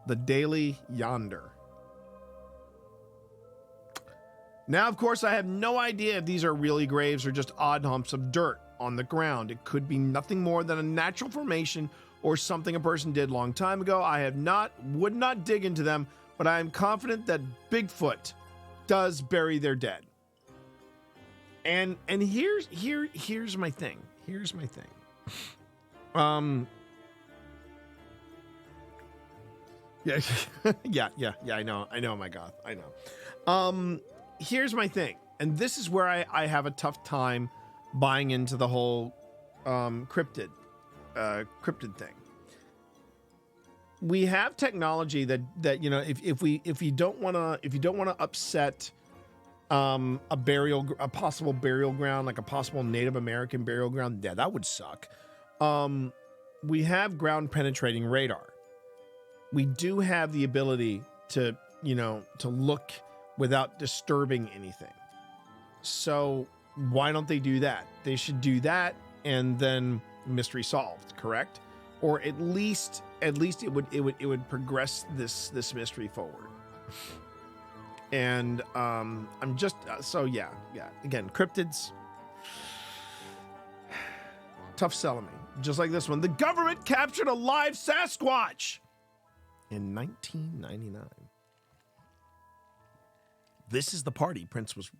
The Daily Yonder. Now, of course, I have no idea if these are really graves or just odd humps of dirt on the ground. It could be nothing more than a natural formation or something a person did a long time ago. Would not dig into them, but I am confident that Bigfoot does bury their dead. And here's my thing. Here's my thing. Yeah, I know, my God, I know. Here's my thing, and this is where I have a tough time buying into the whole cryptid thing. We have technology that if you don't want to upset a possible burial ground, like a possible Native American burial ground, yeah, that would suck. We have ground penetrating radar. we do have the ability to, to look without disturbing anything. So why don't they do that? They should do that, and then mystery solved, correct? Or at least it would progress this mystery forward. And I'm just so yeah. Again, cryptids, tough selling me. Just like this one, the government captured a live Sasquatch in 1999. This is the party Prince was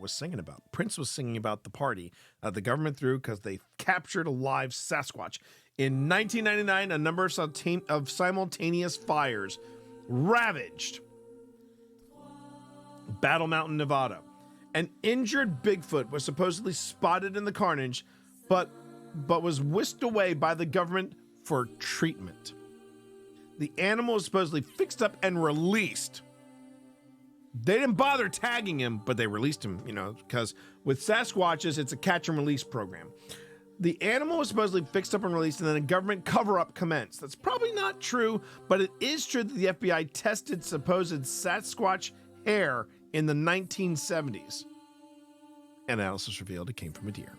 singing about. Prince was singing about the party the government threw because they captured a live Sasquatch. In 1999, a number of simultaneous fires ravaged Battle Mountain, Nevada. An injured Bigfoot was supposedly spotted in the carnage, but was whisked away by the government for treatment. The animal was supposedly fixed up and released. They didn't bother tagging him, but they released him, because with Sasquatches, it's a catch and release program. The animal was supposedly fixed up and released, and then a government cover-up commenced. That's probably not true, but it is true that the FBI tested supposed Sasquatch hair in the 1970s. Analysis revealed it came from a deer.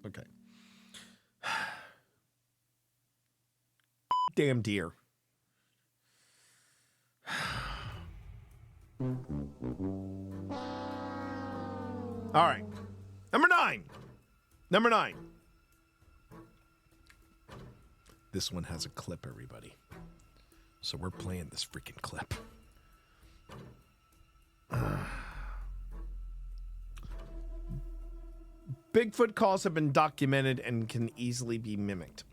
Okay. Damn deer. All right. Number 9. This one has a clip, everybody. So we're playing this freaking clip. Bigfoot calls have been documented and can easily be mimicked.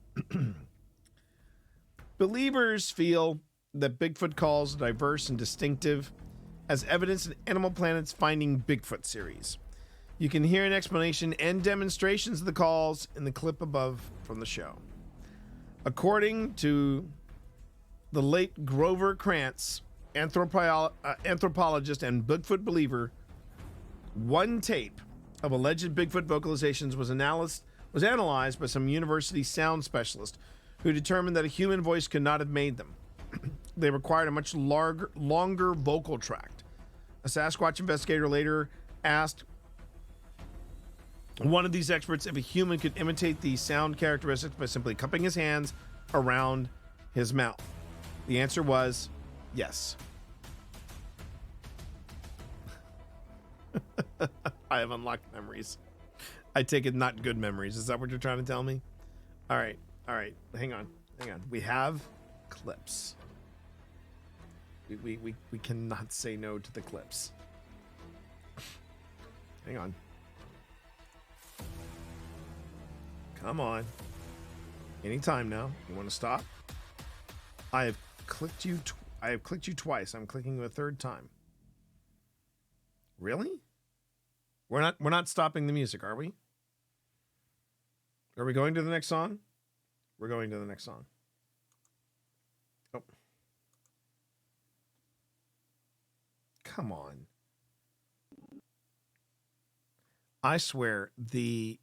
Believers feel that Bigfoot calls are diverse and distinctive, as evidenced in Animal Planet's Finding Bigfoot series. You can hear an explanation and demonstrations of the calls in the clip above from the show. According to the late Grover Krantz, anthropologist and Bigfoot believer, one tape of alleged Bigfoot vocalizations was analyzed by some university sound specialist who determined that a human voice could not have made them. They required a much longer vocal tract. A Sasquatch investigator later asked one of these experts if a human could imitate the sound characteristics by simply cupping his hands around his mouth. The answer was yes. I have unlocked memories. I take it not good memories. Is that what you're trying to tell me? All right. Hang on. We have clips. We cannot say no to the clips. Hang on. Come on. Anytime now. You want to stop? I have clicked you twice. I'm clicking you a third time. Really? We're not stopping the music, are we? Are we going to the next song? We're going to the next song. Oh. Come on. I swear, the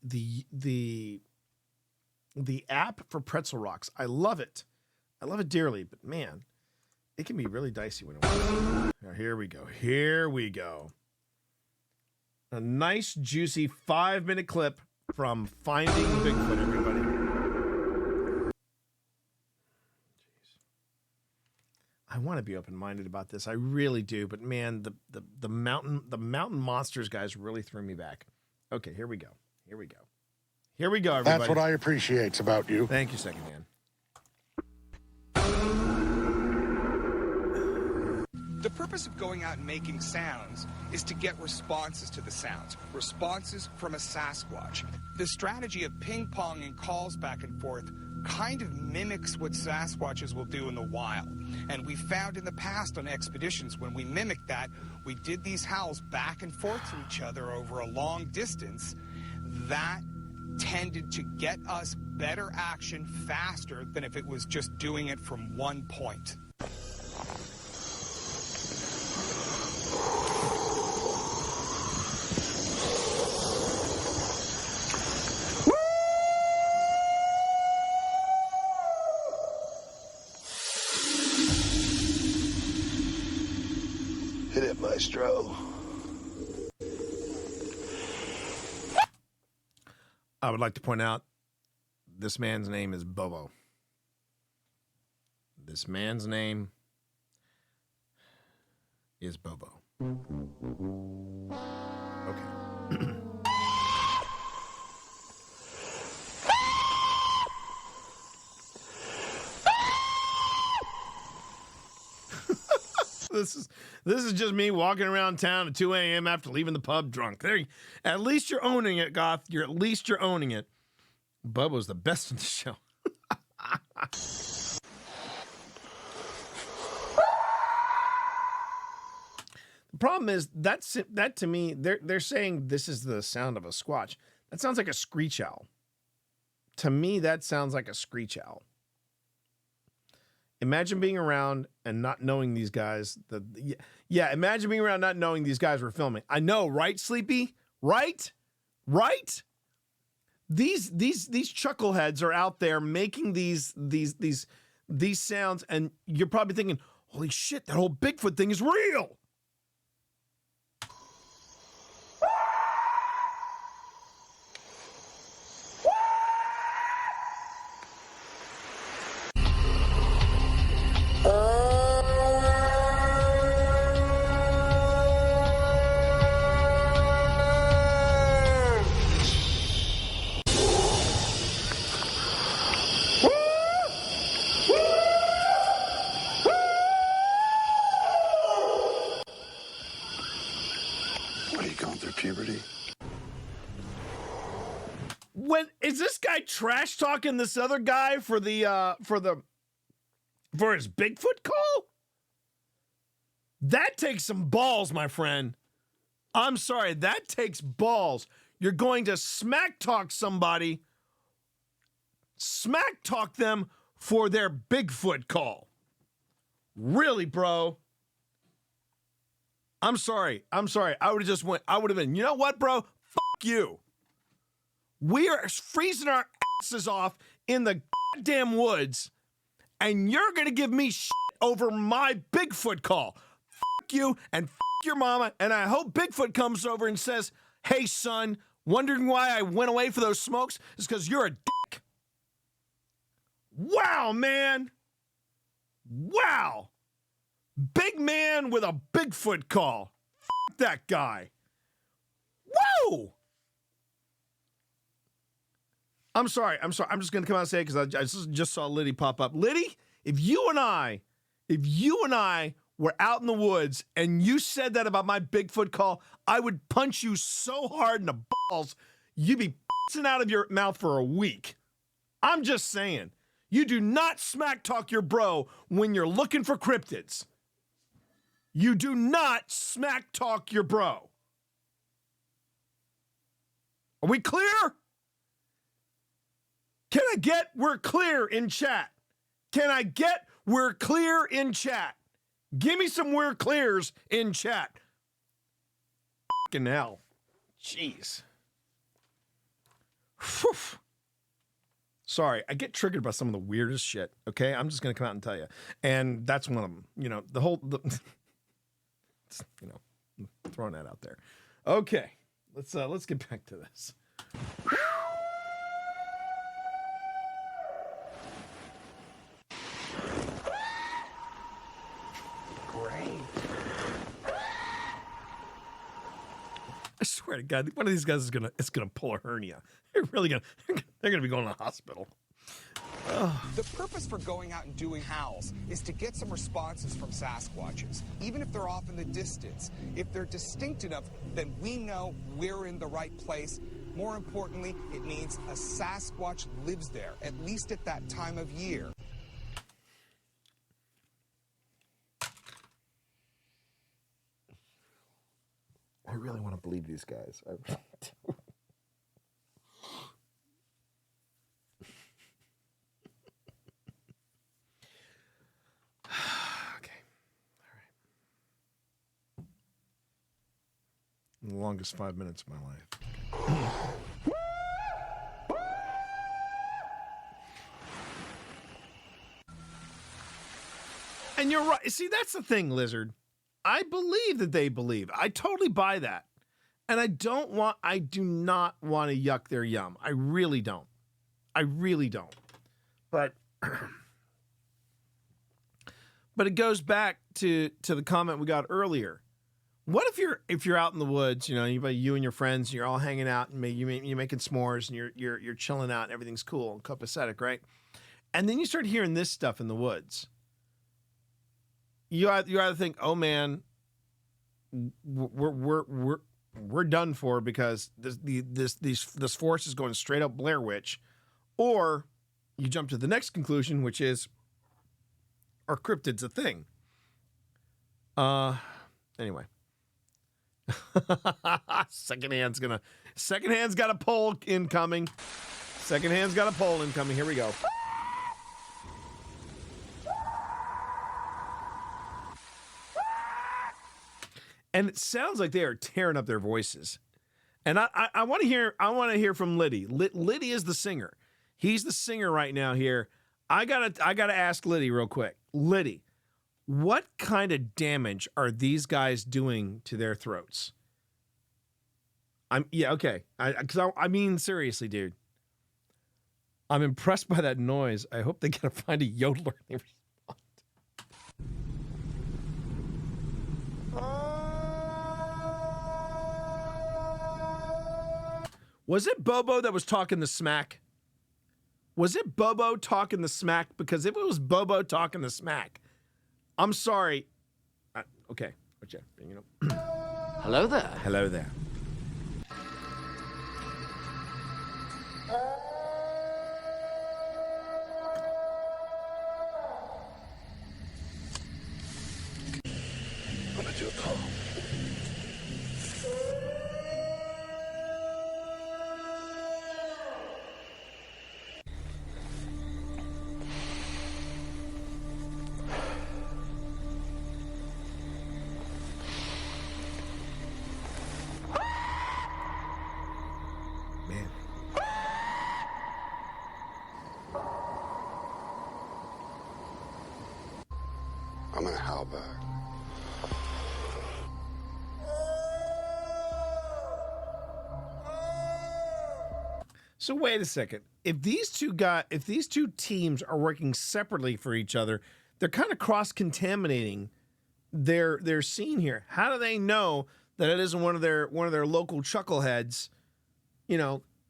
app for Pretzel Rocks, I love it. I love it dearly, but man, it can be really dicey when it works. Now, here we go. A nice, juicy 5-minute clip from Finding Bigfoot, everybody. Jeez. I want to be open-minded about this. I really do, but man, the mountain monsters guys really threw me back. Okay, here we go, everybody. That's what I appreciate about you. Thank you, Second Man. The purpose of going out and making sounds is to get responses to the sounds, responses from a Sasquatch. The strategy of ping-ponging calls back and forth kind of mimics what Sasquatches will do in the wild. And we found in the past on expeditions when we mimicked that, we did these howls back and forth to each other over a long distance. That tended to get us better action faster than if it was just doing it from one point. Maestro. I would like to point out this man's name is Bobo. This man's name is Bobo. Okay. This is just me walking around town at 2 a.m. after leaving the pub drunk. There, at least you're owning it, Goth. At least you're owning it. Bobo's the best in the show. The problem is that to me, they're saying this is the sound of a squatch. That sounds like a screech owl. To me, that sounds like a screech owl. Imagine being around and not knowing these guys. Imagine being around not knowing these guys were filming. I know, right, Sleepy? Right? These chuckleheads are out there making these sounds, and you're probably thinking, holy shit, that whole Bigfoot thing is real. What are you going through, puberty? Is this guy trash talking this other guy for his Bigfoot call? That takes some balls, my friend. I'm sorry, that takes balls. You're going to smack talk somebody, smack talk them for their Bigfoot call. Really, bro? I'm sorry. I would have been, you know what, bro? Fuck you. We are freezing our asses off in the goddamn woods, and you're going to give me shit over my Bigfoot call. Fuck you and fuck your mama, and I hope Bigfoot comes over and says, hey, son, wondering why I went away for those smokes? It's because you're a dick. Wow, man. Wow. Big man with a Bigfoot call. Fuck that guy. Whoa! I'm sorry. I'm just going to come out and say it because I just saw Liddy pop up. Liddy, if you and I were out in the woods and you said that about my Bigfoot call, I would punch you so hard in the balls, you'd be pissing out of your mouth for a week. I'm just saying. You do not smack talk your bro when you're looking for cryptids. You do not smack talk your bro. Are we clear? Can I get we're clear in chat? Can I get we're clear in chat? Give me some we're clears in chat. Fucking hell. Jeez. Whew. Sorry, I get triggered by some of the weirdest shit, okay? I'm just going to come out and tell you. And that's one of them. You know, throwing that out there. Okay, let's get back to this. Great. I swear to God, one of these guys is gonna pull a hernia. They're gonna be going to the hospital. The purpose for going out and doing howls is to get some responses from Sasquatches, even if they're off in the distance. If they're distinct enough, then we know we're in the right place. More importantly, it means a Sasquatch lives there, at least at that time of year. I really want to believe these guys. I really do. Okay. All right. The longest 5 minutes of my life. And you're right. See, that's the thing, Lizard. I believe that they believe. I totally buy that. And I do not want to yuck their yum. I really don't. I really don't. But it goes back to the comment we got earlier. What if you're out in the woods, you and your friends, you're all hanging out and you're making s'mores and you're chilling out and everything's cool and copacetic, right? And then you start hearing this stuff in the woods. You either think, oh man, we're done for because this force is going straight up Blair Witch, or you jump to the next conclusion, which is our cryptid's a thing. Anyway. Secondhand's got a poll incoming. Secondhand's got a poll incoming. Here we go. And it sounds like they are tearing up their voices. And I want to hear from Liddy. Liddy is the singer. He's the singer right now here. I gotta ask Liddy real quick. Liddy, what kind of damage are these guys doing to their throats? Okay. I mean seriously, dude. I'm impressed by that noise. I hope they can find a yodeler. Was it Bobo that was talking the smack? Was it Bobo talking the smack? Because if it was Bobo talking the smack, I'm sorry. Okay. Hello there. Hello there. I'm at your call. I'm gonna howl back. So wait a second. If these two teams are working separately for each other, they're kind of cross-contaminating their scene here. How do they know that it isn't one of their local chuckleheads,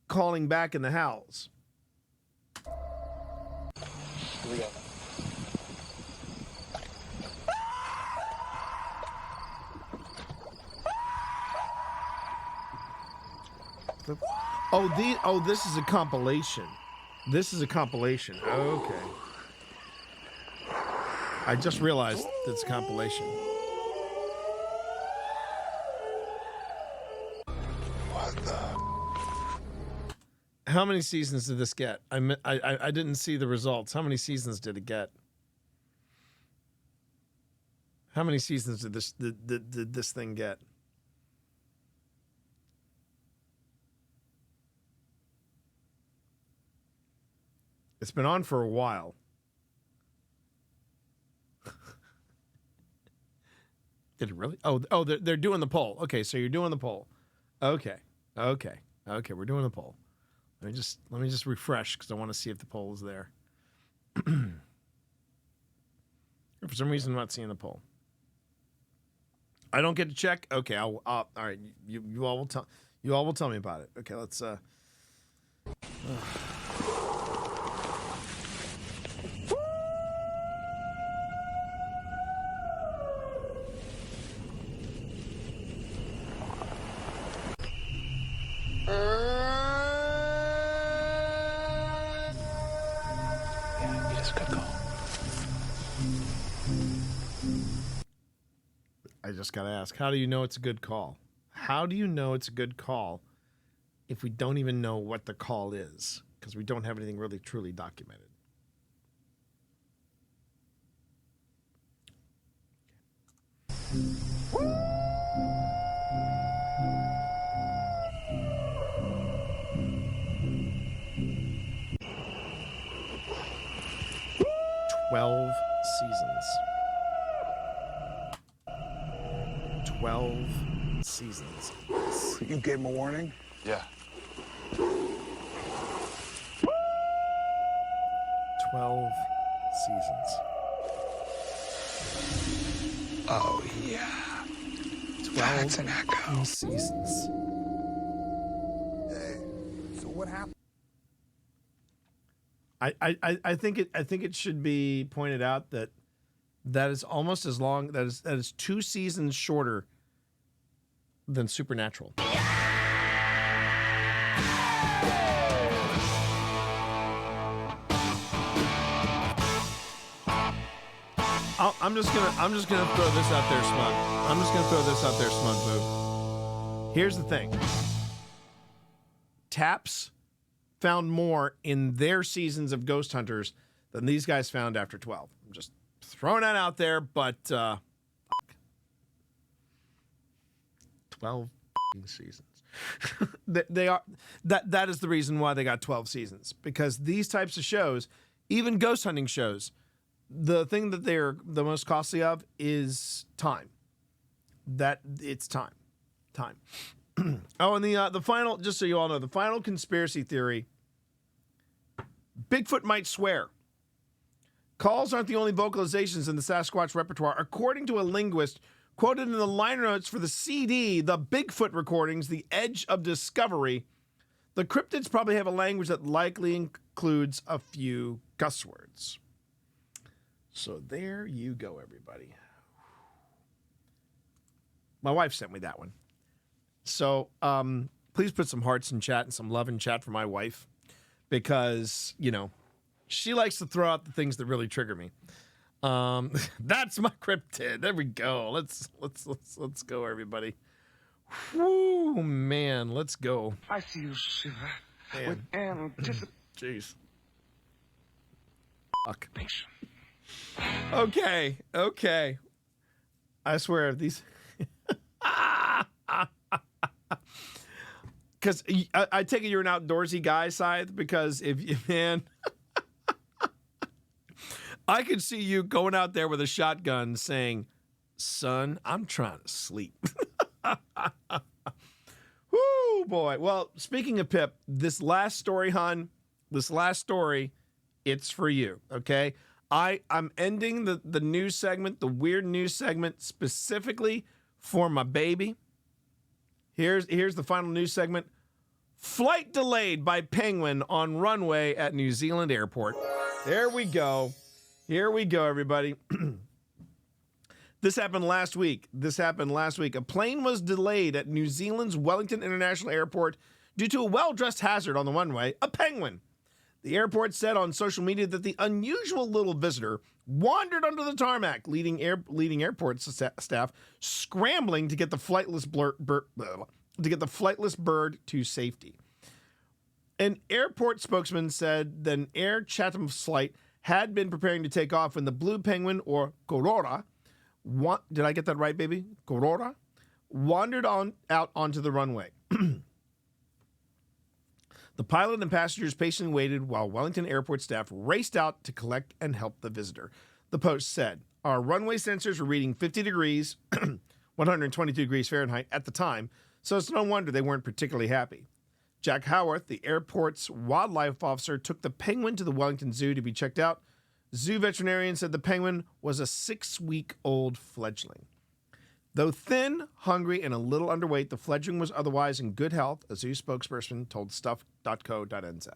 calling back in the howls? Here we go. This is a compilation. This is a compilation. Okay. I just realized it's a compilation. What the? How many seasons did this get? I didn't see the results. How many seasons did it get? How many seasons did this thing get? It's been on for a while. Did it really? Oh, they're doing the poll. Okay, so you're doing the poll. Okay, we're doing the poll. Let me just refresh because I want to see if the poll is there. For some reason, I'm not seeing the poll. I don't get to check. Okay, all right. You all will tell me about it. Okay, let's. I just got to ask, how do you know it's a good call? How do you know it's a good call if we don't even know what the call is? Because we don't have anything really truly documented. Seasons. 12 seasons. You gave him a warning? Yeah. 12 seasons. Oh, yeah. 12 That's an echo. seasons. So what happened? I think it should be pointed out that is almost as long, that is 2 seasons shorter than Supernatural. I'm just gonna throw this out there, Smug. I'm just gonna throw this out there, Smug Boo. Here's the thing. Taps found more in their seasons of Ghost Hunters than these guys found after 12. I'm just throwing that out there, but 12 seasons. They are that is the reason why they got 12 seasons, because these types of shows, even ghost hunting shows, the thing that they're the most costly of is time. That it's time. Oh, and the final, just so you all know, the final conspiracy theory: Bigfoot might swear. Calls aren't the only vocalizations in the Sasquatch repertoire. According to a linguist quoted in the liner notes for the CD, The Bigfoot Recordings, The Edge of Discovery, the cryptids probably have a language that likely includes a few cuss words. So there you go, everybody. My wife sent me that one. So please put some hearts in chat and some love in chat for my wife, because, you know, she likes to throw out the things that really trigger me. That's my cryptid. There we go. Let's go, everybody. Whoo, man, let's go. I see you shiver with Man. anticipation. Jeez. Fuck. Okay. I swear, these. Because I take it you're an outdoorsy guy, Scythe, because if you, man, I could see you going out there with a shotgun saying, "Son, I'm trying to sleep." Whoo, boy. Well, speaking of Pip, this last story, it's for you, okay? I'm ending the news segment, the weird news segment, specifically for my baby. Here's the final news segment. Flight delayed by penguin on runway at New Zealand airport. There we go. Here we go, everybody. This happened last week. A plane was delayed at New Zealand's Wellington International Airport due to a well-dressed hazard on the runway, a penguin. The airport said on social media that the unusual little visitor wandered under the tarmac, leading airport staff scrambling to get the flightless bird to safety. An airport spokesman said that an Air Chatham flight had been preparing to take off when the blue penguin, or Korora, did I get that right, baby? Korora, wandered out onto the runway. The pilot and passengers patiently waited while Wellington Airport staff raced out to collect and help the visitor. The Post said, "Our runway sensors were reading 50 degrees, 122 degrees Fahrenheit at the time, so it's no wonder they weren't particularly happy." Jack Howarth, the airport's wildlife officer, took the penguin to the Wellington Zoo to be checked out. Zoo veterinarian said the penguin was a 6-week-old fledgling. Though thin, hungry, and a little underweight, the fledgling was otherwise in good health, a zoo spokesperson told stuff.co.nz.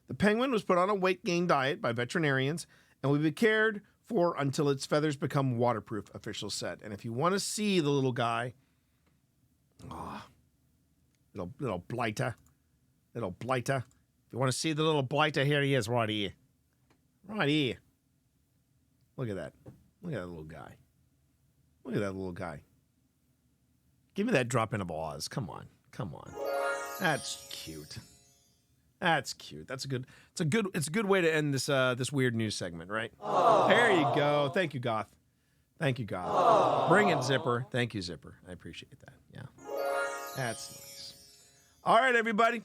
The penguin was put on a weight gain diet by veterinarians and will be cared for until its feathers become waterproof, officials said. And if you want to see the little guy, little blighter. If you want to see the little blighter, here he is, right here. Look at that. Look at that little guy. Give me that drop in of Oz. Come on. That's cute. That's a good way to end this weird news segment, right? Aww. There you go. Thank you, Goth. Aww. Bring it, Zipper. Thank you, Zipper. I appreciate that. Yeah. That's nice. All right, everybody.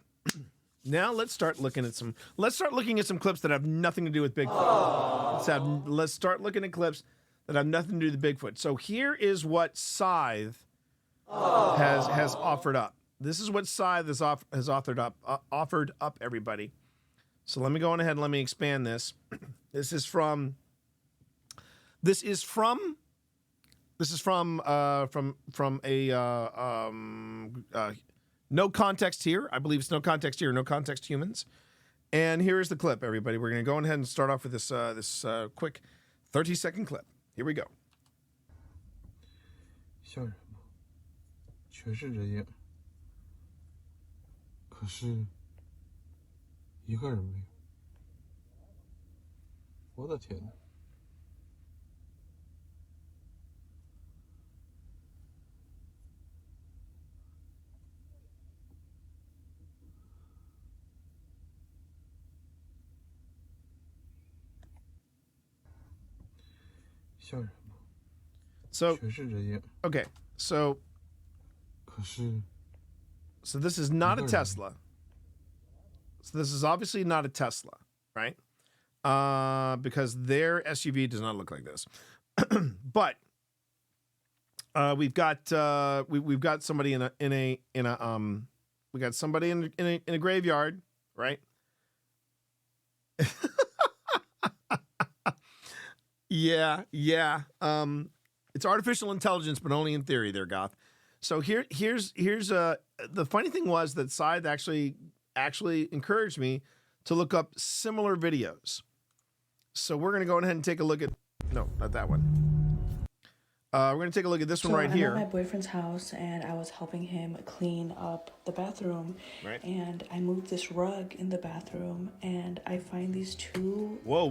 Now let's start looking at some clips that have nothing to do with Bigfoot. Let's start looking at clips that have nothing to do with Bigfoot. So here is what Scythe has offered up. This is what Cy has offered up, everybody. So let me go on ahead and let me expand this. This is from a No Context Here. I believe it's No Context Here, No Context Humans. And here is the clip, everybody. We're going to go ahead and start off with this quick 30-second clip. Here we go. 像什么？全是人影，可是一个人没有。我的天哪！像什么？ So 全是人影。 Okay, so 可是 so this is not a Tesla. So this is obviously not a Tesla, right? Because their SUV does not look like this. But we've got somebody in a graveyard, right? Yeah. It's artificial intelligence, but only in theory there, Goth. So here's the funny thing was that Scythe actually encouraged me to look up similar videos. So we're gonna go ahead and take a look at, no, not that one. We're gonna take a look at this one right here. I'm at my boyfriend's house and I was helping him clean up the bathroom. Right. And I moved this rug in the bathroom and I find these two. Whoa.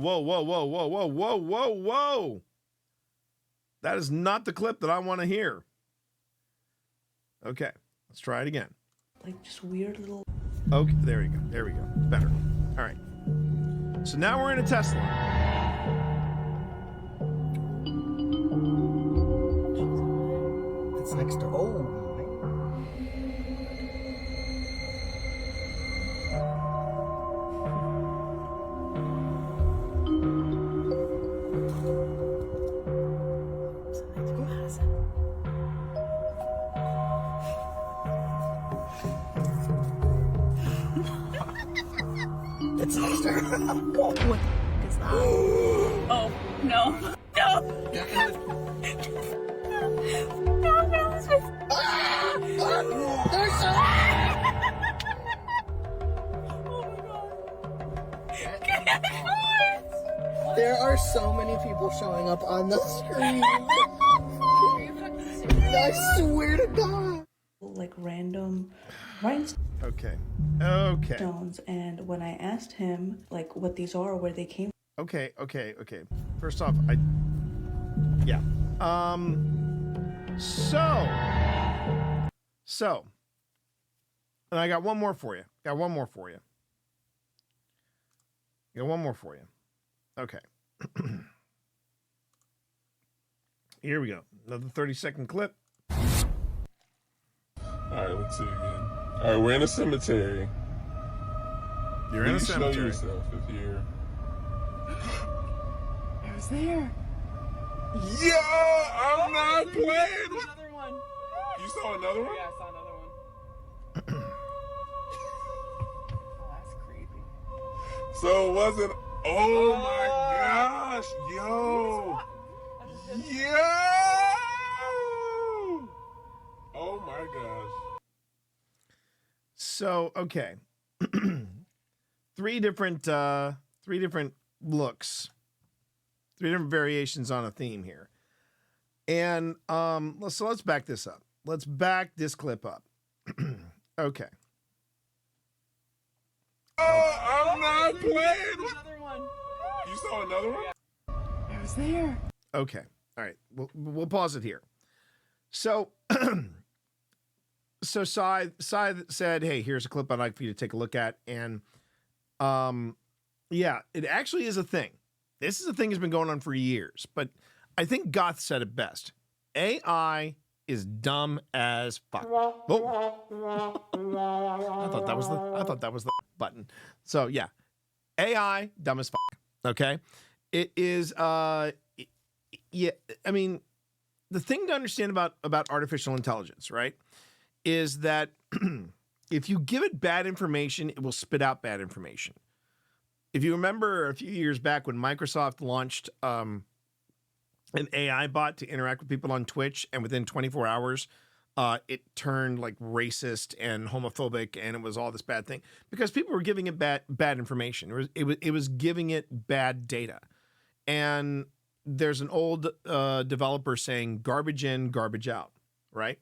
That is not the clip that I want to hear. Okay, let's try it again. Like just weird little. Okay, there we go. Better. All right. So now we're in a Tesla. It's next to. Oh. It's next to her. What is that? Oh, no. No. There are so many people showing up on the screen. I swear to God. Like random Okay. stones, and when I asked him like what these are, where they came Okay. First off, So, and I got one more for you. Okay. Here we go. Another 30-second clip. All right, let's see again. All right, we're in a cemetery. You're in a Please show cemetery. yourself if you're. I was there. Yo, I'm not playing. Another one. You saw another one? Yeah, I saw another one. Oh, that's creepy. So it wasn't. Oh my gosh, yo. Oh my gosh. So, okay. three different looks. Three different variations on a theme here. And so let's back this up. Let's back this clip up. Okay. Oh, I'm not playing. Another one. You saw another one? I was there. Okay. All right. We'll pause it here. So Cy said, "Hey, here's a clip I'd like for you to take a look at." And yeah, it actually is a thing. This is a thing that's been going on for years, but I think Goth said it best. AI is dumb as fuck. Oh. I thought that was the button. So yeah, AI dumb as fuck. Okay, it is. Yeah, I mean, the thing to understand about artificial intelligence, right, is that if you give it bad information, it will spit out bad information. If you remember a few years back when Microsoft launched an AI bot to interact with people on Twitch, and within 24 hours, it turned like racist and homophobic, and it was all this bad thing because people were giving it bad information. It was giving it bad data, and there's an old developer saying garbage in, garbage out, right?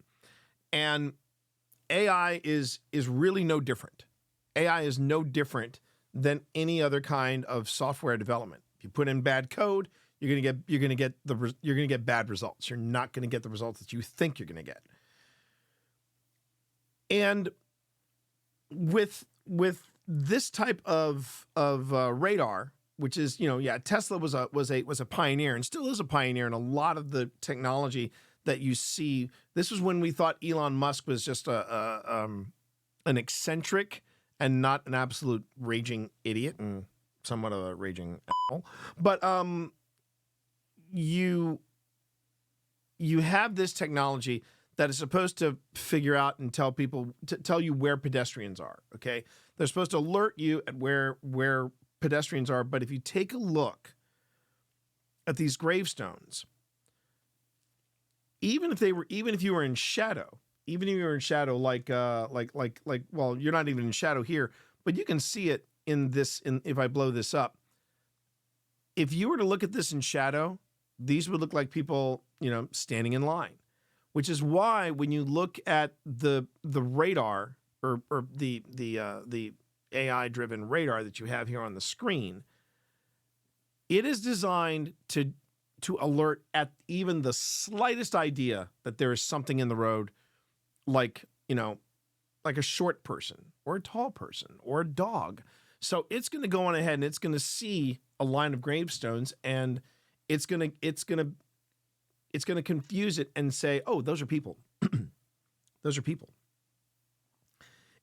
And AI is really no different. AI is no different than any other kind of software development. If you put in bad code, you're gonna get bad results. You're not gonna get the results that you think you're gonna get. And with this type of radar, which is, Tesla was a pioneer and still is a pioneer in a lot of the technology that you see. This was when we thought Elon Musk was just an eccentric and not an absolute raging idiot and somewhat of a raging asshole. But you have this technology that is supposed to figure out and tell you where pedestrians are. Okay, they're supposed to alert you at where pedestrians are. But if you take a look at these gravestones, even if you were in shadow, well, you're not even in shadow here, but you can see it if I blow this up. If you were to look at this in shadow, these would look like people, standing in line, which is why when you look at the radar or the AI driven radar that you have here on the screen, it is designed to alert at even the slightest idea that there is something in the road, like a short person or a tall person or a dog. So it's going to go on ahead and it's going to see a line of gravestones, and it's going to confuse it and say, "Oh, those are people." Those are people.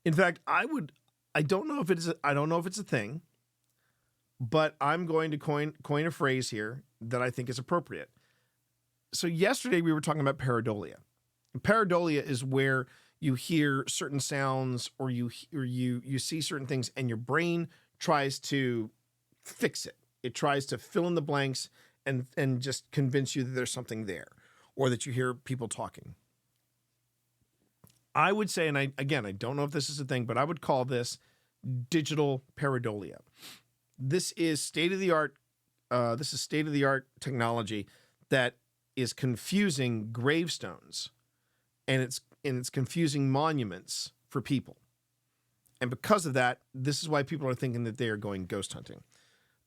In fact, I don't know if it's a thing, but I'm going to coin a phrase here that I think is appropriate. So yesterday we were talking about pareidolia. And pareidolia is where you hear certain sounds or you see certain things, and your brain tries to fix it. It tries to fill in the blanks and just convince you that there's something there, or that you hear people talking. I would say, and I don't know if this is a thing, but I would call this digital pareidolia. This is state-of-the-art. This is state-of-the-art technology that is confusing gravestones, and it's confusing monuments for people. And because of that, this is why people are thinking that they are going ghost hunting.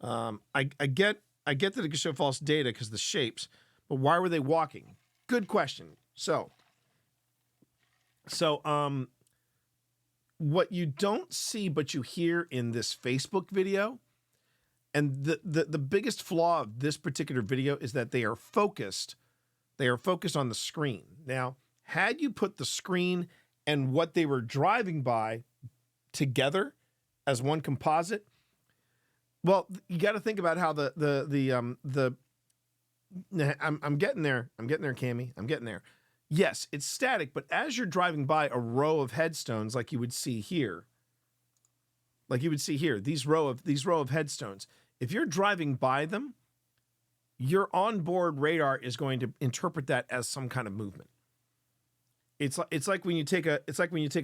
I get that it could show false data because of the shapes, but why were they walking? Good question. So what you don't see but you hear in this Facebook video, and the biggest flaw of this particular video is that they are focused on the screen. Now, had you put the screen and what they were driving by together as one composite, well, you got to think about how I'm getting there, Cammie. I'm getting there. Yes, it's static, but as you're driving by a row of headstones, like you would see here, these row of headstones, if you're driving by them, your onboard radar is going to interpret that as some kind of movement. It's like when you take a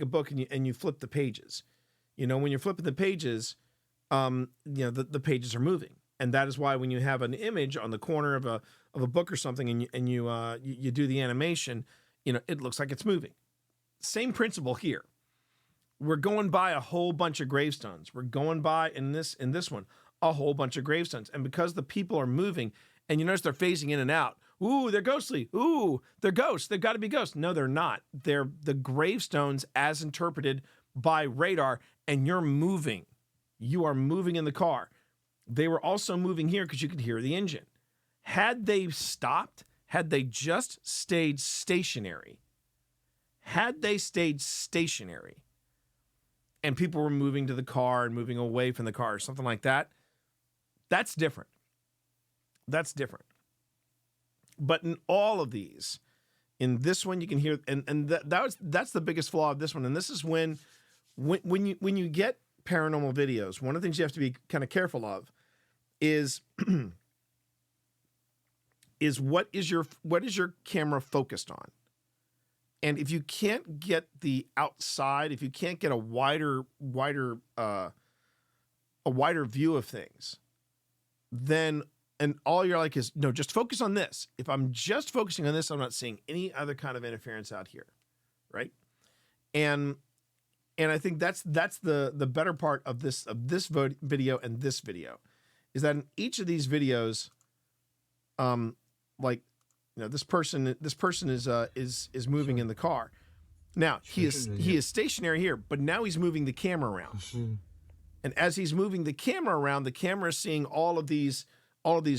book and you flip the pages. When you're flipping the pages, the pages are moving, and that is why when you have an image on the corner of a book or something, and you do the animation, it looks like it's moving. Same principle here. We're going by a whole bunch of gravestones. We're going by in this one a whole bunch of gravestones, and because the people are moving, and you notice they're phasing in and out. Ooh, they're ghostly. Ooh, they're ghosts. They've got to be ghosts. No, they're not. They're the gravestones as interpreted by radar, and you're moving. You are moving in the car. They were also moving here because you could hear the engine. Had they stopped, had they just stayed stationary, and people were moving to the car and moving away from the car or something like that, that's different. But in all of these, In this one, you can hear, and that's the biggest flaw of this one. And this is when you get paranormal videos, one of the things you have to be kind of careful of is what is your camera focused on? And if you can't get the outside, if you can't get a wider view of things, then and all you're like is no, just focus on this. If I'm just focusing on this, I'm not seeing any other kind of interference out here, right? And I think that's the better part of this video and this video, is that in each of these videos, like, you know, this person is moving in the car. Now he is stationary here, but now he's moving the camera around. And as he's moving the camera around, the camera is seeing all of these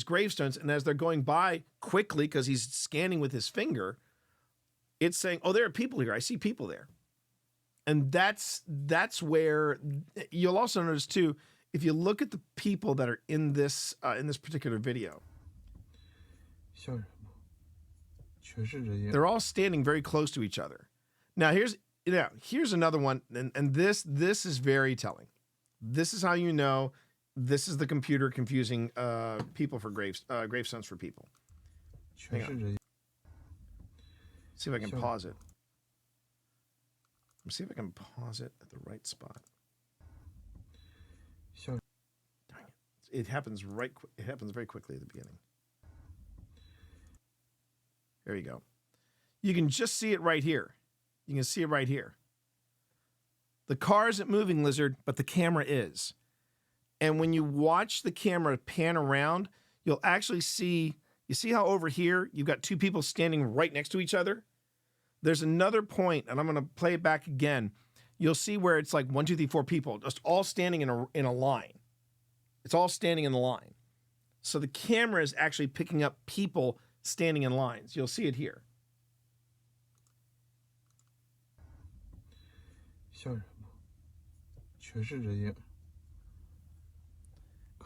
gravestones, and as they're going by quickly because he's scanning with his finger, it's saying, "Oh, there are people here. I see people there." And that's where you'll also notice too, if you look at the people that are in this particular video, they're all standing very close to each other. Now here's another one, and this is very telling. This is how you know this is the computer confusing people for gravestones for people. Hang on. See if I can pause it. Let me see if I can pause it at the right spot. Dang it. It happens very quickly at the beginning. There you go. You can just see it right here. You can see it right here. The car isn't moving, Lizard, but the camera is. And when you watch the camera pan around, you'll actually see, you see how over here you've got two people standing right next to each other? There's another point, and I'm going to play it back again. You'll see where it's like 1, 2, 3, 4 people, just all standing in a line. It's all standing in the line. So the camera is actually picking up people standing in lines. You'll see it here.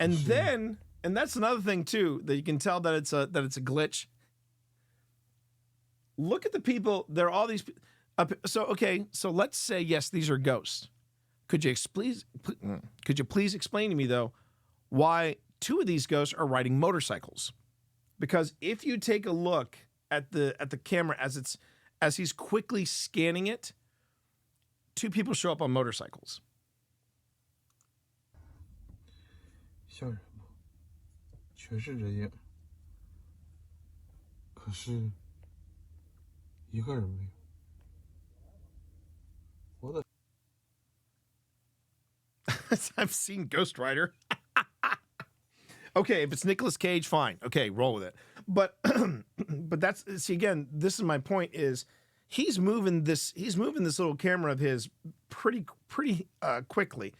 And then, and that's another thing too, that you can tell that it's a glitch. Look at the people. There are all these. So let's say yes, these are ghosts. Could you please explain to me though why 2 of these ghosts are riding motorcycles? Because if you take a look at the camera as he's quickly scanning it, 2 people show up on motorcycles. I've seen Ghost Rider. Okay, if it's Nicolas Cage, fine. Okay, roll with it. But that's, see, again, this is my point, is he's moving this little camera of his pretty quickly.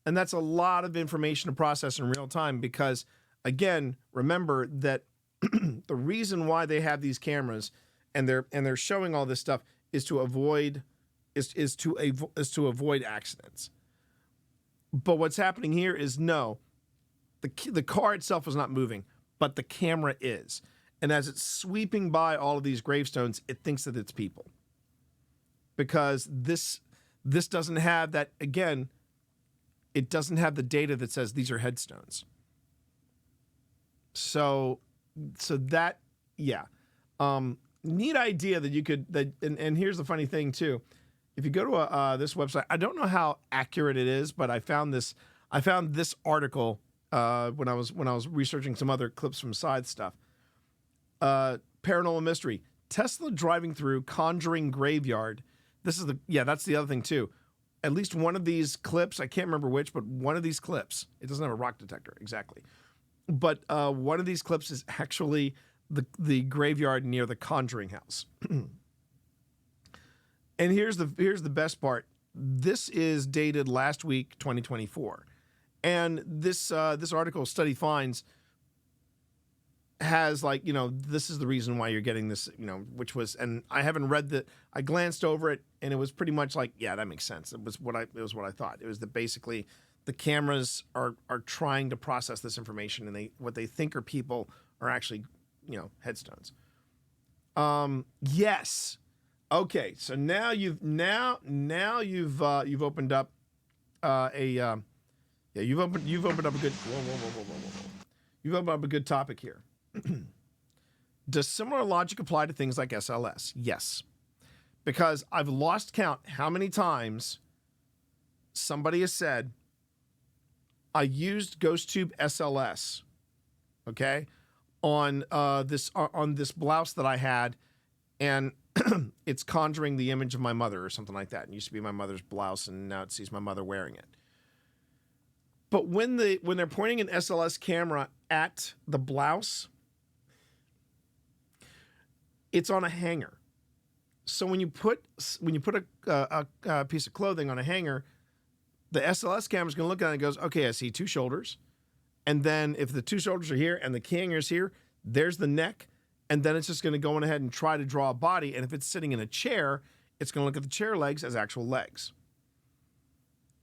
And that's a lot of information to process in real time because, again, remember that the reason why they have these cameras and they're showing all this stuff is to avoid accidents. But what's happening here is no, the car itself is not moving, but the camera is. And as it's sweeping by all of these gravestones, it thinks that it's people. Because this doesn't have that, again, it doesn't have the data that says these are headstones. So that, yeah. Neat idea that you could, and here's the funny thing too. If you go to this website, I don't know how accurate it is, but I found this article when I was researching some other clips from Side stuff. Paranormal mystery. Tesla driving through Conjuring graveyard. That's the other thing too. At least one of these clips, I can't remember which, but one of these clips, it doesn't have a rock detector exactly. But one of these clips is actually the graveyard near the Conjuring house. And here's the best part. This is dated last week, 2024. And this article, Study Finds, has this is the reason why you're getting this, which was, and I haven't read that. I glanced over it and it was pretty much like, yeah, that makes sense. It was what I thought. It was that basically the cameras are trying to process this information, and what they think are people are actually, headstones. Yes. Okay. So now you've opened up you've opened up a good you've opened up a good topic here. Does similar logic apply to things like SLS? Yes. Because I've lost count how many times somebody has said, I used GhostTube SLS, okay, on this blouse that I had, and it's conjuring the image of my mother or something like that. It used to be my mother's blouse, and now it sees my mother wearing it. But when they're pointing an SLS camera at the blouse, it's on a hanger. So when you put a piece of clothing on a hanger, the SLS camera is going to look at it and goes, okay, I see two shoulders. And then if the two shoulders are here and the hanger is here, there's the neck. And then it's just going to go on ahead and try to draw a body. And if it's sitting in a chair, it's going to look at the chair legs as actual legs.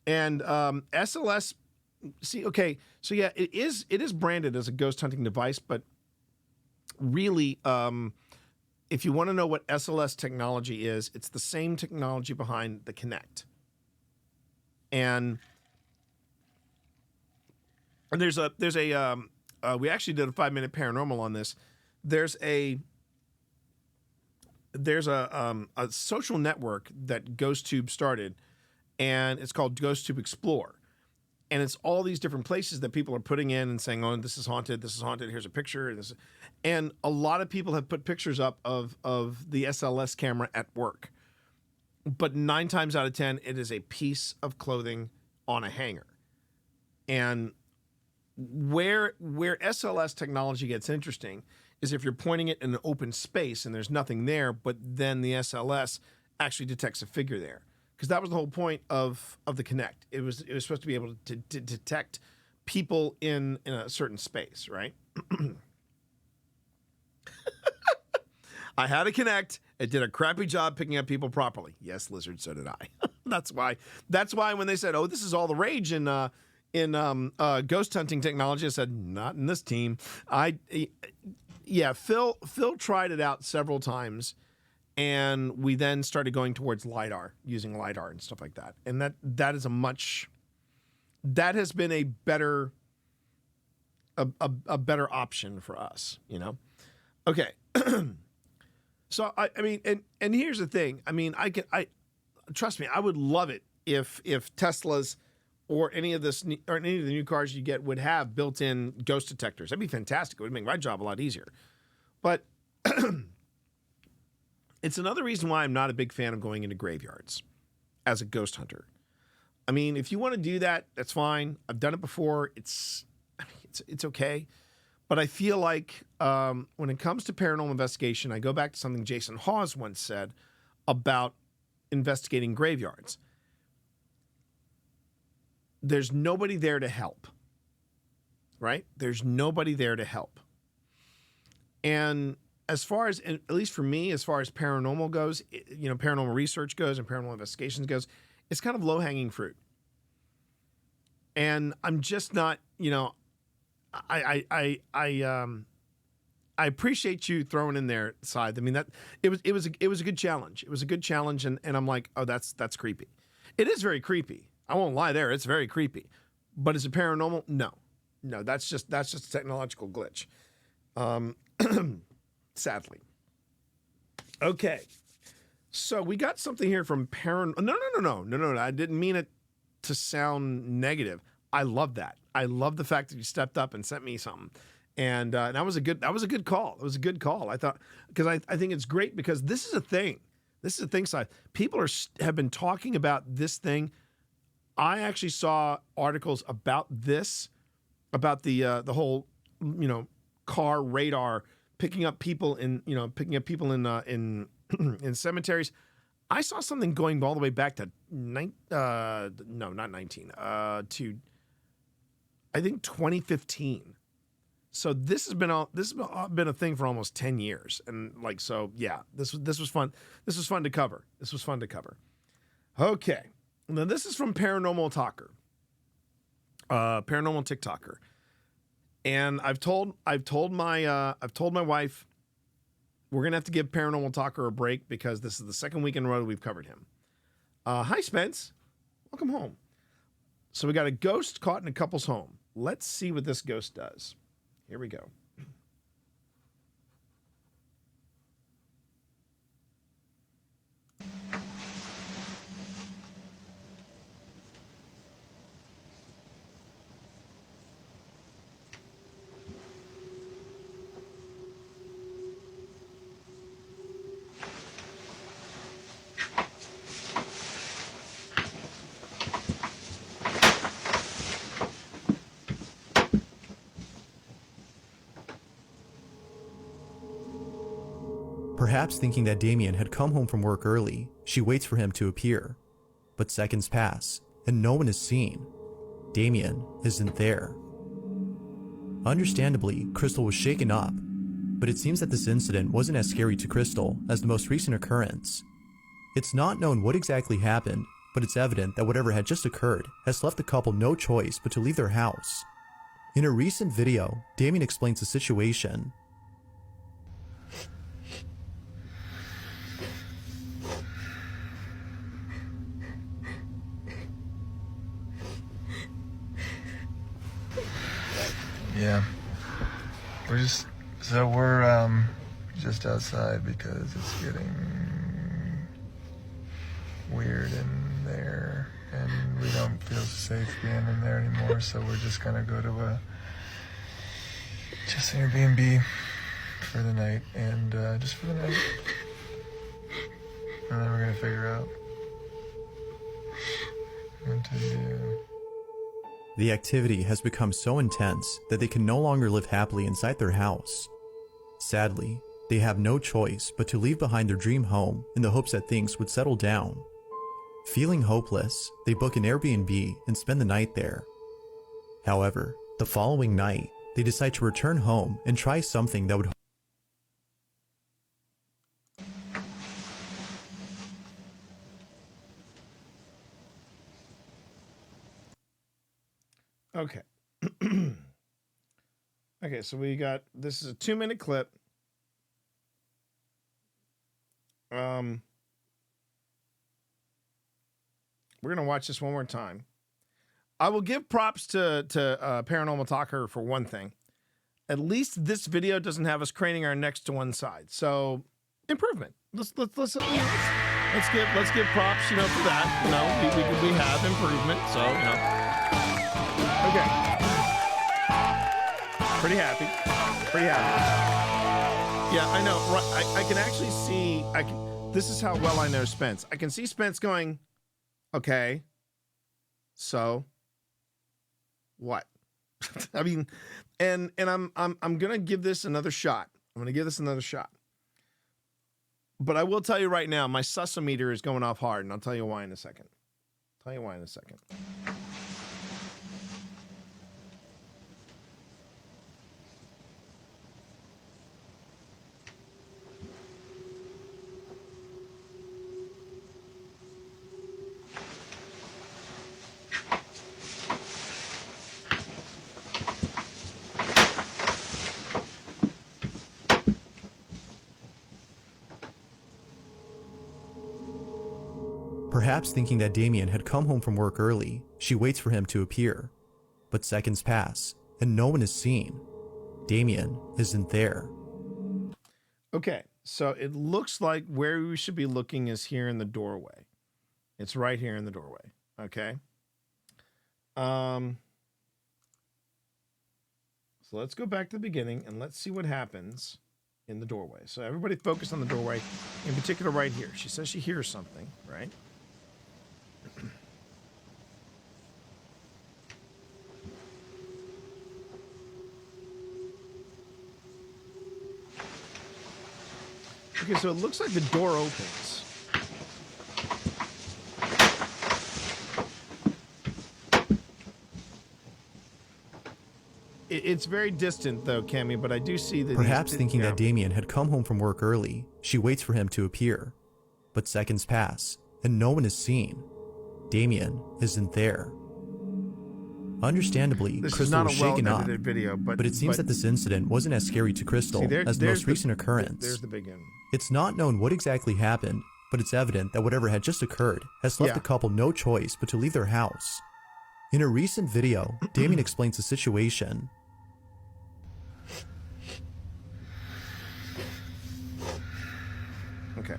And SLS, see, okay, so yeah, it is branded as a ghost hunting device, but really, if you want to know what SLS technology is, it's the same technology behind the Kinect. And there's a we actually did a 5-minute paranormal on this. There's a social network that GhostTube started, and it's called GhostTube Explore. And it's all these different places that people are putting in and saying, oh, this is haunted, here's a picture. And a lot of people have put pictures up of the SLS camera at work. But 9 times out of 10, it is a piece of clothing on a hanger. And where SLS technology gets interesting is if you're pointing it in an open space and there's nothing there, but then the SLS actually detects a figure there. Because that was the whole point of the Kinect. It was supposed to be able to detect people in a certain space, right? I had a Kinect. It did a crappy job picking up people properly. Yes, Lizard, so did I. That's why when they said, "Oh, this is all the rage in ghost hunting technology," I said, "Not in this team." Phil tried it out several times, and we then started going towards LiDAR, using LiDAR and stuff like that. And that has been a better option for us, you know. Okay. So I mean, and here's the thing. I mean, trust me, I would love it if Teslas or any of the new cars you get would have built-in ghost detectors. That'd be fantastic. It would make my job a lot easier. But it's another reason why I'm not a big fan of going into graveyards as a ghost hunter. I mean, if you want to do that, that's fine. I've done it before. It's okay. But I feel like when it comes to paranormal investigation, I go back to something Jason Hawes once said about investigating graveyards. There's nobody there to help, right? There's nobody there to help. And as far as, at least for me, as far as paranormal goes, you know, paranormal research goes and paranormal investigations goes, it's kind of low-hanging fruit. And I'm just not, you know, I appreciate you throwing in there, Side. I mean, that it was a good challenge. It was a good challenge, and I'm like, oh, that's creepy. It is very creepy. I won't lie there. It's very creepy. But is it paranormal? No, that's just a technological glitch. Sadly. Okay. So we got something here from No. I didn't mean it to sound negative. I love that. I love the fact that you stepped up and sent me something. And that was a good call. It was a good call. I thought, because I think it's great, because this is a thing. This is a thing, side. People have been talking about this thing. I actually saw articles about this, about the whole, you know, car radar picking up people in in cemeteries. I saw something going all the way back to to I think 2015. So this has been a thing for almost 10 years, and like, so yeah, this was fun. This was fun to cover. Okay, now this is from Paranormal Talker, Paranormal TikToker, and I've told my wife we're going to have to give Paranormal Talker a break because this is the second week in a row we've covered him. Hi, Spence. Welcome home. So we got a ghost caught in a couple's home. Let's see what this ghost does. Here we go. Perhaps thinking that Damien had come home from work early, she waits for him to appear. But seconds pass, and no one is seen. Damien isn't there. Understandably, Crystal was shaken up, but it seems that this incident wasn't as scary to Crystal as the most recent occurrence. It's not known what exactly happened, but it's evident that whatever had just occurred has left the couple no choice but to leave their house. In a recent video, Damien explains the situation. Yeah. We're just just outside because it's getting weird in there and we don't feel safe being in there anymore, so we're just gonna go to an Airbnb for the night and just for the night. And then we're gonna figure out what to do. The activity has become so intense that they can no longer live happily inside their house. Sadly, they have no choice but to leave behind their dream home in the hopes that things would settle down. Feeling hopeless, they book an Airbnb and spend the night there. However, the following night, they decide to return home and try something that would Okay. Okay, so we got, this is a 2-minute clip. We're going to watch this one more time. I will give props to Paranormal Talker for one thing. At least this video doesn't have us craning our necks to one side. So, improvement. Let's give props, for that. We have improvement, so, Okay. Pretty happy. Yeah, I know. Right, I can actually see. This is how well I know Spence. I can see Spence going, okay, so what? I mean, and I'm gonna give this another shot. But I will tell you right now, my susometer is going off hard, and I'll tell you why in a second. Perhaps thinking that Damien had come home from work early, she waits for him to appear. But seconds pass, and no one is seen. Damien isn't there. Okay, so it looks like where we should be looking is here in the doorway. It's right here in the doorway, okay? So let's go back to the beginning and let's see what happens in the doorway. So everybody focus on the doorway, in particular right here. She says she hears something, right? Okay, so it looks like the door opens. It's very distant though, Cammy, but I do see that. Perhaps thinking that Damien had come home from work early, she waits for him to appear. But seconds pass, and no one is seen. Damien isn't there. Understandably, This is Crystal not was a shaken up, well-edited video, but it seems that this incident wasn't as scary to Crystal See, as the most recent occurrence. There's the big end. It's not known what exactly happened, but it's evident that whatever had just occurred has left the couple no choice but to leave their house. In a recent video, Damien explains the situation. Okay.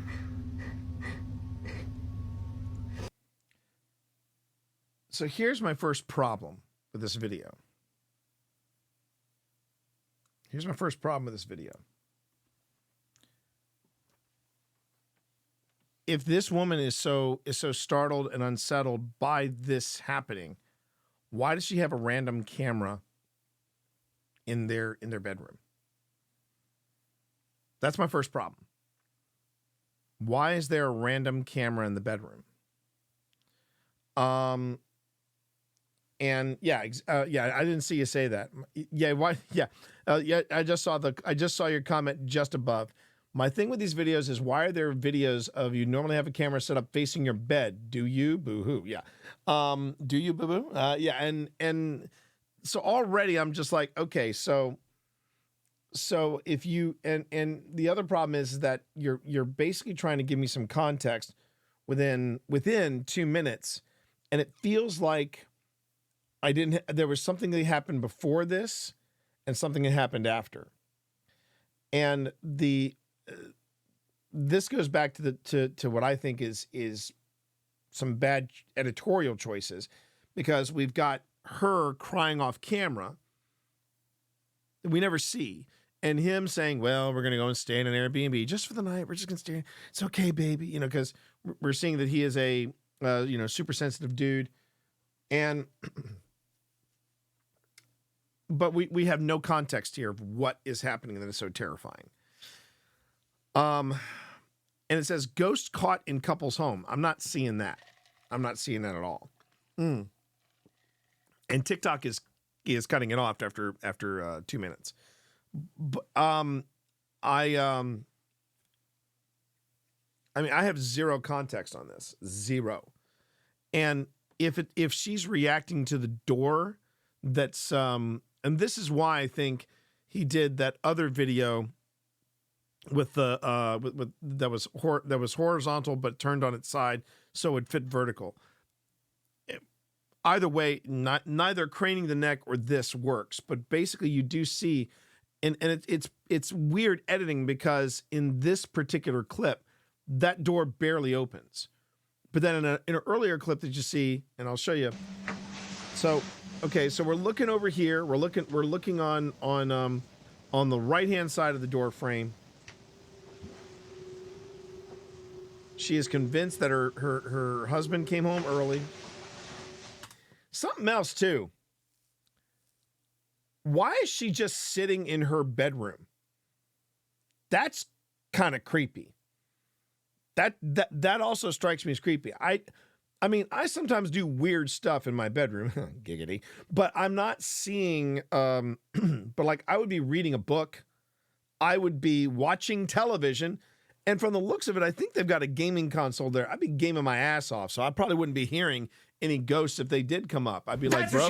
So here's my first problem with this video. Here's my first problem with this video. If this woman is so startled and unsettled by this happening, why does she have a random camera in their bedroom? That's my first problem. Why is there a random camera in the bedroom? And yeah, I didn't see you say that. Yeah, why? Yeah, I just saw your comment just above. My thing with these videos is, why are there videos of you normally have a camera set up facing your bed? Do you? Boo-hoo. Yeah. Do you? Boo-boo. Yeah. And so already I'm just like, okay, so if you, and the other problem is that you're basically trying to give me some context within 2 minutes. And it feels like there was something that happened before this and something that happened after. And this goes back to what I think is some bad editorial choices, because we've got her crying off camera that we never see, and him saying, well, we're going to go and stay in an Airbnb just for the night. We're just going to stay. It's okay, baby. You know, because we're seeing that he is a, super sensitive dude. And, but we have no context here of what is happening that is so terrifying. And it says ghost caught in couple's home. I'm not seeing that. I'm not seeing that at all. And TikTok is cutting it off after 2 minutes. But, I mean, I have zero context on this. Zero. And if she's reacting to the door, that's and this is why I think he did that other video with the with that was horizontal but turned on its side so it would fit vertical. Either way, neither craning the neck or this works, but basically you do see, and it's weird editing, because in this particular clip that door barely opens. But then in an earlier clip that you see, and I'll show you. So, okay, so we're looking over here. We're looking on the right-hand side of the door frame. She is convinced that her husband came home early. Something else too. Why is she just sitting in her bedroom? That's kind of creepy. That also strikes me as creepy. I mean, I sometimes do weird stuff in my bedroom, giggity, but I'm not seeing, but like I would be reading a book, I would be watching television, and from the looks of it, I think they've got a gaming console there. I'd be gaming my ass off, so I probably wouldn't be hearing any ghosts if they did come up. I'd be like, bro,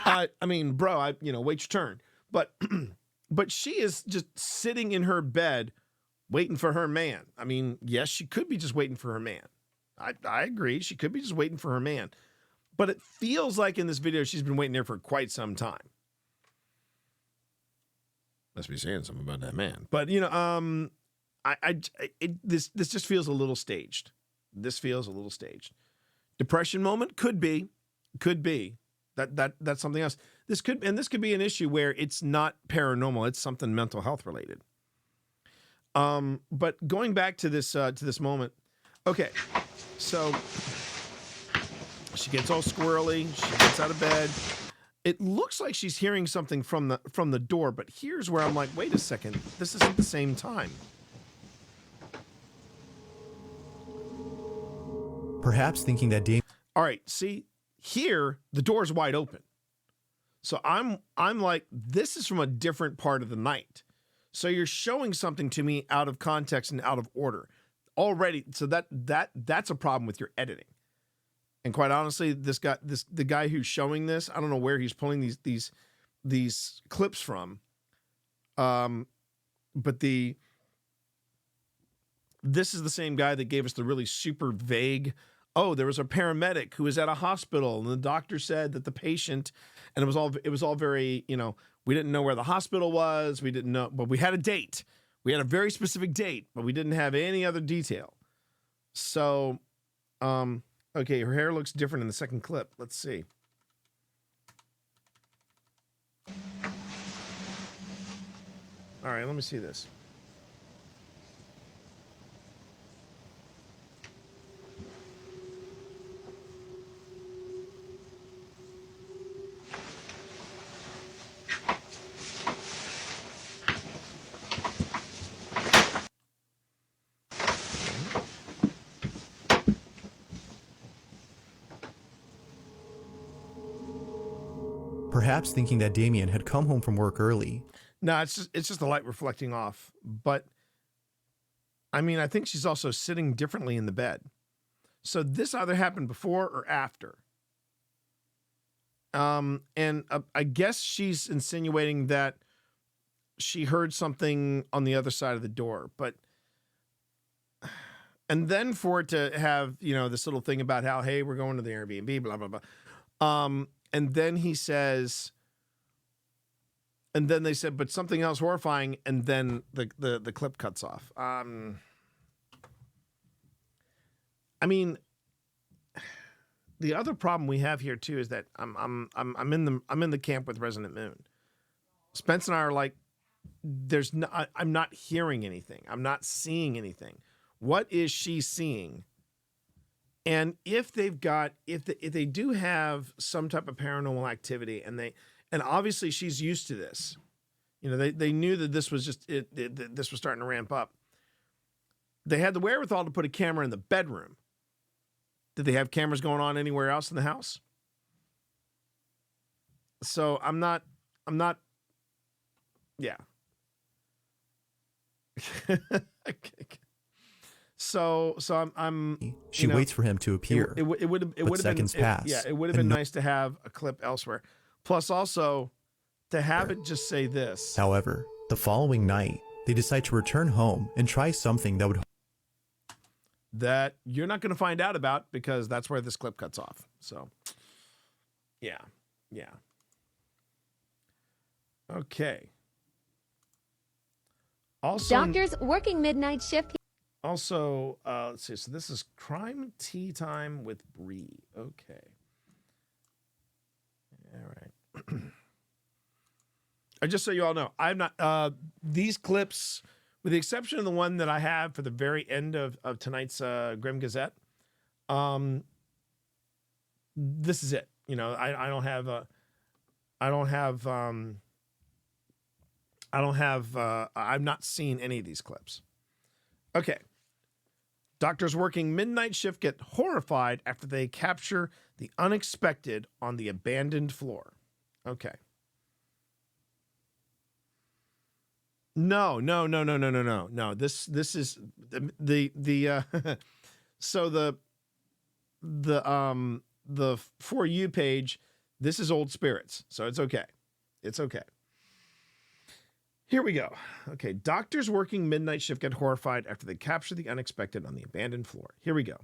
I mean, bro, wait your turn. But she is just sitting in her bed waiting for her man. I mean, yes, she could be just waiting for her man. I agree. She could be just waiting for her man. But it feels like in this video, she's been waiting there for quite some time. Must be saying something about that man. But, this just feels a little staged. This feels a little staged. Depression moment? Could be. That's something else. This could be an issue where it's not paranormal. It's something mental health related. But going back to this moment. Okay. So she gets all squirrely. She gets out of bed. It looks like she's hearing something from the door, but here's where I'm like, wait a second. This isn't the same time. Perhaps thinking that Damien... All right, see, here, the door's wide open. So I'm like, this is from a different part of the night. So you're showing something to me out of context and out of order already. So that's a problem with your editing. And quite honestly, the guy who's showing this, I don't know where he's pulling these clips from. But this is the same guy that gave us the really super vague, oh, there was a paramedic who was at a hospital and the doctor said that the patient, and it was all very, we didn't know where the hospital was. We didn't know, but we had a date. We had a very specific date, but we didn't have any other detail. So, okay, her hair looks different in the second clip. Let's see. All right, let me see this. Perhaps thinking that Damien had come home from work early. No, it's just the light reflecting off. But I mean, I think she's also sitting differently in the bed. So this either happened before or after. And I guess she's insinuating that she heard something on the other side of the door, but and then for it to have, this little thing about how, hey, we're going to the Airbnb, blah, blah, blah. And then he says, and then they said, but something else horrifying, and then the clip cuts off. I mean, the other problem we have here too is that I'm in the camp with Resident Moon. Spence and I are like, I'm not hearing anything. I'm not seeing anything. What is she seeing? And if they do have some type of paranormal activity, and obviously she's used to this, they knew that this was just this was starting to ramp up. They had the wherewithal to put a camera in the bedroom. Did they have cameras going on anywhere else in the house? So I'm not. Yeah. So I'm. She waits for him to appear. It would have been seconds pass. Yeah, it would have been nice to have a clip elsewhere. Plus, also to have it just say this. However, the following night, they decide to return home and try something that you're not going to find out about, because that's where this clip cuts off. So, yeah. Okay. Also, doctors working midnight shift. Also, let's see. So this is Crime Tea Time with Bree. Okay. All right. Just so you all know, I'm not, these clips, with the exception of the one that I have for the very end of tonight's Grim Gazette, this is it. I've not seen any of these clips. Okay. Doctors working midnight shift get horrified after they capture the unexpected on the abandoned floor. Okay. No. This is the so the For You page, this is Old Spirits. So it's okay. It's okay. Here we go. Okay. Doctors working midnight shift get horrified after they capture the unexpected on the abandoned floor. Here we go.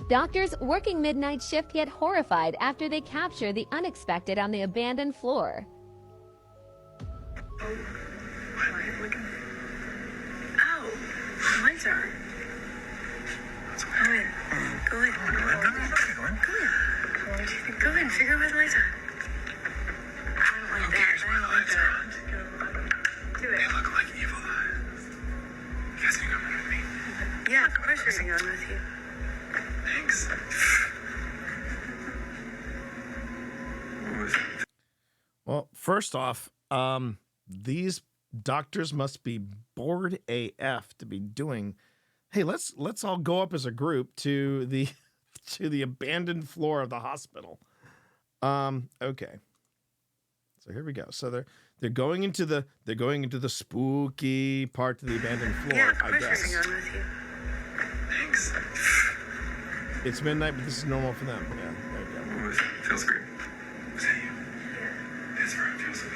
Doctors working midnight shift get horrified after they capture the unexpected on the abandoned floor. Ow! Lights are. Go in. Go in. Go in. Figure out where the lights are. I don't like that. I don't like that. Do it. They look like evil eyes. You guys think I'm with me? Yeah, of course we're going with you. Thanks. Well, first off, these doctors must be bored AF to be doing. Hey, let's all go up as a group to the abandoned floor of the hospital. Okay. So here we go. So they're going into the spooky part of the abandoned floor. Yeah, of course I guess. we're going with you. Thanks. It's midnight, but this is normal for them. Yeah, there you go. Ooh, it feels great. Is that you? Yeah. It's where it feels good.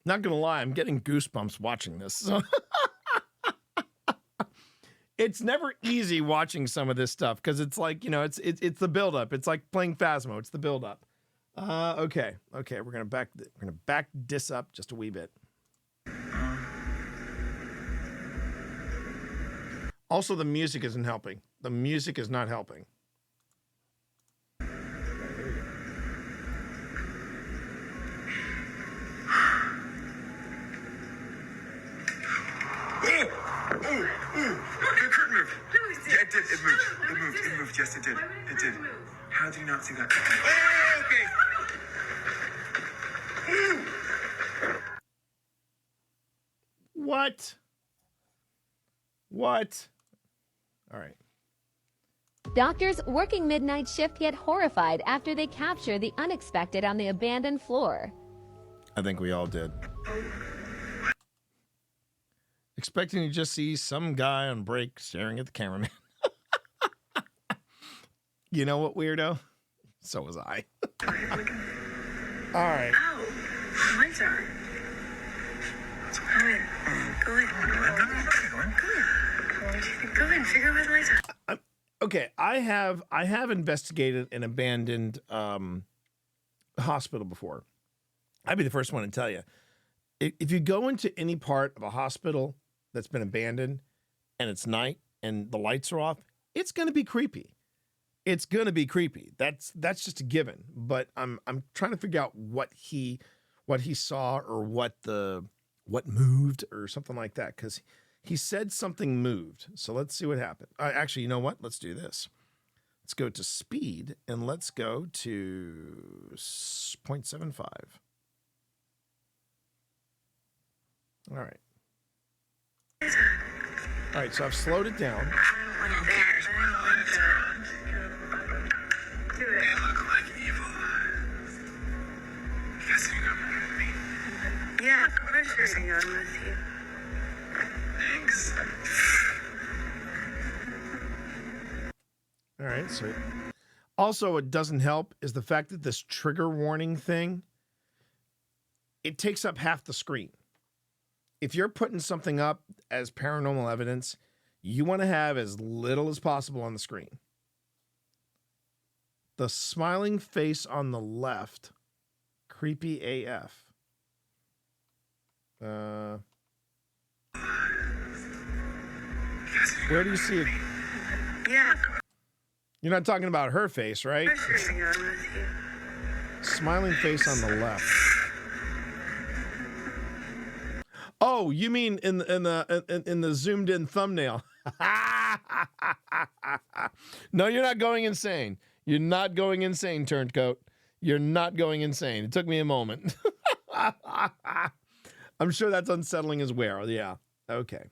Not gonna lie, I'm getting goosebumps watching this. So it's never easy watching some of this stuff because it's like, you know, it's the buildup. It's like playing Phasmo. It's the buildup. Okay, we're gonna back this up just a wee bit. Also, the music isn't helping. The music is not helping. Curtain moved. Yeah, it did. It moved. It moved. It moved. Yes, it did. It did. How do you not see that? Oh, okay. What? All right. Doctors working midnight shift get horrified after they capture the unexpected on the abandoned floor. I think we all did. Expecting to just see some guy on break staring at the cameraman. You know what, weirdo? So was I. All right. Oh, lights are. Go in. Go in. Go in. Figure out where the lights are. Okay, I have investigated an abandoned hospital before. I'd be the first one to tell you. If you go into any part of a hospital that's been abandoned and it's night and the lights are off, it's going to be creepy. It's going to be creepy. That's just a given. But I'm trying to figure out what he saw or what moved or something like that, because he said something moved. So let's see what happened. Actually, you know what? Let's do this. Let's go to speed and let's go to 0.75. All right. All right, so I've slowed it down. They look like evil eyes. You guys think I'm with me? Yeah, of course you're saying I'm with you. Thanks. All right, so also what doesn't help is the fact that this trigger warning thing, it takes up half the screen. If you're putting something up as paranormal evidence, you want to have as little as possible on the screen. The smiling face on the left, creepy AF. Where do you see it? Yeah. You're not talking about her face, right? Of course you're saying I'm with you. Smiling face on the left. Oh, you mean in the zoomed in thumbnail? No, you're not going insane. You're not going insane, Turncoat. You're not going insane. It took me a moment. I'm sure that's unsettling as well. Yeah. Okay.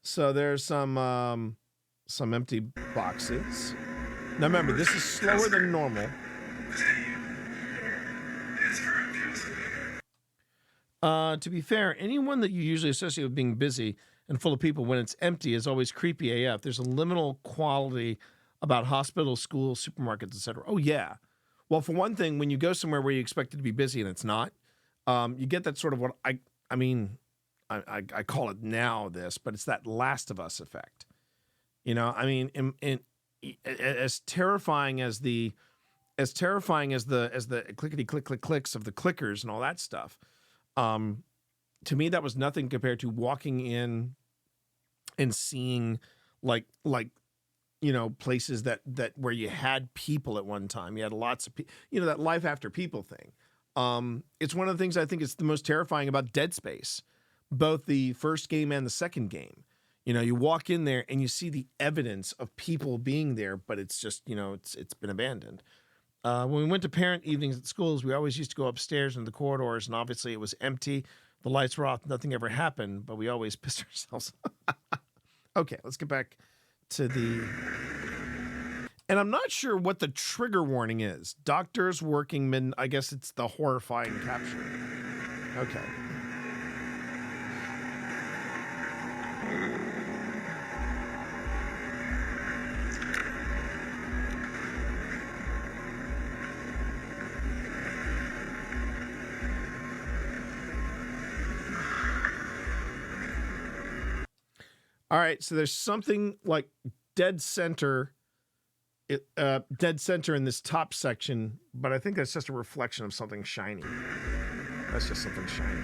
So there's some empty boxes. Now remember, this is slower than normal. To be fair, anyone that you usually associate with being busy and full of people when it's empty is always creepy AF. There's a liminal quality about hospitals, schools, supermarkets, etc. Oh, yeah. Well, for one thing, when you go somewhere where you expect it to be busy and it's not, you get that sort of what I call it now this, but it's that Last of Us effect. You know, I mean, as terrifying as the clickety click click clicks of the clickers and all that stuff. To me, that was nothing compared to walking in and seeing like you know, places that where you had people at one time. You had lots of people, you know, that life after people thing. It's one of the things I think is the most terrifying about Dead Space, both the first game and the second game. You know, you walk in there and you see the evidence of people being there, but it's just, you know, it's been abandoned. When we went to parent evenings at schools, we always used to go upstairs into the corridors, and obviously it was empty. The lights were off. Nothing ever happened, but we always pissed ourselves. Okay, let's get back to the... And I'm not sure what the trigger warning is. Doctors working midnight. I guess it's the horrifying capture. Okay. All right, so there's something like dead center in this top section, but I think that's just a reflection of something shiny. That's just something shiny.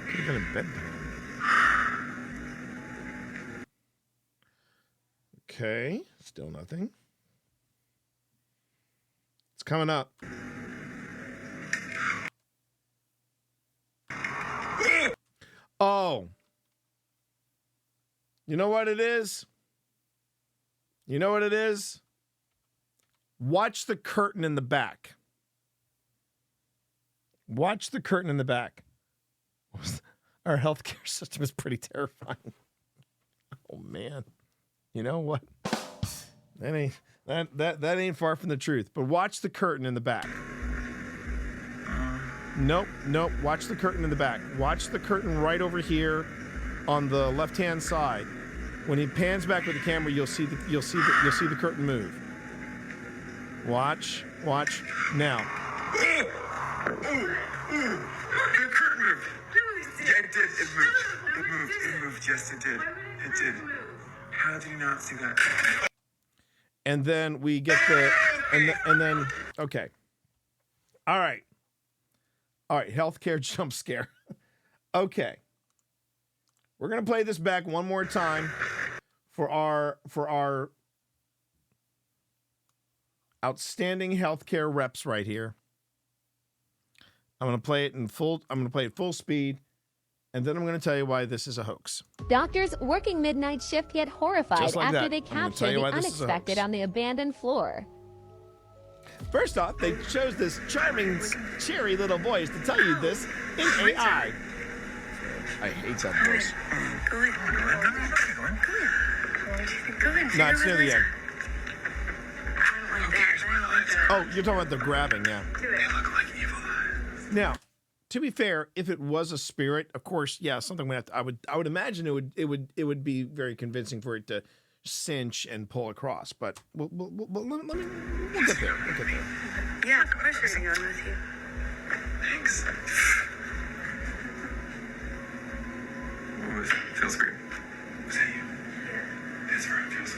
Could have been a bedpan. Okay, still nothing. It's coming up. Oh. You know what it is? You know what it is? Watch the curtain in the back. Watch the curtain in the back. Our healthcare system is pretty terrifying. Oh man. You know what? That ain't far from the truth. But watch the curtain in the back. Nope. Watch the curtain in the back. Watch the curtain right over here on the left-hand side. When he pans back with the camera, you'll see the curtain move. Watch now. The curtain moved. Yeah, it did. It moved. It moved. Yes, it did. It did. How did you not see that? And then we get and then okay. All right, healthcare jump scare. Okay. We're going to play this back one more time for our outstanding healthcare reps right here. I'm going to play it full speed, and then I'm going to tell you why this is a hoax. Doctors working midnight shift get horrified like after that. they I'm gonna capture tell you the why this is a unexpected hoax. on the abandoned floor. First off, they chose this charming, cheery little voice to tell you this in AI. I hate that voice. Go in. No, it's near the end. I don't like that. Oh, you're talking about the grabbing, yeah. They look like evil eyes. Now, to be fair, if it was a spirit, of course, yeah, something we have to, I would imagine it would be very convincing for it to cinch and pull across. But we'll get there. We'll get there. Yeah, of course we're going with you. Thanks. Ooh, it feels great. Was that you? Yeah. That's right. It feels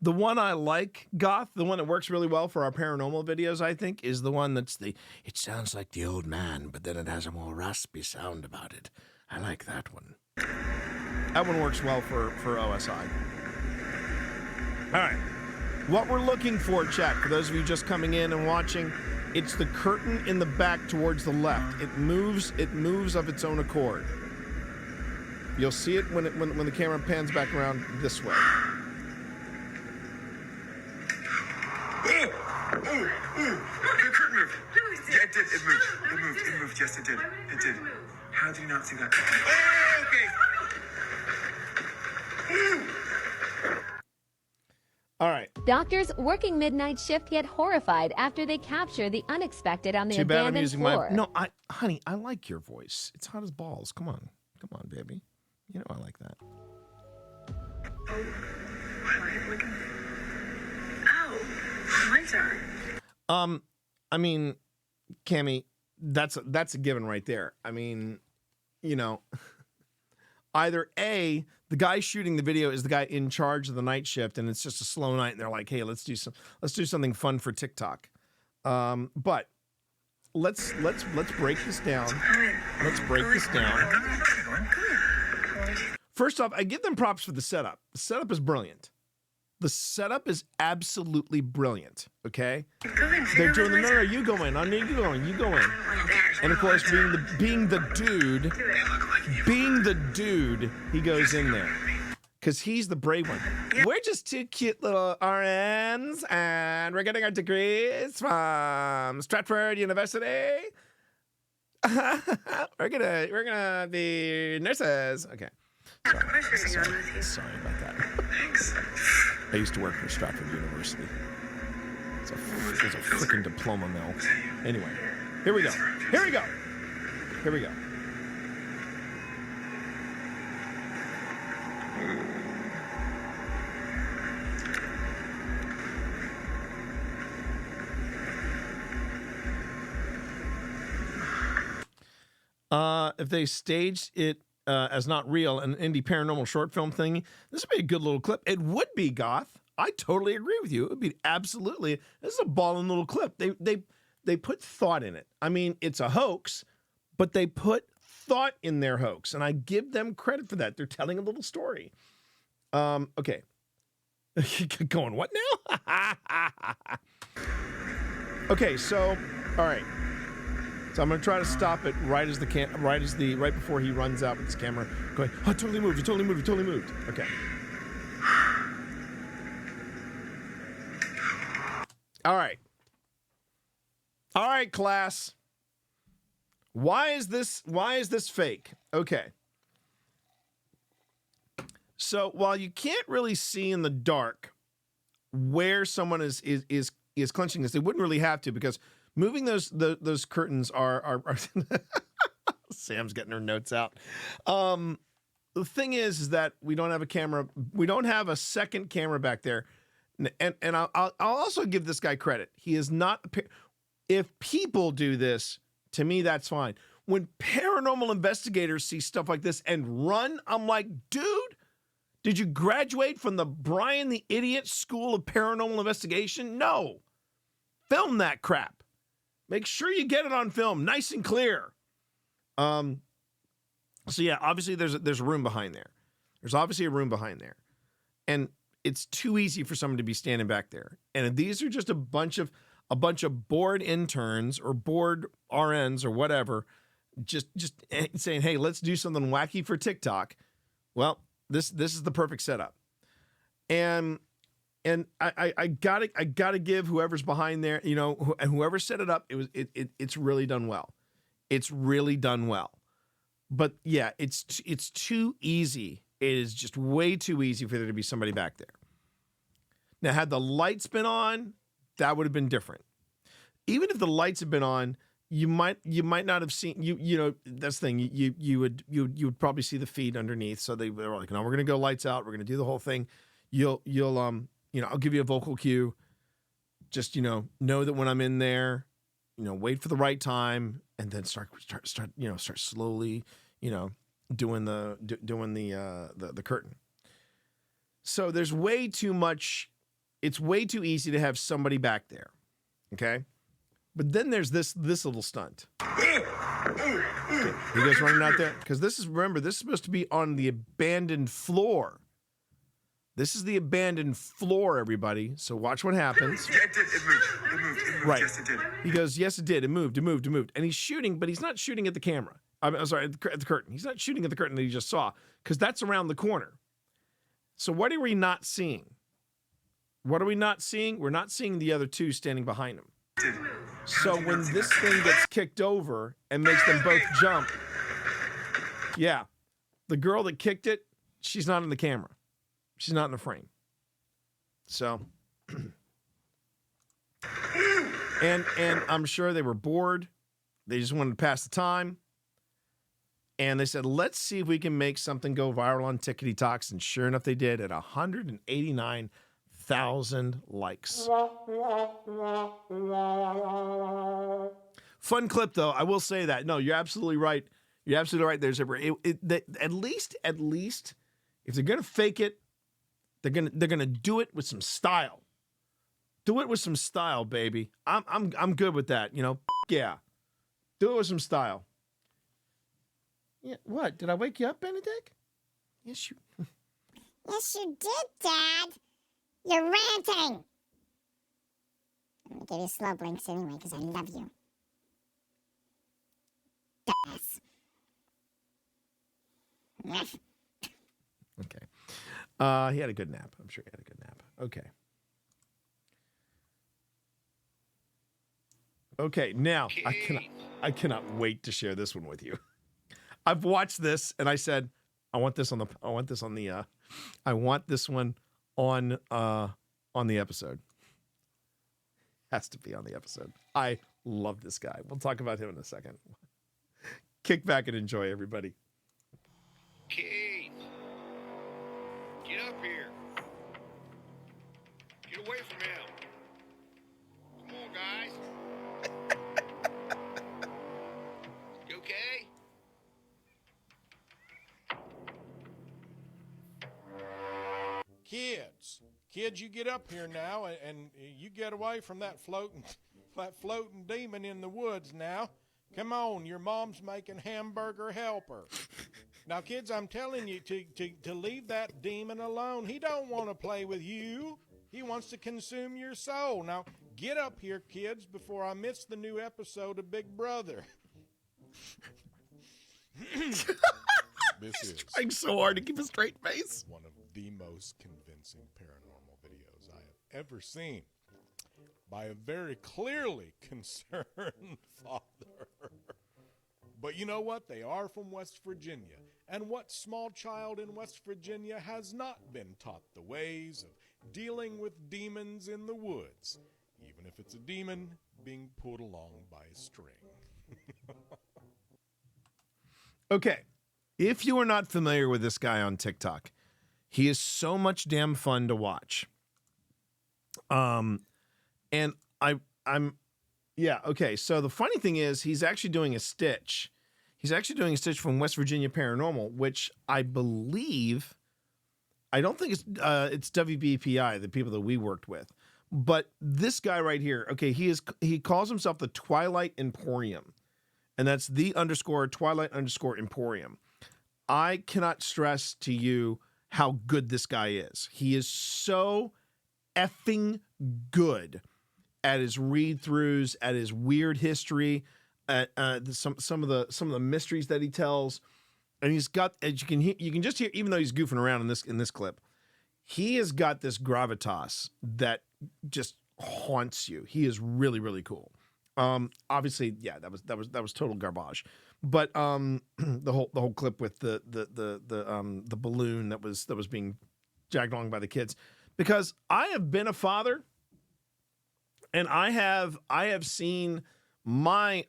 The one I like, Goth, the one that works really well for our paranormal videos, I think, is the one that's it sounds like the old man, but then it has a more raspy sound about it. I like that one. That one works well for OSI. All right. What we're looking for, chat, for those of you just coming in and watching, it's the curtain in the back towards the left. It moves of its own accord. You'll see it when the camera pans back around this way. Ooh, the curtain moved. Yeah, it did. It moved. It moved. Yes, it did. It did. How did you not see that? Oh, okay. All right. Doctors working midnight shift get horrified after they capture the unexpected on the Too bad I'm abandoned using floor. honey, I like your voice. It's hot as balls. Come on, baby. You know I like that. Oh, my turn. I mean, Cammy, that's a given right there. I mean, you know, either A, the guy shooting the video is the guy in charge of the night shift, and it's just a slow night, and they're like, hey, let's do something fun for TikTok. But let's break this down. Let's break this down. First off, I give them props for the setup. The setup is brilliant. The setup is absolutely brilliant, okay? They're doing the, no, you go in. I need you going. You go in. And of course, being the dude, he goes in there. Because he's the brave one. We're just two cute little RNs, and we're getting our degrees from Stratford University. we're gonna be nurses. Okay. Sorry about that. Thanks. I used to work for Stratford University. It's a freaking diploma mill. Anyway, here we go. Here we go. Here we go. If they staged it as not real, an indie paranormal short film thing, this would be a good little clip. It would be, Goth. I totally agree with you. It would be absolutely. This is a ballin' little clip. They put thought in it. I mean, it's a hoax, but they put thought in their hoax, and I give them credit for that. They're telling a little story. Okay. Going what now? Okay, so all right. So I'm gonna try to stop it right before he runs out with his camera going, oh, it totally moved, it totally moved, it totally moved. Okay. All right. All right, class. Why is this fake? Okay. So while you can't really see in the dark where someone is clenching this, they wouldn't really have to, because moving those curtains are Sam's getting her notes out. The thing is that we don't have a camera. We don't have a second camera back there. And I'll also give this guy credit. He is not. If people do this, to me, that's fine. When paranormal investigators see stuff like this and run, I'm like, dude, did you graduate from the Brian the Idiot School of Paranormal Investigation? No. Film that crap. Make sure you get it on film, nice and clear. So yeah, obviously there's a room behind there. There's obviously a room behind there, and it's too easy for someone to be standing back there. And these are just a bunch of bored interns or bored RNs or whatever, just saying, hey, let's do something wacky for TikTok. Well, this is the perfect setup, and I gotta give whoever's behind there, you know, and whoever set it up, it's really done well. It's really done well. But yeah, it's too easy. It is just way too easy for there to be somebody back there. Now, had the lights been on, that would have been different. Even if the lights had been on, you might not have seen, you know, that's the thing. You would probably see the feed underneath. So they were like, no, we're gonna go lights out. We're gonna do the whole thing. You'll you know, I'll give you a vocal cue. Just, you know that when I'm in there, you know, wait for the right time, and then start slowly, you know, doing the curtain. So there's way too much. It's way too easy to have somebody back there. Okay. But then there's this little stunt. Okay. He goes running out there, because this is supposed to be on the abandoned floor. This is the abandoned floor, everybody. So watch what happens. Yeah, it moved. Right. Yes, it did. He goes, yes, it did. It moved. And he's shooting, but he's not shooting at the camera. I'm sorry, at the curtain. He's not shooting at the curtain that he just saw, because that's around the corner. So what are we not seeing? What are we not seeing? We're not seeing the other two standing behind him. So when this thing gets kicked over and makes them both jump, yeah, the girl that kicked it, she's not in the camera. She's not in the frame. So, and I'm sure they were bored. They just wanted to pass the time. And they said, let's see if we can make something go viral on Tickety Talks. And sure enough, they did at 189,000 likes. Fun clip, though. I will say that. No, you're absolutely right. You're absolutely right. There's at least if they're gonna fake it, they're gonna do it with some style. Do it with some style, baby. I'm good with that. You know, yeah. Do it with some style. Yeah. What? Did I wake you up, Benedict? Yes, you. Yes, you did, Dad. You're ranting. I'm gonna give you slow blinks anyway, because I love you. Dumbass. Okay. He had a good nap. I'm sure he had a good nap. Okay. Okay, now I cannot wait to share this one with you. I've watched this and I said, I want this one on the episode. Has to be on the episode. I love this guy. We'll talk about him in a second. Kick back and enjoy, everybody. Keith, get up here. Get away from him. Come on, guys. You okay? Kids, you get up here now, and you get away from that floating demon in the woods now. Come on, your mom's making hamburger helper. Now, kids, I'm telling you to leave that demon alone. He don't want to play with you. He wants to consume your soul. Now, get up here, kids, before I miss the new episode of Big Brother. This is trying so hard to keep a straight face. One of the most convincing paranormal videos I have ever seen by a very clearly concerned father. But you know what? They are from West Virginia. And what small child in West Virginia has not been taught the ways of dealing with demons in the woods, even if it's a demon being pulled along by a string? Okay. If you are not familiar with this guy on TikTok, he is so much damn fun to watch. And okay. So the funny thing is he's actually doing a stitch. He's actually doing a stitch from West Virginia Paranormal, which I believe, I don't think it's WBPI, the people that we worked with. But this guy right here, okay, he calls himself the Twilight Emporium. And that's the _Twilight _Emporium. I cannot stress to you how good this guy is. He is so effing good at his read-throughs, at his weird history, at some of the mysteries that he tells. And he's got, as you can just hear, even though he's goofing around in this clip, he has got this gravitas that just haunts you. He is really, really cool. Obviously, yeah, that was total garbage. But the whole clip with the balloon that was being dragged along by the kids, because I have been a father, and I have seen my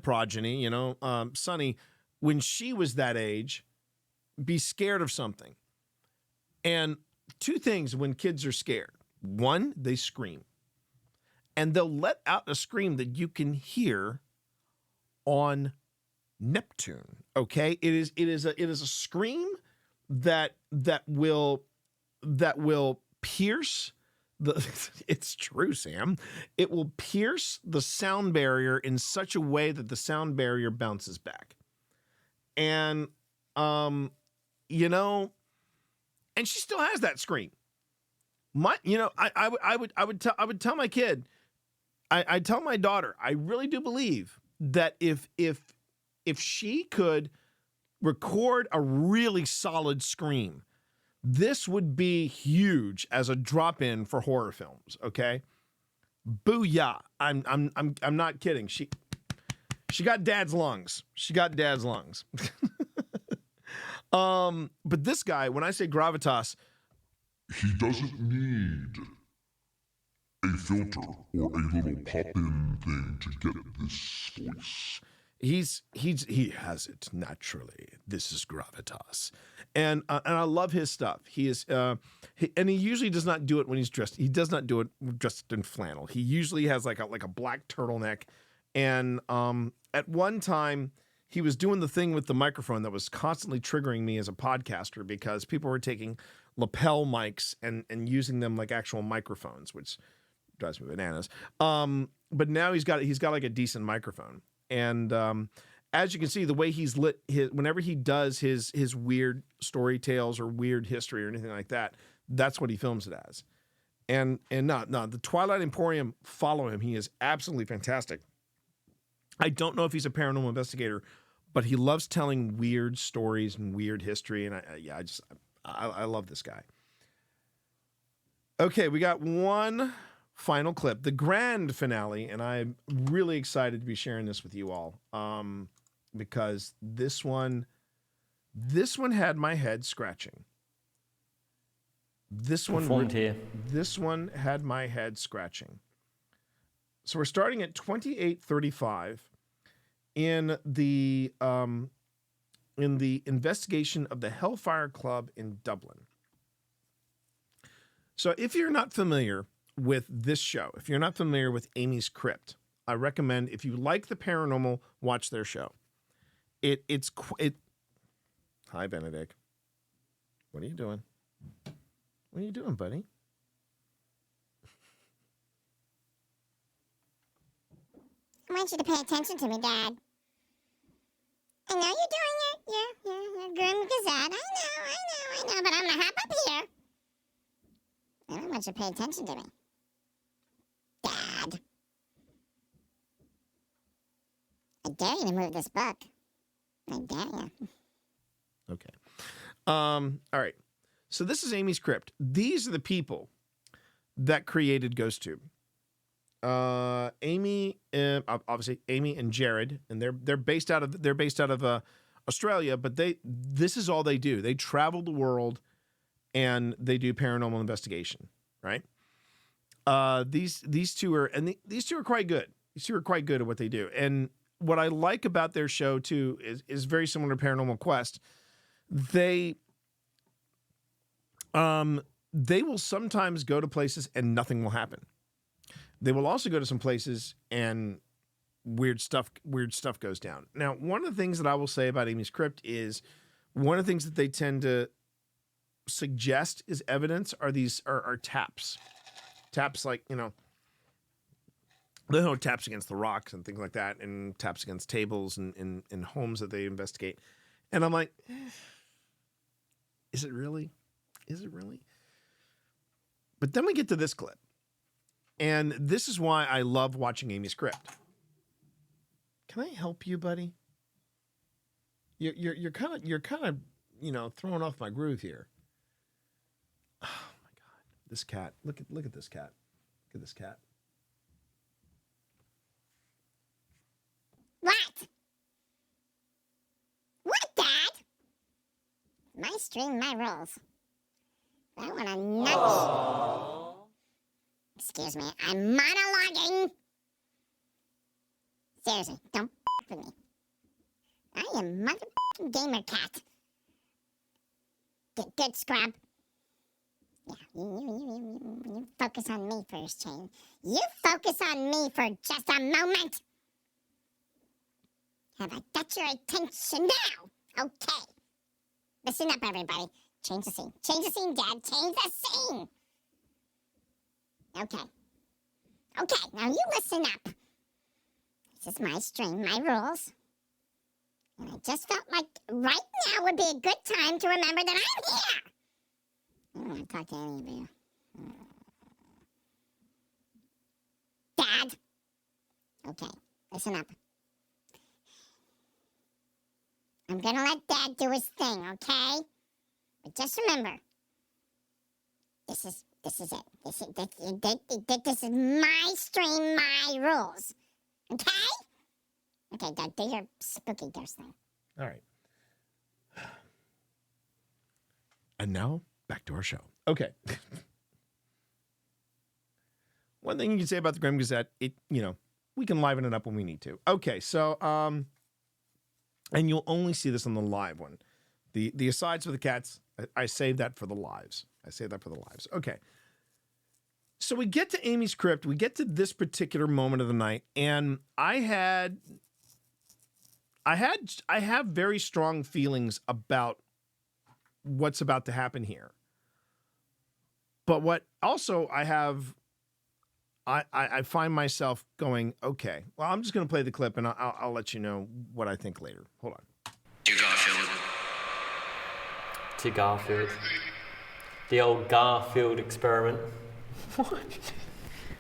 progeny, you know, Sonny, when she was that age, be scared of something. And two things when kids are scared: one, they scream, and they'll let out a scream that you can hear on Neptune. Okay, it is a scream that will pierce the. It's true, Sam. It will pierce the sound barrier in such a way that the sound barrier bounces back, and you know, and she still has that scream. I would tell my kid, I tell my daughter, I really do believe that if she could record a really solid scream, this would be huge as a drop-in for horror films. Okay, booyah! I'm not kidding. She got dad's lungs. She got dad's lungs. But this guy, when I say gravitas, he doesn't need a filter or a little pop-in thing to get this voice. He has it naturally. This is gravitas, and I love his stuff. He is and he usually does not do it when he's dressed. He does not do it dressed in flannel. He usually has like a black turtleneck, and at one time he was doing the thing with the microphone that was constantly triggering me as a podcaster, because people were taking lapel mics and using them like actual microphones, which drives me bananas. But now he's got like a decent microphone. And as you can see, the way he's whenever he does his weird story tales or weird history or anything like that, That's what he films it as. And no, the Twilight Emporium, follow him. He is absolutely fantastic. I don't know if he's a paranormal investigator, but he loves telling weird stories and weird history. And I love this guy. Okay, we got one final clip, the grand finale, and I'm really excited to be sharing this with you all, because this one had my head scratching. This one had my head scratching. So we're starting at 2835 in the investigation of the Hellfire Club in Dublin. So if you're not familiar with this show, if you're not familiar with Amy's Crypt, I recommend, if you like the paranormal, watch their show. Hi, Benedict. What are you doing? What are you doing, buddy? I want you to pay attention to me, Dad. I know you're doing your Grim Gazette. I know, but I'm gonna hop up here. I don't want you to pay attention to me. Dad. I dare you to move this book. I dare you. Okay. All right. So this is Amy's Crypt. These are the people that created GhostTube. Amy, obviously Amy and Jared, and they're based out of Australia, but this is all they do. They travel the world and they do paranormal investigation, right? These two are quite good. These two are quite good at what they do. And what I like about their show too is very similar to Paranormal Quest. They will sometimes go to places and nothing will happen. They will also go to some places and weird stuff goes down. Now, one of the things that I will say about Amy's Crypt is one of the things that they tend to suggest is evidence are taps. Taps like, taps against the rocks and things like that, and taps against tables and homes that they investigate. And I'm like, is it really? Is it really? But then we get to this clip. And this is why I love watching Amy's Crypt. Can I help you, buddy? You're kind of throwing off my groove here. Oh my God, this cat! Look at this cat! Look at this cat! What, Dad? My stream, my rules. I want to nudge. Excuse me, I'm monologuing. Seriously, don't with me. I am motherfucking gamer cat. Good scrub. Yeah, you focus on me first, Chain. You focus on me for just a moment. Have I got your attention now? Okay. Listen up, everybody. Change the scene. Change the scene, Dad. Change the scene. Okay, now you listen up. This is my stream, my rules. And I just felt like right now would be a good time to remember that I'm here. I don't want to talk to any of you. Dad. Okay, listen up. I'm gonna let Dad do his thing, okay? But just remember, this is it. This is my stream, my rules. Okay? Okay, Dad, do your spooky ghost thing. All right. And now, back to our show. Okay. One thing you can say about the Grim Gazette, we can liven it up when we need to. Okay, so, and you'll only see this on the live one. The asides for the cats, I save that for the lives. Okay. So we get to Amy's Crypt. We get to this particular moment of the night, and I have very strong feelings about what's about to happen here. But what also I find myself going, okay, well, I'm just going to play the clip, and I'll let you know what I think later. Hold on. To Garfield. The old Garfield experiment. What?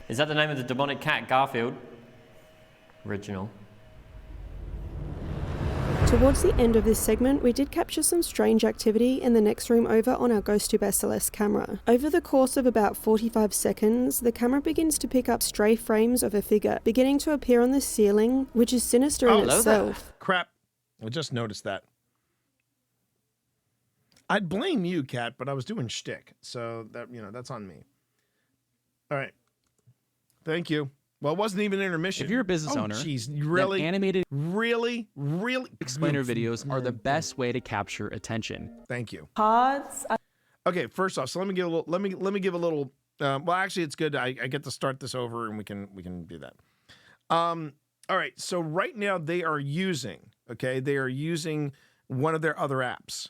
Is that the name of the demonic cat, Garfield? Original. Towards the end of this segment, we did capture some strange activity in the next room over on our GhostTube SLS camera. Over the course of about 45 seconds, the camera begins to pick up stray frames of a figure beginning to appear on the ceiling, which is sinister in itself. Crap. I just noticed that. I'd blame you, Kat, but I was doing shtick. So that, that's on me. All right. Thank you. Well, it wasn't even an intermission. If you're a business owner, geez, really, then animated really explainer videos are the best way to capture attention. Thank you. Cards. Okay, first off, so let me give a little. Let me give a little. Well, actually, it's good. I get to start this over, and we can do that. All right. So right now they are using. Okay, they are using one of their other apps.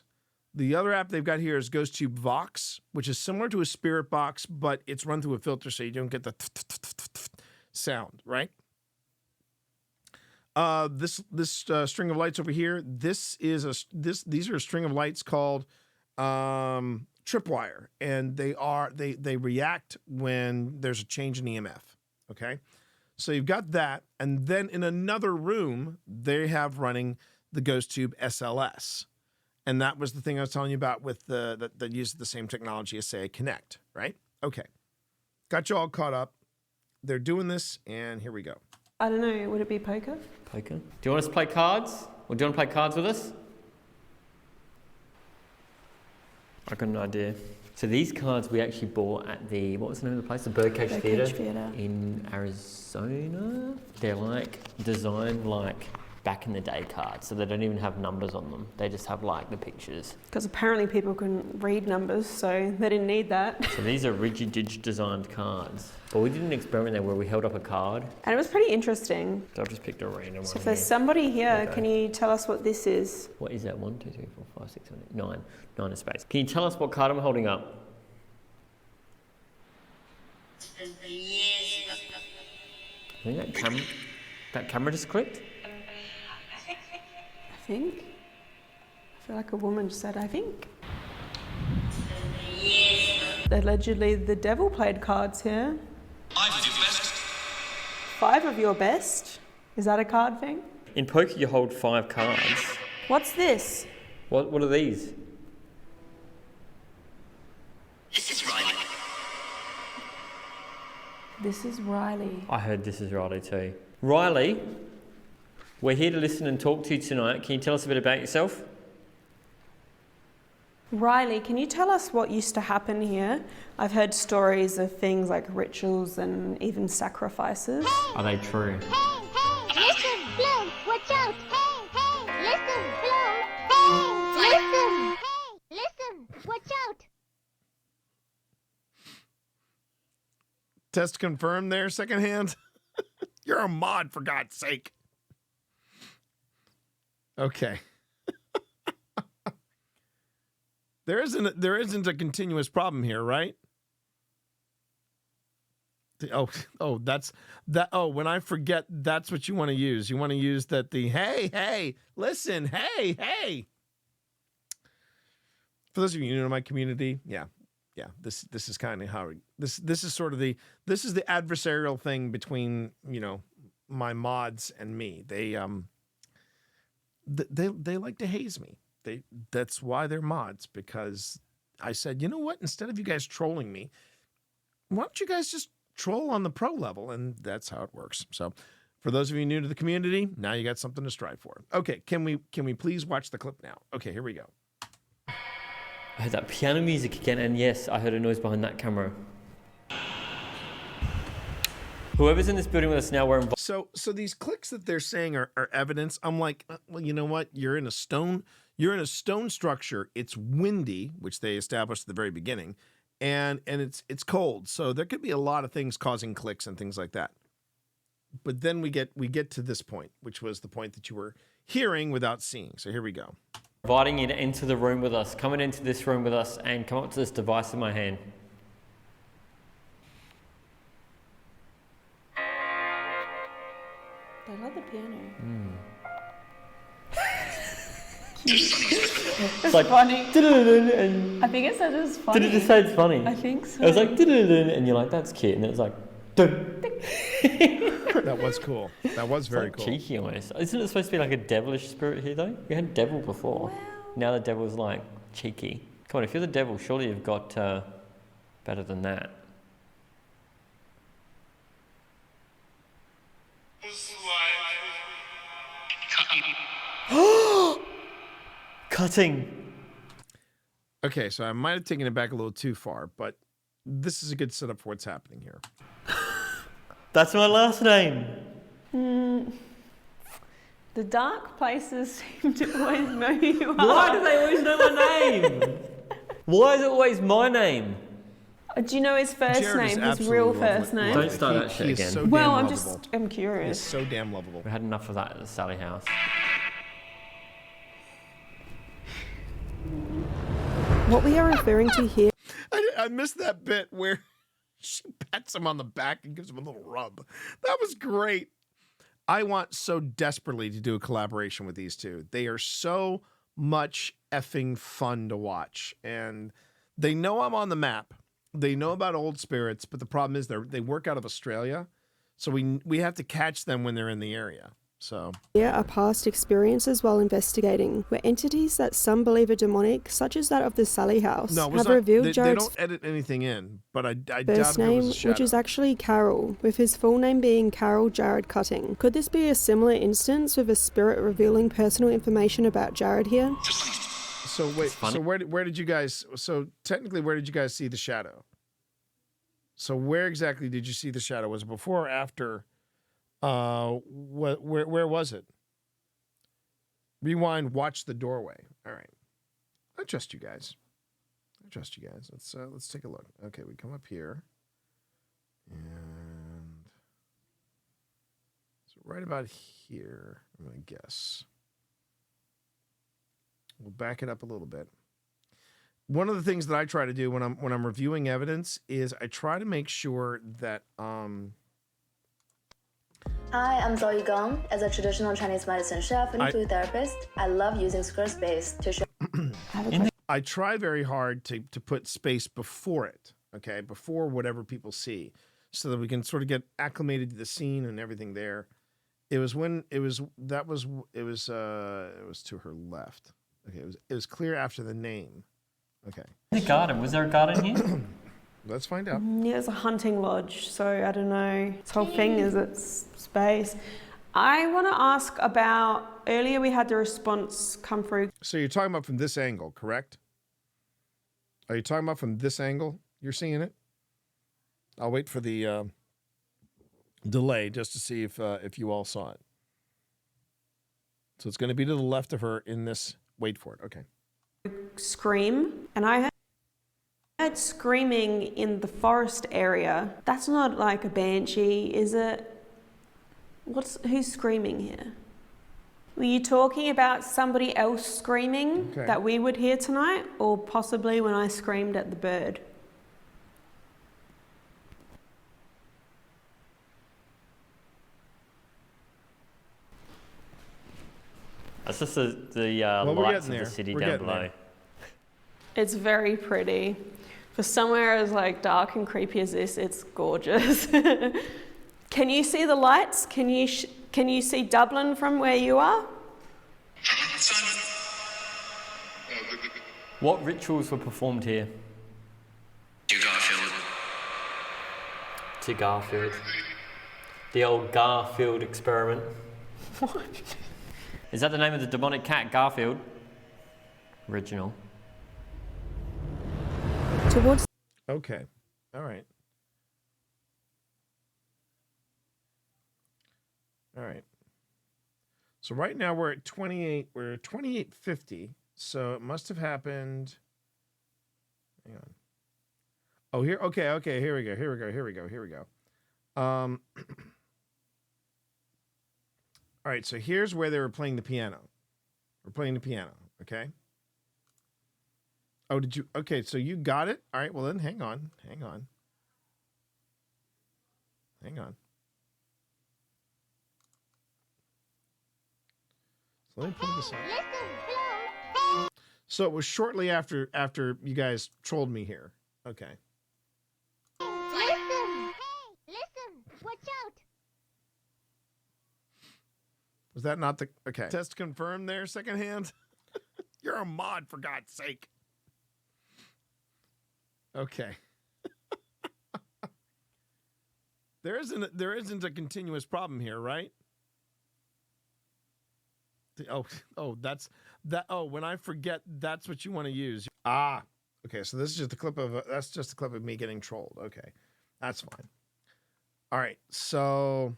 The other app they've got here is GhostTube Vox, which is similar to a Spirit Box, but it's run through a filter, so you don't get the sound, right? This string of lights over here. These are a string of lights called tripwire, and they react when there's a change in EMF. Okay, so you've got that, and then in another room they have running the GhostTube SLS. And that was the thing I was telling you about with that uses the same technology as, say, a Kinect, right? Okay. Got you all caught up. They're doing this, and here we go. I don't know, would it be poker? Poker? Do you want us to play cards? Or do you want to play cards with us? I got an idea. So these cards we actually bought at the, what was the name of the place? The Birdcage Theatre in Arizona. They're like designed like back in the day cards, so they don't even have numbers on them. They just have like the pictures. Because apparently people can read numbers, so they didn't need that. So these are rigid designed cards. But we did an experiment there where we held up a card. And it was pretty interesting. So I've just picked a random one. So if there's somebody here, can you tell us what this is? What is that? 1, 2, 3, 4, 5, 6, 7, 8, 9. 9 in space. Can you tell us what card I'm holding up? I think that camera just clicked. I think. I feel like a woman just said, I think. Allegedly, the devil played cards here. 5 of your best. 5 of your best? Is that a card thing? In poker, you hold 5 cards. What's this? What are these? This is Riley. This is Riley. I heard this is Riley too. Riley, we're here to listen and talk to you tonight. Can you tell us a bit about yourself? Riley, can you tell us what used to happen here? I've heard stories of things like rituals and even sacrifices. Are they true? Hey, listen, Bloom, watch out. Hey, listen, Bloom. Hey, listen, watch out. Test confirmed there, secondhand. You're a mod, for God's sake. Okay. There isn't a continuous problem here, right? That's that. Oh, when I forget, that's what you want to use. You want to use that hey, listen, hey. For those of you new to my community, yeah. This is kind of how this is sort of the adversarial thing between my mods and me. They like to haze me. That's why they're mods, because I said, you know what? Instead of you guys trolling me, why don't you guys just troll on the pro level? And that's how it works. So for those of you new to the community, now you got something to strive for. Okay, can we please watch the clip now? Okay, here we go. I heard that piano music again, and yes, I heard a noise behind that camera. Whoever's in this building with us now, we're involved. So these clicks that they're saying are evidence. I'm like, well, you know what? You're in a stone structure. It's windy, which they established at the very beginning, and it's cold. So there could be a lot of things causing clicks and things like that. But then we get to this point, which was the point that you were hearing without seeing. So here we go. Inviting you to enter the room with us. Come into this room with us and come up to this device in my hand. I love the piano. It's like funny. And I think it said it's funny. did it just say it's funny? I think so. It was like and you're like, that's cute, and it was like. That was cool. That was very like cool. Cheeky almost. Isn't it supposed to be like a devilish spirit here though? We had devil before. Now the devil's like cheeky. Come on, if you're the devil, surely you've got better than that. Cutting. Okay, so I might have taken it back a little too far, but this is a good setup for what's happening here. That's my last name. The dark places seem to always know who you are. Why do they always know my name? Why is it always my name? Do you know his first Jared is name? His absolutely real lovely. first name? Don't start that He shit is again. so damn Well, I'm lovable. I'm He is curious. so damn lovable. We had enough of that at the Sally house. What we are referring to here I missed that bit where she pats him on the back and gives him a little rub. That was great. I want so desperately to do a collaboration with these two. They are so much effing fun to watch. And they know I'm on the map. They know about old spirits, but the problem is they work out of Australia. So we have to catch them when they're in the area. So are past experiences while investigating, where entities that some believe are demonic, such as that of the Sally house, have revealed they Jared's don't edit anything in, but I doubt first if it name, was a shadow. which is actually Carol, with his full name being Carol Jared Cutting. Could this be a similar instance with a spirit revealing personal information about Jared here? So wait, so where did you guys? So technically, where did you guys see the shadow? So where exactly did you see the shadow? Was it before or after? Where was it? Rewind. Watch the doorway. All right. I trust you guys. Let's take a look. Okay, we come up here, and so right about here, I'm gonna guess. We'll back it up a little bit. One of the things that I try to do when I'm reviewing evidence is I try to make sure that Hi, I'm Zoe Gong. As a traditional Chinese medicine chef and food therapist, I love using Squarespace to show. I try very hard to put space before it, okay, before whatever people see, so that we can sort of get acclimated to the scene and everything there. It was to her left. Okay, it was clear after the name. Okay. The garden. Was there a garden here? Let's find out. Yeah, it's a hunting lodge, so I don't know. This whole thing is its space. I want to ask about, earlier we had the response come through. So you're talking about from this angle, correct? Are you talking about from this angle? You're seeing it? I'll wait for the delay just to see if you all saw it. So it's going to be to the left of her in this. Wait for it. Okay. Scream, and I heard screaming in the forest area. That's not like a banshee, is it? Who's screaming here? Were you talking about somebody else screaming that we would hear tonight, or possibly when I screamed at the bird? That's just the lights of the city down below. It's very pretty. For somewhere as like dark and creepy as this, it's gorgeous. Can you see the lights? Can you see Dublin from where you are? What rituals were performed here? To Garfield. The old Garfield experiment. What? Is that the name of the demonic cat, Garfield? Original. Okay. All right. All right. So right now we're at 28. We're at 2850. So it must have happened. Hang on. Oh, here. Okay. Here we go. All right. So here's where they were playing the piano. We're playing the piano. Okay. Oh, did you? Okay. So you got it. All right. Well, then hang on. So let me pull this out. Listen So it was shortly after you guys trolled me here. Okay. Listen! Hey, listen! Watch out! Was that not the... Okay. Test confirmed there, secondhand? You're a mod, for God's sake. Okay. There isn't a continuous problem here, right? That's that. Oh, when I forget, that's what you want to use. Ah, okay. So this is just a clip of that's just a clip of me getting trolled. Okay, that's fine. All right. So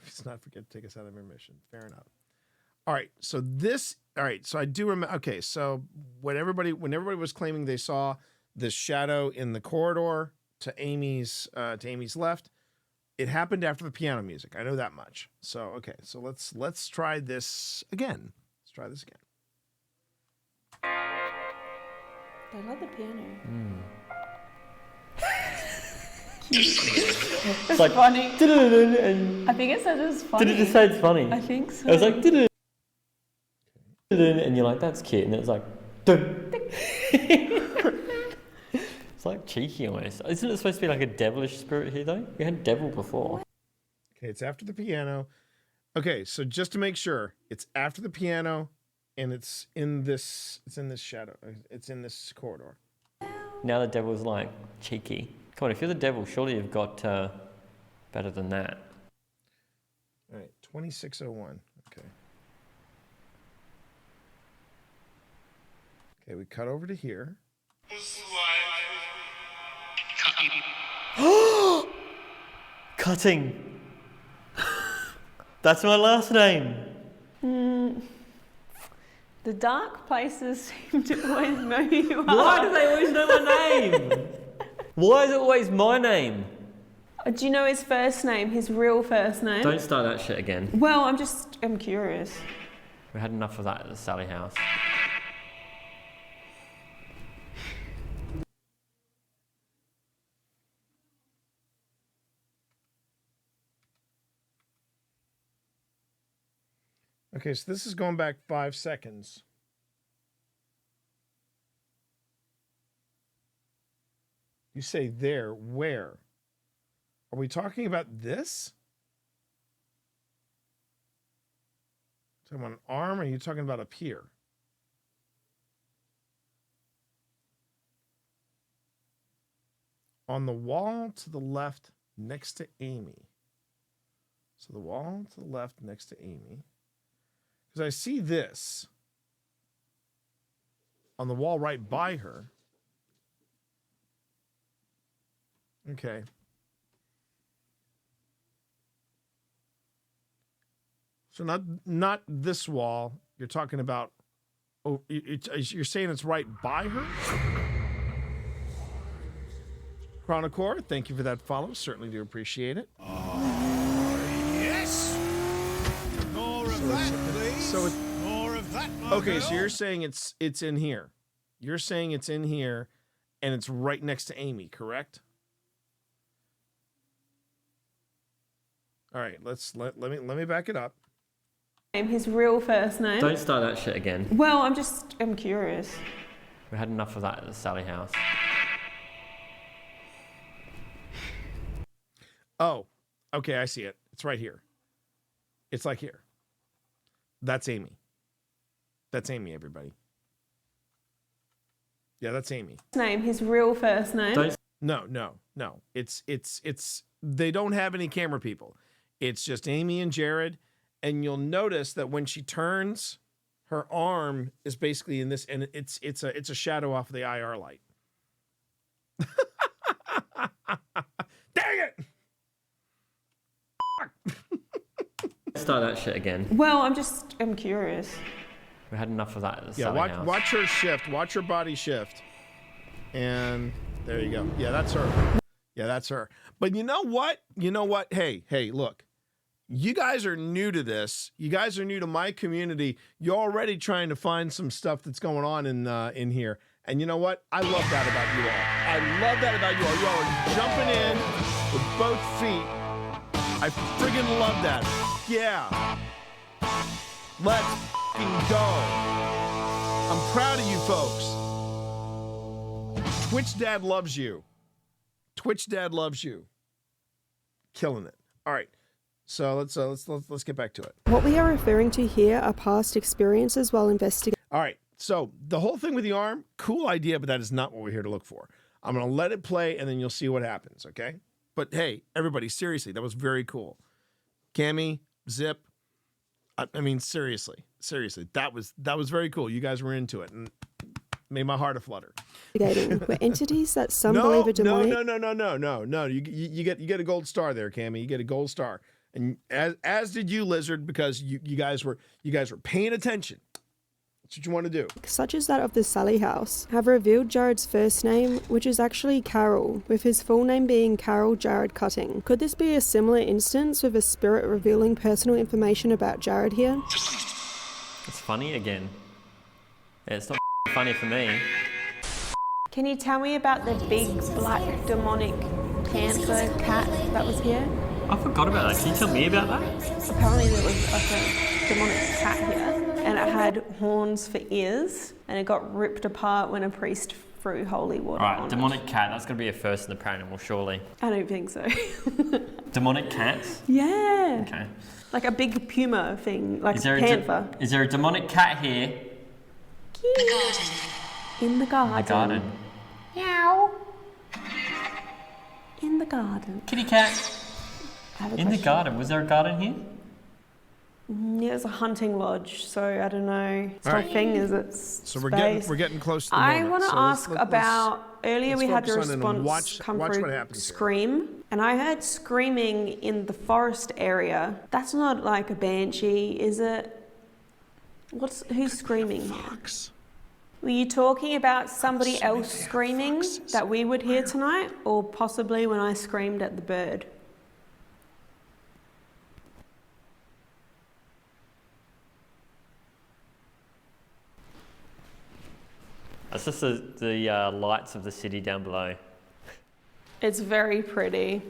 let's not forget to take us out of intermission. Fair enough. All right. So this. All right. So I do remember. Okay. So when everybody was claiming they saw this shadow in the corridor to Amy's left. It happened after the piano music. I know that much. So, okay. So let's try this again. Let's try this again. I love the piano. It's like funny. And I think it said it's funny. did it just say it's funny? I think so. It was like and you're like, that's cute, and it was like it's like cheeky almost. Isn't it supposed to be like a devilish spirit here though? We had devil before. Okay, it's after the piano. Okay, so just to make sure, it's after the piano, and it's in this shadow. It's in this corridor. Now the devil's like cheeky. Come on, if you're the devil, surely you've got better than that. All right, 2601. Okay. Okay, we cut over to here. Cutting. That's my last name. The dark places seem to always know who you are. Why do they always know my name? Why is it always my name? Do you know his first name, his real first name? Don't start that shit again. Well, I'm curious. We had enough of that at the Sally house. Okay, so this is going back 5 seconds. You say there, where? Are we talking about this? Talking about an arm, or are you talking about up here? On the wall to the left next to Amy. So the wall to the left next to Amy. Because I see this on the wall right by her. Okay. So not this wall. You're talking about. Oh, you're saying it's right by her. Chronocore, thank you for that follow. Certainly do appreciate it. Yes. More of that, please. So it's, more of that. Okay, so you're saying it's in here. You're saying it's in here, and it's right next to Amy, correct? All right, let me back it up. His real first name. Don't start that shit again. Well, I'm curious. We had enough of that at the Sally house. Oh, okay, I see it. It's right here. It's like here. That's Amy. That's Amy, everybody. Yeah, that's Amy. His real first name. No. It's they don't have any camera people. It's just Amy and Jared, and you'll notice that when she turns, her arm is basically in this, and it's a shadow off of the IR light. Dang it! Start that shit again. Well, I'm curious. We had enough of that at the Sally house. Watch her shift. Watch her body shift. And there you go. Yeah, that's her. Yeah, that's her. But you know what? Hey, look. You guys are new to this. You guys are new to my community. You're already trying to find some stuff that's going on in here. And you know what? I love that about you all. I love that about you all. You all are jumping in with both feet. I friggin' love that. Yeah. Let's f***ing go. I'm proud of you folks. Twitch Dad loves you. Twitch Dad loves you. Killing it. All right. So let's get back to it. What we are referring to here are past experiences while investigating. All right. So the whole thing with the arm, cool idea, but that is not what we're here to look for. I'm going to let it play and then you'll see what happens, okay? But hey, everybody, seriously, that was very cool. Cammy, Zip, I mean, seriously, that was very cool. You guys were into it and made my heart aflutter. Were entities that some believe are demonic. No. You get a gold star there, Cammy. You get a gold star, and as did you, Lizard, because you guys were paying attention. That's what you want to do. Such as that of the Sally house, have revealed Jared's first name, which is actually Carol, with his full name being Carol Jared Cutting. Could this be a similar instance with a spirit revealing personal information about Jared here? It's funny again. Yeah, it's not funny for me. Can you tell me about the big black demonic panther cat that was here? I forgot about that. Can you tell me about that? Apparently there was like a demonic cat here, and it had horns for ears, and it got ripped apart when a priest threw holy water on Alright, demonic cat, that's going to be a first in the paranormal, surely. I don't think so. Demonic cats? Yeah. Okay. Like a big puma thing, like a panther. Is there a demonic cat here? In the garden. In the garden. Meow. In the garden. Kitty cat. In the garden. Was there a garden here? Yeah, it's a hunting lodge, so I don't know. It's All my right. thing is it's So space. we're getting close to the I moment. want to So ask let's- about earlier we had the focus on it and response come watch through what happens here. scream, and I heard screaming in the forest area. That's not like a banshee, is it? Who's screaming here? Were you talking about somebody else screaming that we would hear tonight, or possibly when I screamed at the bird? That's just the lights of the city down below. It's very pretty.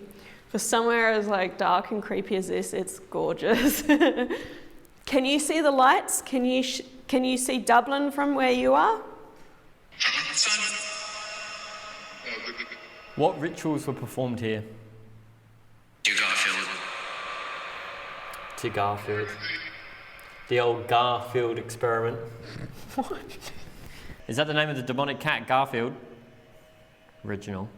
For somewhere as like dark and creepy as this, it's gorgeous. Can you see the lights? Can you see Dublin from where you are? What rituals were performed here? To Garfield. The old Garfield experiment. What? Is that the name of the demonic cat, Garfield? Original.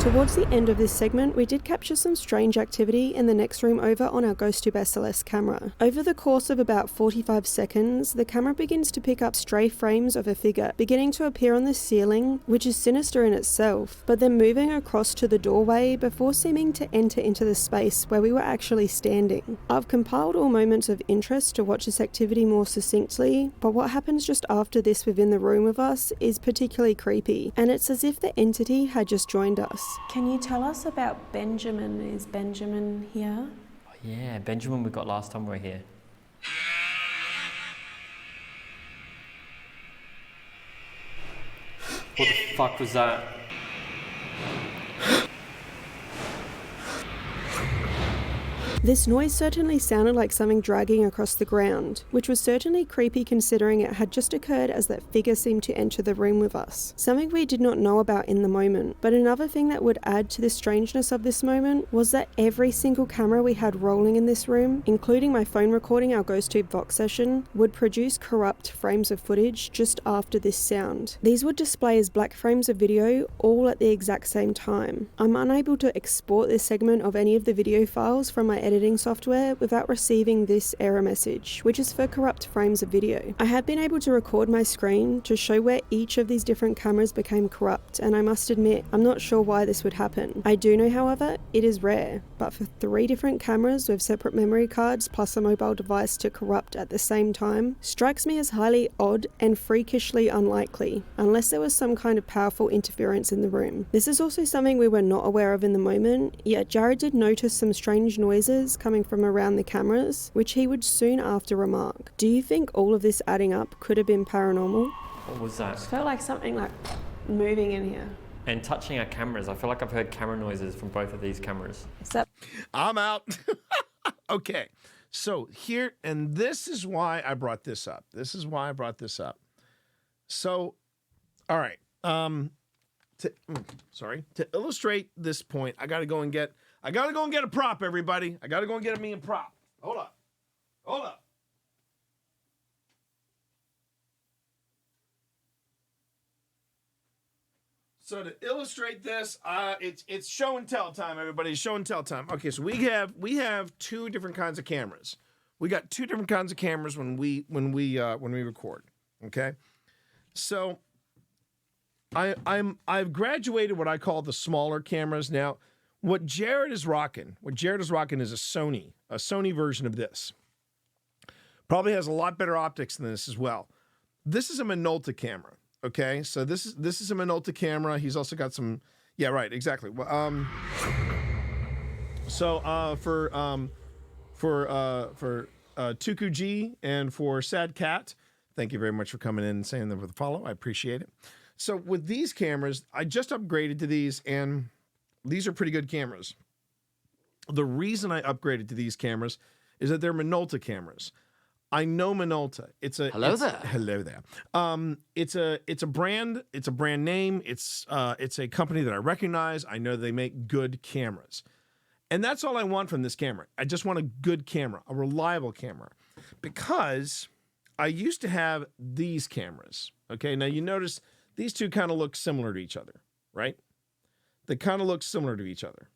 Towards the end of this segment, we did capture some strange activity in the next room over on our GhostTube SLS camera. Over the course of about 45 seconds, the camera begins to pick up stray frames of a figure beginning to appear on the ceiling, which is sinister in itself, but then moving across to the doorway before seeming to enter into the space where we were actually standing. I've compiled all moments of interest to watch this activity more succinctly, but what happens just after this within the room with us is particularly creepy, and it's as if the entity had just joined us. Can you tell us about Benjamin? Is Benjamin here? Oh, yeah, Benjamin we got last time we were here. What the fuck was that? This noise certainly sounded like something dragging across the ground, which was certainly creepy considering it had just occurred as that figure seemed to enter the room with us. Something we did not know about in the moment, but another thing that would add to the strangeness of this moment was that every single camera we had rolling in this room, including my phone recording our GhostTube Vox session, would produce corrupt frames of footage just after this sound. These would display as black frames of video all at the exact same time. I'm unable to export this segment of any of the video files from my editing software without receiving this error message, which is for corrupt frames of video. I have been able to record my screen to show where each of these different cameras became corrupt, and I must admit, I'm not sure why this would happen. I do know, however, it is rare, but for 3 different cameras with separate memory cards plus a mobile device to corrupt at the same time strikes me as highly odd and freakishly unlikely, unless there was some kind of powerful interference in the room. This is also something we were not aware of in the moment, yet Jared did notice some strange noises coming from around the cameras, which he would soon after remark. Do you think all of this adding up could have been paranormal? What was that? It felt like something like moving in here. And touching our cameras. I feel like I've heard camera noises from both of these cameras. Is that... I'm out. Okay, So here, and this is why I brought this up. So, all right. To illustrate this point, I gotta go and get a prop, everybody. I gotta go and get me a prop. Hold up. So to illustrate this, it's show and tell time, everybody. Show and tell time. Okay, so we have two different kinds of cameras. We got two different kinds of cameras when we record. Okay, so I've graduated what I call the smaller cameras now. What Jared is rocking is a Sony version of this. Probably has a lot better optics than this as well. This is a Minolta camera. Okay, so this is a Minolta camera. He's also got some. Yeah, right, exactly. Well, for Tuku G and for Sad Cat, thank you very much for coming in and saying them with a follow. I appreciate it. So with these cameras, I just upgraded to these, and these are pretty good cameras. The reason I upgraded to these cameras is that they're Minolta cameras. I know Minolta. Hello there. It's a brand. It's a brand name. It's a company that I recognize. I know they make good cameras, and that's all I want from this camera. I just want a good camera, a reliable camera, because I used to have these cameras. Okay, now you notice these two kind of look similar to each other, right? They kind of look similar to each other.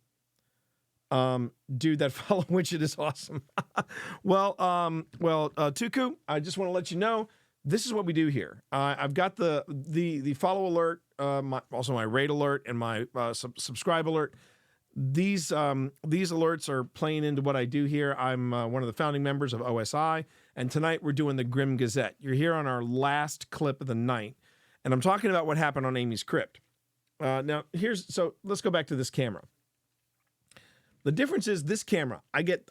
Dude, that follow widget is awesome. Well, Tuku, I just want to let you know, this is what we do here. I've got the follow alert, also my rate alert and my subscribe alert. These alerts are playing into what I do here. I'm one of the founding members of OSI, and tonight we're doing the Grim Gazette. You're here on our last clip of the night, and I'm talking about what happened on Amy's Crypt. Now, let's go back to this camera. The difference is this camera. I get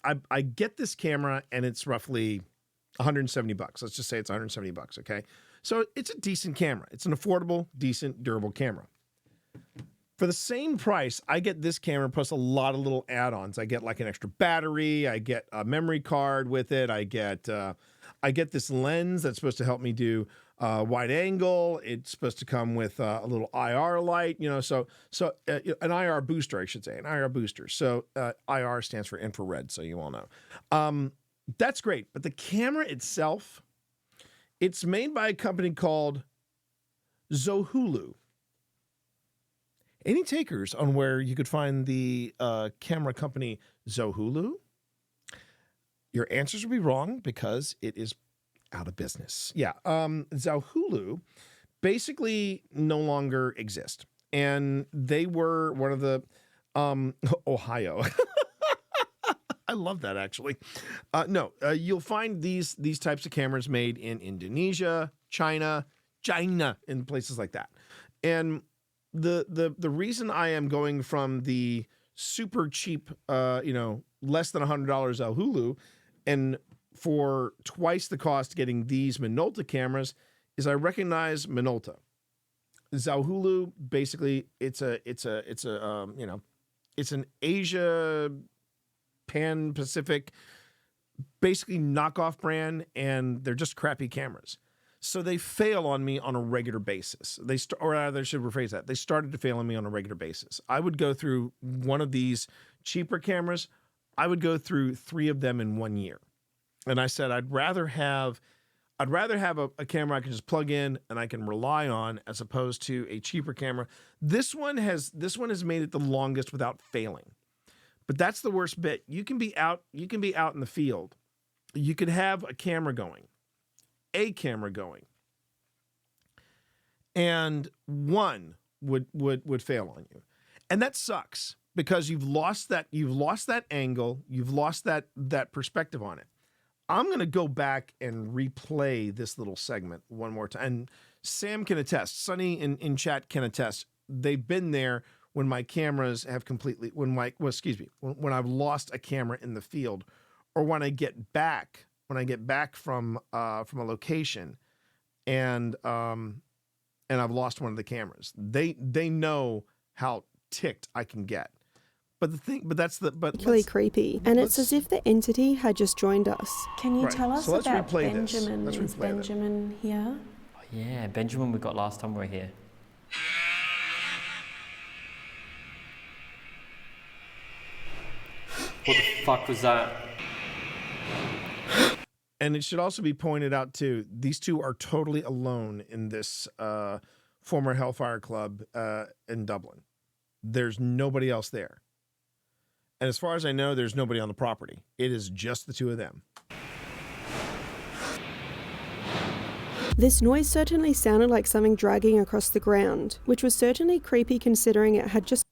this camera, and it's roughly $170. Let's just say it's $170. Okay, so it's a decent camera. It's an affordable, decent, durable camera. For the same price, I get this camera plus a lot of little add-ons. I get like an extra battery. I get a memory card with it. I get this lens that's supposed to help me do wide angle. It's supposed to come with a little IR light, so an IR booster, I should say, an IR booster. So IR stands for infrared, so you all know. That's great, but the camera itself, it's made by a company called Zohulu. Any takers on where you could find the camera company Zohulu? Your answers would be wrong because it is out of business. Yeah. Zohulu basically no longer exist. And they were one of the Ohio. I love that, actually. You'll find these types of cameras made in Indonesia, China, and places like that. And the reason I am going from the super cheap, less than $100 Zohulu, and for twice the cost getting these Minolta cameras is I recognize Minolta. Zohulu, basically, it's an Asia Pan-Pacific, basically knockoff brand, and they're just crappy cameras. So they fail on me on a regular basis. They started to fail on me on a regular basis. I would go through one of these cheaper cameras. I would go through 3 of them in 1 year. And I said, I'd rather have a camera I can just plug in and I can rely on as opposed to a cheaper camera. This one has made it the longest without failing. But that's the worst bit. You can be out in the field. You could have a camera going, and one would fail on you. And that sucks because you've lost that angle, you've lost that perspective on it. I'm going to go back and replay this little segment one more time. And Sam can attest, Sonny in chat can attest. They've been there when my cameras have when I've lost a camera in the field, or when I get back from a location and I've lost one of the cameras. They know how ticked I can get. But the thing, but that's the, but Particularly let's- creepy, and it's as if the entity had just joined us. Can you Right, tell us so let's about replay this. Benjamin? Let's Is replay that. Benjamin here? Oh, yeah, Benjamin we got last time we were here. What the fuck was that? And it should also be pointed out too, these two are totally alone in this former Hellfire Club in Dublin. There's nobody else there. And as far as I know, there's nobody on the property. It is just the two of them. This noise certainly sounded like something dragging across the ground, which was certainly creepy considering it had just...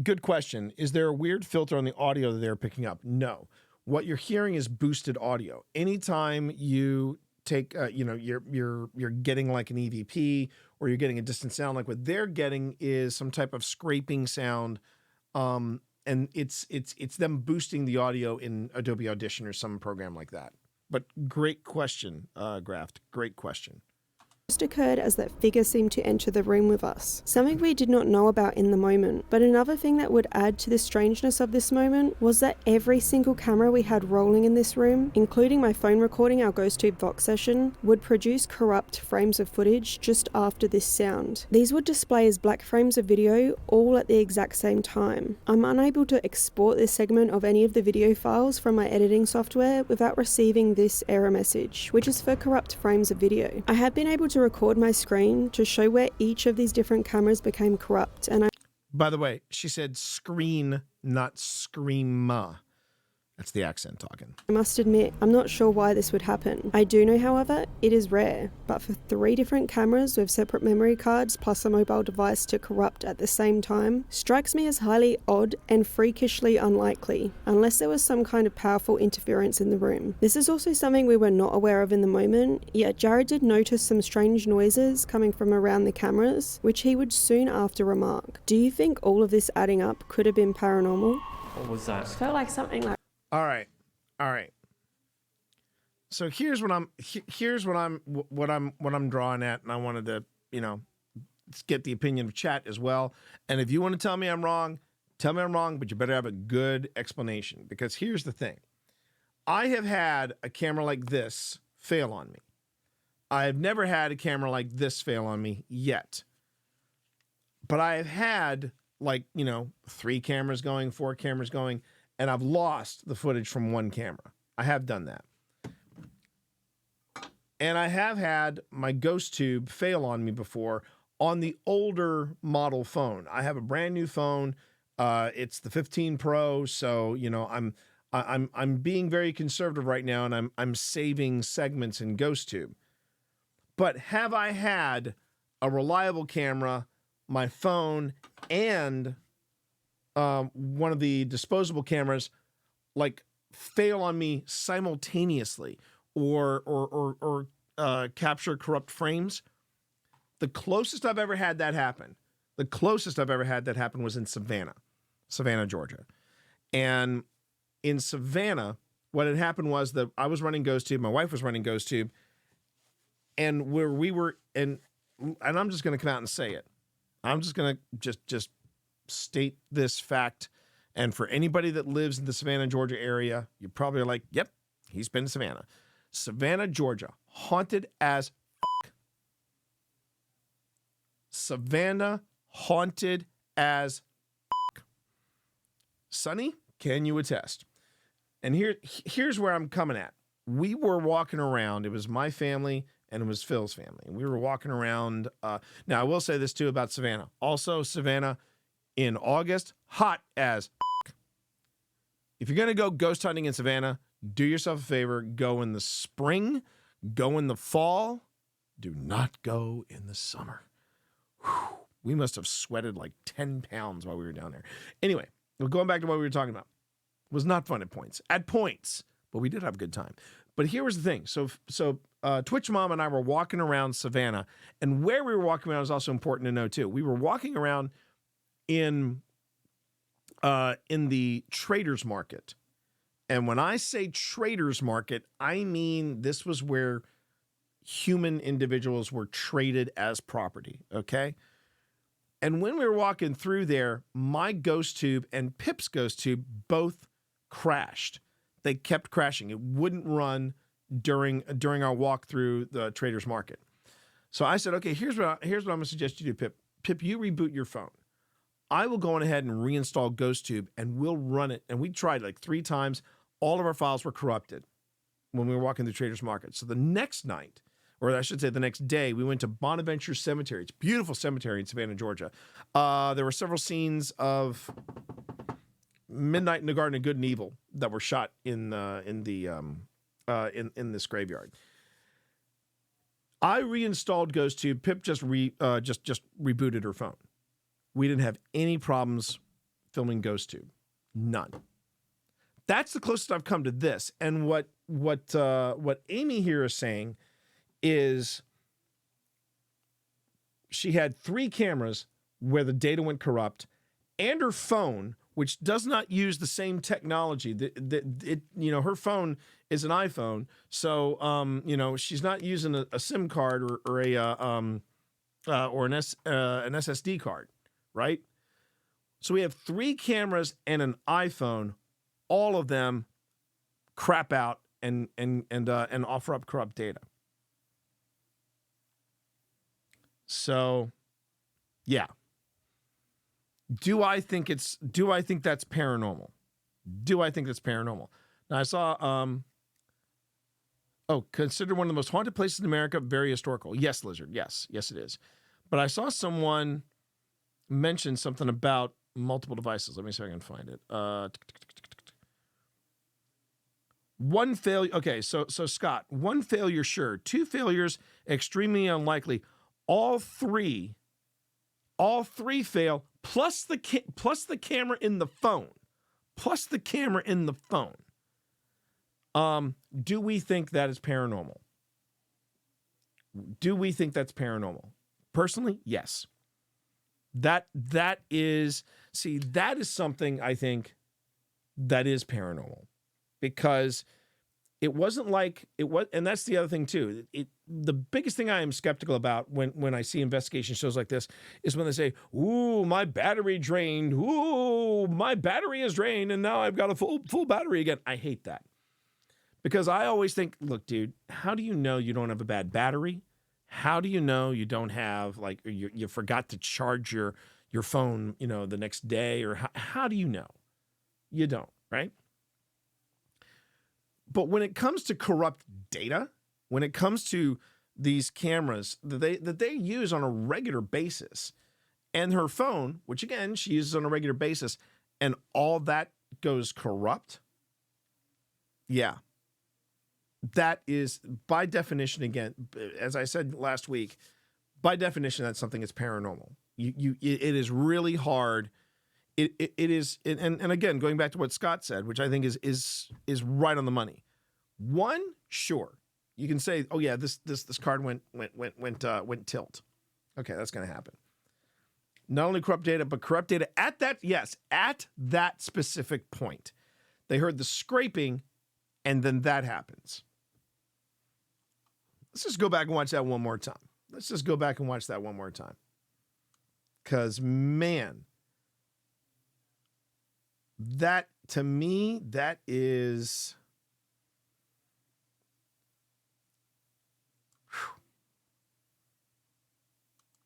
Good question. Is there a weird filter on the audio that they're picking up? No. What you're hearing is boosted audio. Anytime you take, you're getting like an EVP or you're getting a distant sound, like what they're getting is some type of scraping sound, and it's them boosting the audio in Adobe Audition or some program like that. But great question, Graft. Great question. occurred as that figure seemed to enter the room with us. Something we did not know about in the moment, but another thing that would add to the strangeness of this moment was that every single camera we had rolling in this room, including my phone recording our GhostTube Vox session, would produce corrupt frames of footage just after this sound. These would display as black frames of video all at the exact same time. I'm unable to export this segment of any of the video files from my editing software without receiving this error message, which is for corrupt frames of video. I have been able to record my screen to show where each of these different cameras became corrupt, and By the way, she said screen, not screama. That's the accent talking. I must admit, I'm not sure why this would happen. I do know, however, it is rare, but for 3 different cameras with separate memory cards plus a mobile device to corrupt at the same time strikes me as highly odd and freakishly unlikely, unless there was some kind of powerful interference in the room. This is also something we were not aware of in the moment, yet Jared did notice some strange noises coming from around the cameras, which he would soon after remark. Do you think all of this adding up could have been paranormal? What was that? It felt like something like... All right. So here's what I'm drawing at, and I wanted to, get the opinion of chat as well. And if you want to tell me I'm wrong, tell me I'm wrong, but you better have a good explanation, because here's the thing. I have had a camera like this fail on me. I have never had a camera like this fail on me yet. But I have had 3 cameras going, 4 cameras going, and I've lost the footage from one camera. I have done that. And I have had my GhostTube fail on me before on the older model phone. I have a brand new phone. It's the 15 Pro, so I'm being very conservative right now, and I'm saving segments in GhostTube. But have I had a reliable camera, my phone, and one of the disposable cameras fail on me simultaneously or capture corrupt frames? The closest I've ever had that happen was in Savannah, Georgia. And in Savannah, what had happened was that I was running GhostTube, my wife was running GhostTube, and where we were, and I'm just going to come out and say it. I'm just going to just state this fact. And for anybody that lives in the Savannah, Georgia area, you probably are like, yep, he's been to Savannah. Savannah, Georgia, haunted as f***. Savannah, haunted as f***. Sonny, can you attest? And here's where I'm coming at. We were walking around. It was my family and it was Phil's family. And we were walking around. Now, I will say this too about Savannah. Also, Savannah in August, hot as f***. If you're going to go ghost hunting in Savannah, do yourself a favor. Go in the spring. Go in the fall. Do not go in the summer. Whew. We must have sweated like 10 pounds while we were down there. Anyway, going back to what we were talking about. It was not fun at points, but we did have a good time. But here was the thing. So Twitch Mom and I were walking around Savannah, and where we were walking around is also important to know too. We were walking around in the traders market. And when I say traders market, I mean this was where human individuals were traded as property, okay? And when we were walking through there, my ghost tube and Pip's ghost tube both crashed. They kept crashing. It wouldn't run during our walk through the Traders Market. So I said, okay, here's what I'm going to suggest you do, Pip. Pip, you reboot your phone. I will go on ahead and reinstall GhostTube, and we'll run it. And we tried like 3 times. All of our files were corrupted when we were walking the Traders Market. So the next night, or I should say the next day, we went to Bonaventure Cemetery. It's a beautiful cemetery in Savannah, Georgia. There were several scenes of Midnight in the Garden of Good and Evil that were shot in this graveyard. I reinstalled GhostTube. Pip just rebooted her phone. We didn't have any problems filming GhostTube. None. That's the closest I've come to this. And what Amy here is saying is she had 3 cameras where the data went corrupt, and her phone, which does not use the same technology. Her phone is an iPhone, so she's not using a SIM card or an SSD card, right? So we have 3 cameras and an iPhone, all of them crap out and offer up corrupt data. So, yeah. Do I think that's paranormal? Do I think that's paranormal? Now I saw considered one of the most haunted places in America, very historical. Yes, Lizard. Yes, it is. But I saw someone mention something about multiple devices. Let me see if I can find it. One failure. Okay, so Scott, 1 failure, sure. 2 failures, extremely unlikely. All three fail. Plus the camera in the phone. Do we think that is paranormal? Do we think that's paranormal? Personally, yes. That is something I think that is paranormal, because it wasn't like it was, and that's the other thing too. The biggest thing I am skeptical about when I see investigation shows like this is when they say, "Ooh, my battery drained. Ooh, my battery is drained, and now I've got a full battery again." I hate that, because I always think, look, dude, how do you know you don't have a bad battery? How do you know you don't have, like, you forgot to charge your phone, the next day? Or how do you know? You don't, right? But when it comes to corrupt data, when it comes to these cameras that they use on a regular basis, and her phone, which again she uses on a regular basis, and all that goes corrupt, yeah. That is, by definition, again, as I said last week, by definition, that's something that's paranormal. It is really hard. It is, and again, going back to what Scott said, which I think is right on the money. 1, sure, you can say, oh yeah, this card went tilt. Okay, that's going to happen. Not only corrupt data, but corrupt data at that specific point. They heard the scraping, and then that happens. Let's just go back and watch that one more time. Because, man, that, to me, that is...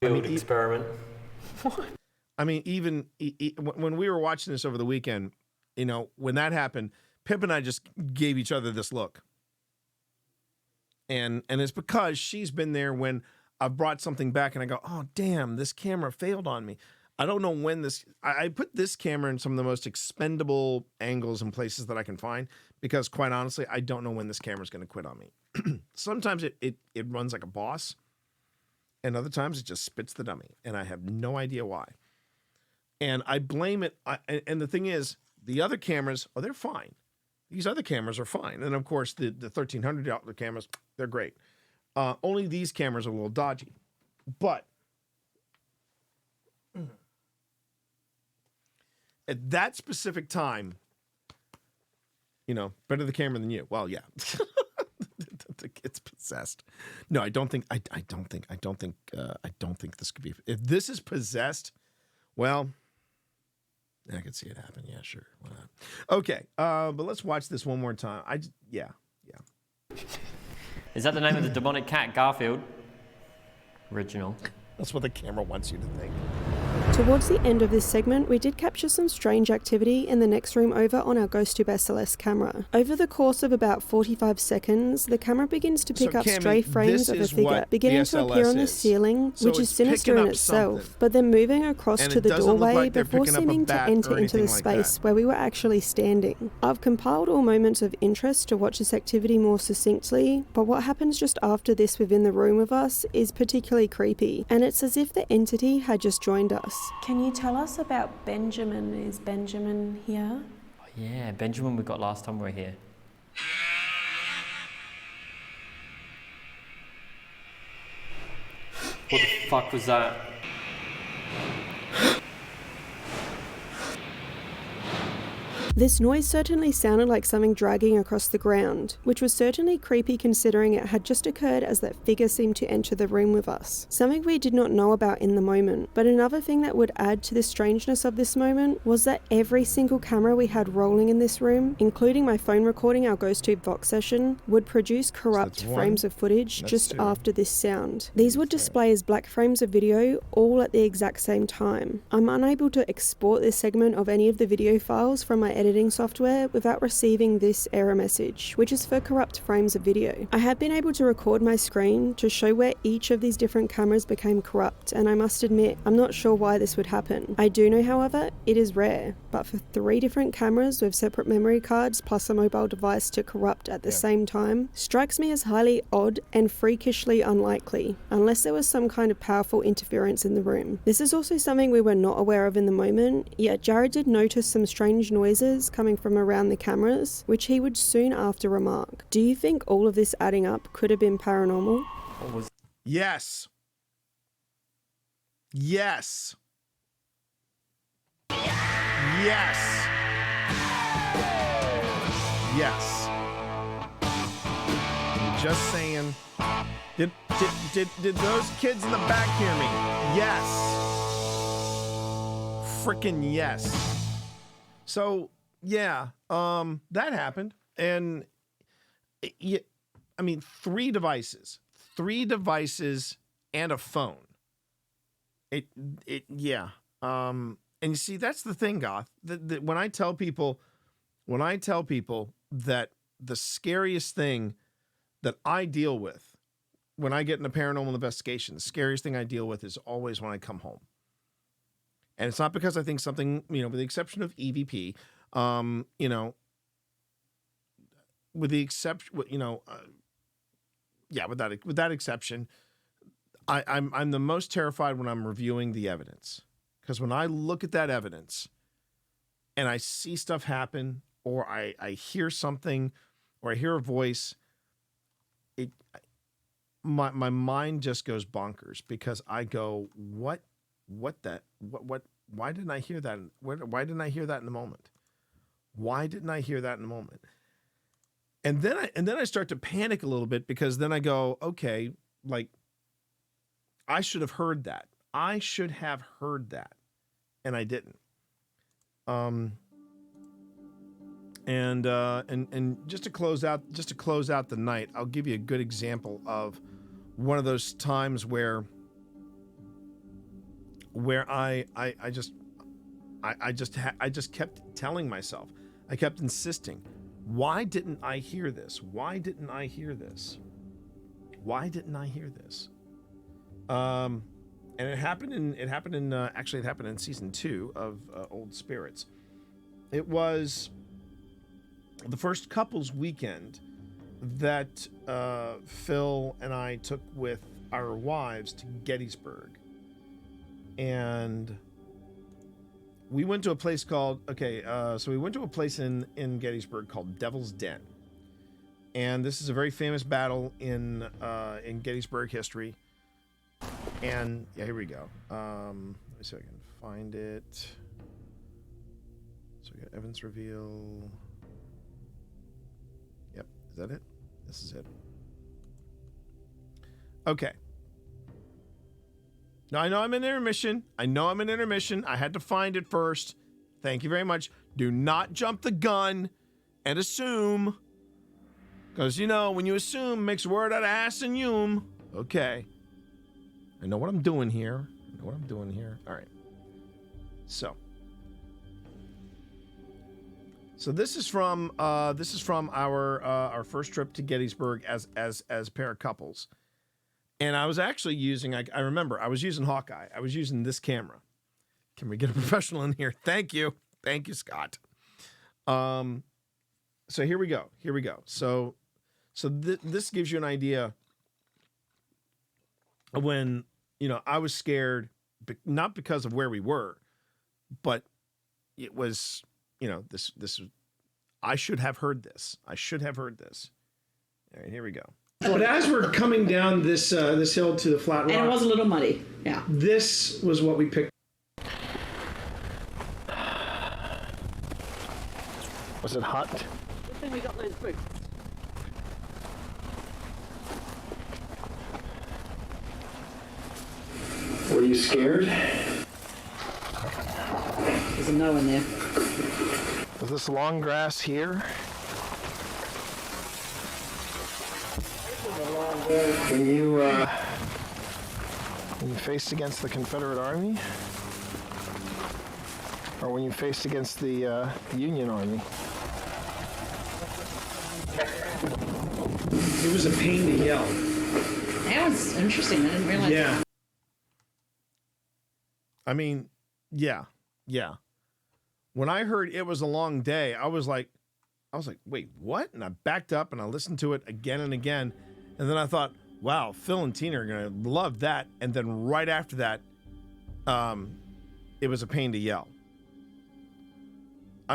Experiment. What? I mean, even when we were watching this over the weekend, when that happened, Pip and I just gave each other this look. And it's because she's been there when I've brought something back and I go, oh, damn, this camera failed on me. I don't know when I put this camera in some of the most expendable angles and places that I can find, because quite honestly, I don't know when this camera's going to quit on me. Sometimes it runs like a boss, and other times it just spits the dummy, and I have no idea why. And I blame it. And the thing is, the other cameras, they're fine. These other cameras are fine. And of course, the $1,300 cameras, they're great. Only these cameras are a little dodgy. But at that specific time, better the camera than you. Well, yeah. It's possessed. No, I don't think this could be. If this is possessed, Well, I can see it happen. Yeah, sure. Why not? Okay, but let's watch this one more time. Yeah. Is that the name of the demonic cat, Garfield? Original. That's what the camera wants you to think. Towards the end of this segment, we did capture some strange activity in the next room over on our GhostTube SLS camera. Over the course of about 45 seconds, the camera begins to pick up Cami, stray frames of a figure beginning to appear on the ceiling, So which is it's sinister picking in up itself, something. but then moving across And to it the doesn't look doorway like they're before picking up a seeming to bat enter or into the anything like space that. where we were actually standing. I've compiled all moments of interest to watch this activity more succinctly, but what happens just after this within the room with us is particularly creepy, and it's as if the entity had just joined us. Can you tell us about Benjamin? Is Benjamin here? Oh, yeah, Benjamin we got last time we were here. What the fuck was that? This noise certainly sounded like something dragging across the ground, which was certainly creepy considering it had just occurred as that figure seemed to enter the room with us. Something we did not know about in the moment, but another thing that would add to the strangeness of this moment was that every single camera we had rolling in this room, including my phone recording our GhostTube Vox session, would produce corrupt frames of footage just after this sound. These would display as black frames of video all at the exact same time. I'm unable to export this segment of any of the video files from my editing software without receiving this error message, which is for corrupt frames of video. I have been able to record my screen to show where each of these different cameras became corrupt, and I must admit, I'm not sure why this would happen. I do know, however, it is rare, but for 3 different cameras with separate memory cards plus a mobile device to corrupt at the same time strikes me as highly odd and freakishly unlikely, unless there was some kind of powerful interference in the room. This is also something we were not aware of in the moment, yet Jared did notice some strange noises coming from around the cameras, which he would soon after remark. Do you think all of this adding up could have been paranormal? Yes. Yes. Yes. Yes. I'm just saying. Did those kids in the back hear me? Yes. Frickin' yes. So yeah, that happened, and I mean, 3 devices and a phone. Yeah. And you see, that's the thing, Goth. When I tell people that the scariest thing that I deal with when I get into paranormal investigation, the scariest thing I deal with is always when I come home. And it's not because I think something, with the exception of EVP, with the exception, with that exception, I'm the most terrified when I'm reviewing the evidence, because when I look at that evidence and I see stuff happen, or I hear something, or I hear a voice, my mind just goes bonkers, because I go, what, why didn't I hear that? Why didn't I hear that in the moment? Why didn't I hear that in the moment? And then I start to panic a little bit, because then I go, okay, like, I should have heard that. I should have heard that. And I didn't. And just to close out the night, I'll give you a good example of one of those times where I just kept telling myself, I kept insisting, why didn't I hear this? Why didn't I hear this? Why didn't I hear this? And it happened in season 2 of Old Spirits. It was the first couples weekend that Phil and I took with our wives to Gettysburg. And we went to a place called, we went to a place in Gettysburg called Devil's Den. And this is a very famous battle in Gettysburg history. And yeah, here we go. Let me see if I can find it. So we got Evans reveal. Yep, is that it? This is it. Okay. No, I know I'm in intermission. I had to find it first. Thank you very much. Do not jump the gun and assume. Because, you know, when you assume, makes a word out of ass and yum. Okay. I know what I'm doing here. All right. So this is from our first trip to Gettysburg as pair of couples. And I was actually using, I remember, I was using Hawkeye. I was using this camera. Can we get a professional in here? Thank you, Scott. So here we go. So this gives you an idea of when, you know, I was scared, not because of where we were, but it was, you know, this I should have heard this. All right, here we go. But as we're coming down this hill to the flat rock, and it was a little muddy. Yeah. This was what we picked. Was it hot? Good thing we got those through. Were you scared? There's a no in there. Was this long grass here? When you faced against the Confederate Army? Or when you faced against the Union Army? It was a pain to yell. That was interesting. I didn't realize. Yeah. I mean, yeah. When I heard it was a long day, I was like, wait, what? And I backed up and I listened to it again and again. And then I thought, wow, Phil and Tina are going to love that. And then right after that, it was a pain to yell.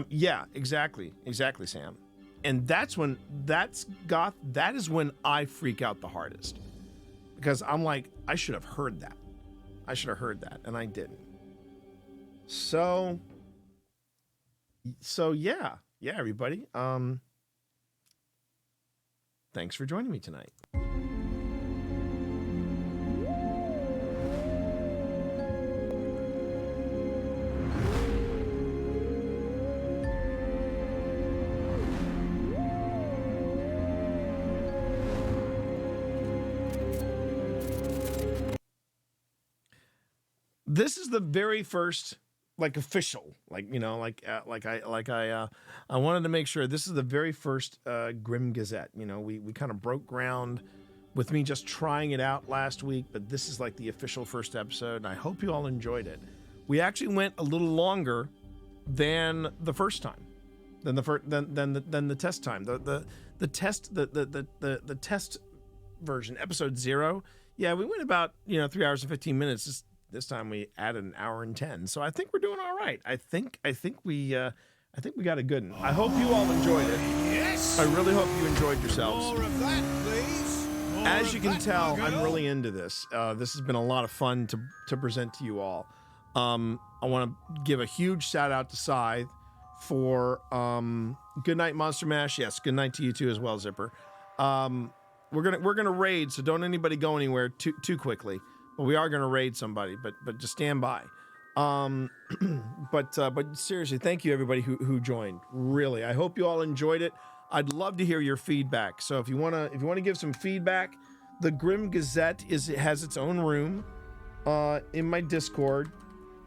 Yeah, exactly, Sam. And that is when I freak out the hardest. Because I'm like, I should have heard that. And I didn't. So yeah, everybody. Thanks for joining me tonight. This is the very first, like, official, like, you know, I wanted to make sure this is the very first Grim Gazette. You know, we kind of broke ground with me just trying it out last week, but this is like the official first episode, and I hope you all enjoyed it. We actually went a little longer than the first time, than the test time. The test version, episode 0. Yeah, we went about 3 hours and 15 minutes. This time we added an hour and 10, so I think we're doing all right. I think we got a good one. I hope you all enjoyed it. Yes. I really hope you enjoyed yourselves. More of that, please. As you can tell, I'm really into this. This has been a lot of fun to present to you all. I want to give a huge shout out to Scythe for good night, Monster Mash. Yes, good night to you too as well, Zipper. We're gonna raid, so don't anybody go anywhere too quickly. Well, we are going to raid somebody, but just stand by. But seriously, thank you everybody who joined. Really, I hope you all enjoyed it. I'd love to hear your feedback. So if you wanna give some feedback, the Grim Gazette has its own room in my Discord,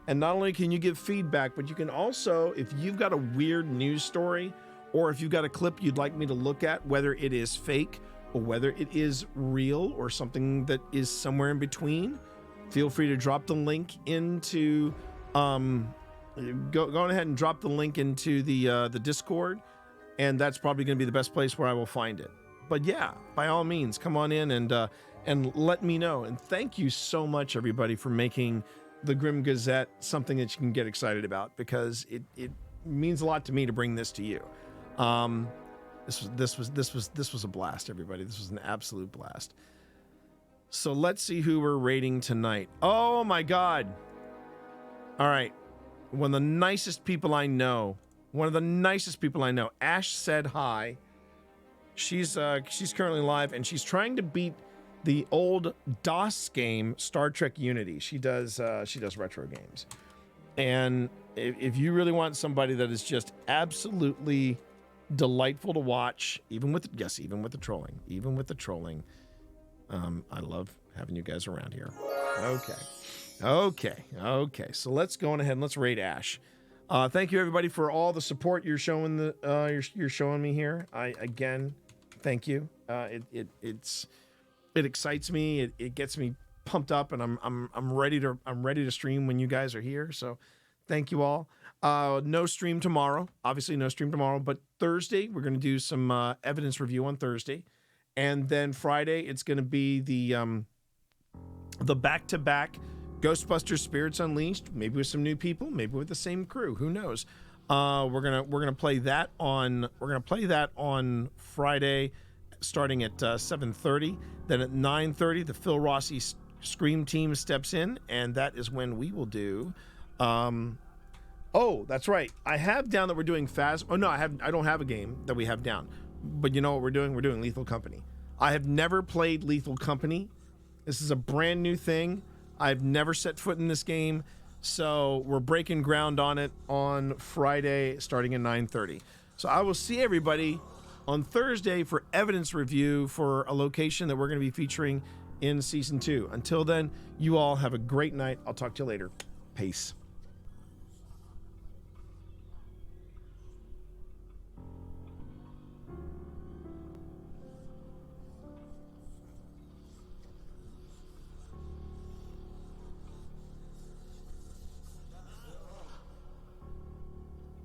and not only can you give feedback, but you can also, if you've got a weird news story, or if you've got a clip you'd like me to look at, whether it is fake or whether it is real or something that is somewhere in between, feel free to drop the link into go ahead and drop the link into the Discord, and that's probably going to be the best place where I will find it. But yeah, by all means, come on in and let me know. And thank you so much, everybody, for making the Grim Gazette something that you can get excited about, because it means a lot to me to bring this to you. This was a blast, everybody. This was an absolute blast. So let's see who we're rating tonight. Oh my God. All right. One of the nicest people I know. Ash said hi. She's currently live, and she's trying to beat the old DOS game Star Trek Unity. She does retro games. And if you really want somebody that is just absolutely delightful to watch, even with the trolling, I love having you guys around here. Okay. So let's go on ahead and let's raid Ash. Thank you everybody for all the support you're showing you're showing me here. Again, thank you. It excites me. It gets me pumped up, and I'm ready to stream when you guys are here. So thank you all. No stream tomorrow. Obviously, no stream tomorrow. But Thursday, we're going to do some evidence review on Thursday, and then Friday, it's going to be the back-to-back Ghostbusters Spirits Unleashed. Maybe with some new people. Maybe with the same crew. Who knows? We're gonna play that on Friday, starting at 7:30. Then at 9:30, the Phil Rossi Scream team steps in, and that is when we will do. Oh, that's right. I have down that we're doing Phasm. Oh no, I don't have a game that we have down. But you know what we're doing? We're doing Lethal Company. I have never played Lethal Company. This is a brand new thing. I've never set foot in this game, so we're breaking ground on it on Friday, starting at 9:30. So I will see everybody on Thursday for evidence review for a location that we're going to be featuring in Season 2. Until then, you all have a great night. I'll talk to you later. Peace.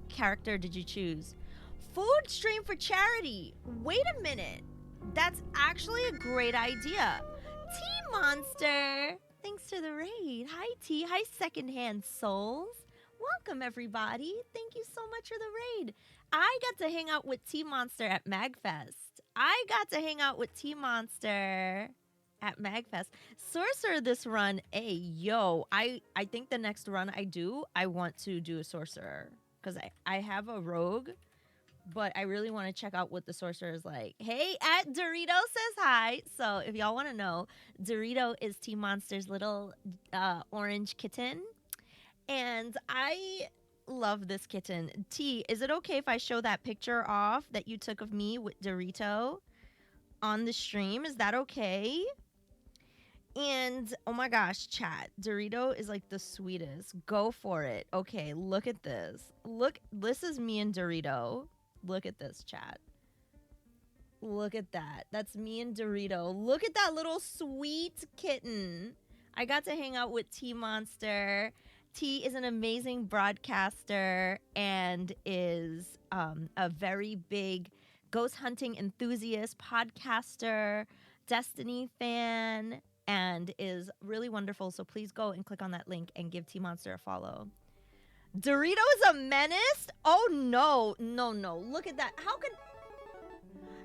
Character did you choose? Food stream for charity. Wait a minute. That's actually a great idea. T-Monster. Thanks for the raid. Hi, T. Hi, Secondhand Souls. Welcome, everybody. Thank you so much for the raid. I got to hang out with T-Monster at MagFest. At MagFest. Sorcerer this run. Hey, yo. I think the next run I want to do a Sorcerer. Because I have a rogue, but I really want to check out what the sorcerer is like. Hey, at Dorito says hi. So if y'all want to know, Dorito is T-Monster's little orange kitten. And I love this kitten. T, is it okay if I show that picture off that you took of me with Dorito on the stream? Is that okay? And oh my gosh, chat, Dorito is like the sweetest. Go for it. Okay, look at this. Look, this is me and Dorito. Look at this, chat. Look at that. That's me and Dorito. Look at that little sweet kitten. I got to hang out with T-Monster. T is an amazing broadcaster and is a very big ghost hunting enthusiast, podcaster, Destiny fan, and is really wonderful. So please go and click on that link and give T-Monster a follow. Dorito is a menace? Oh, no. Look at that. How could...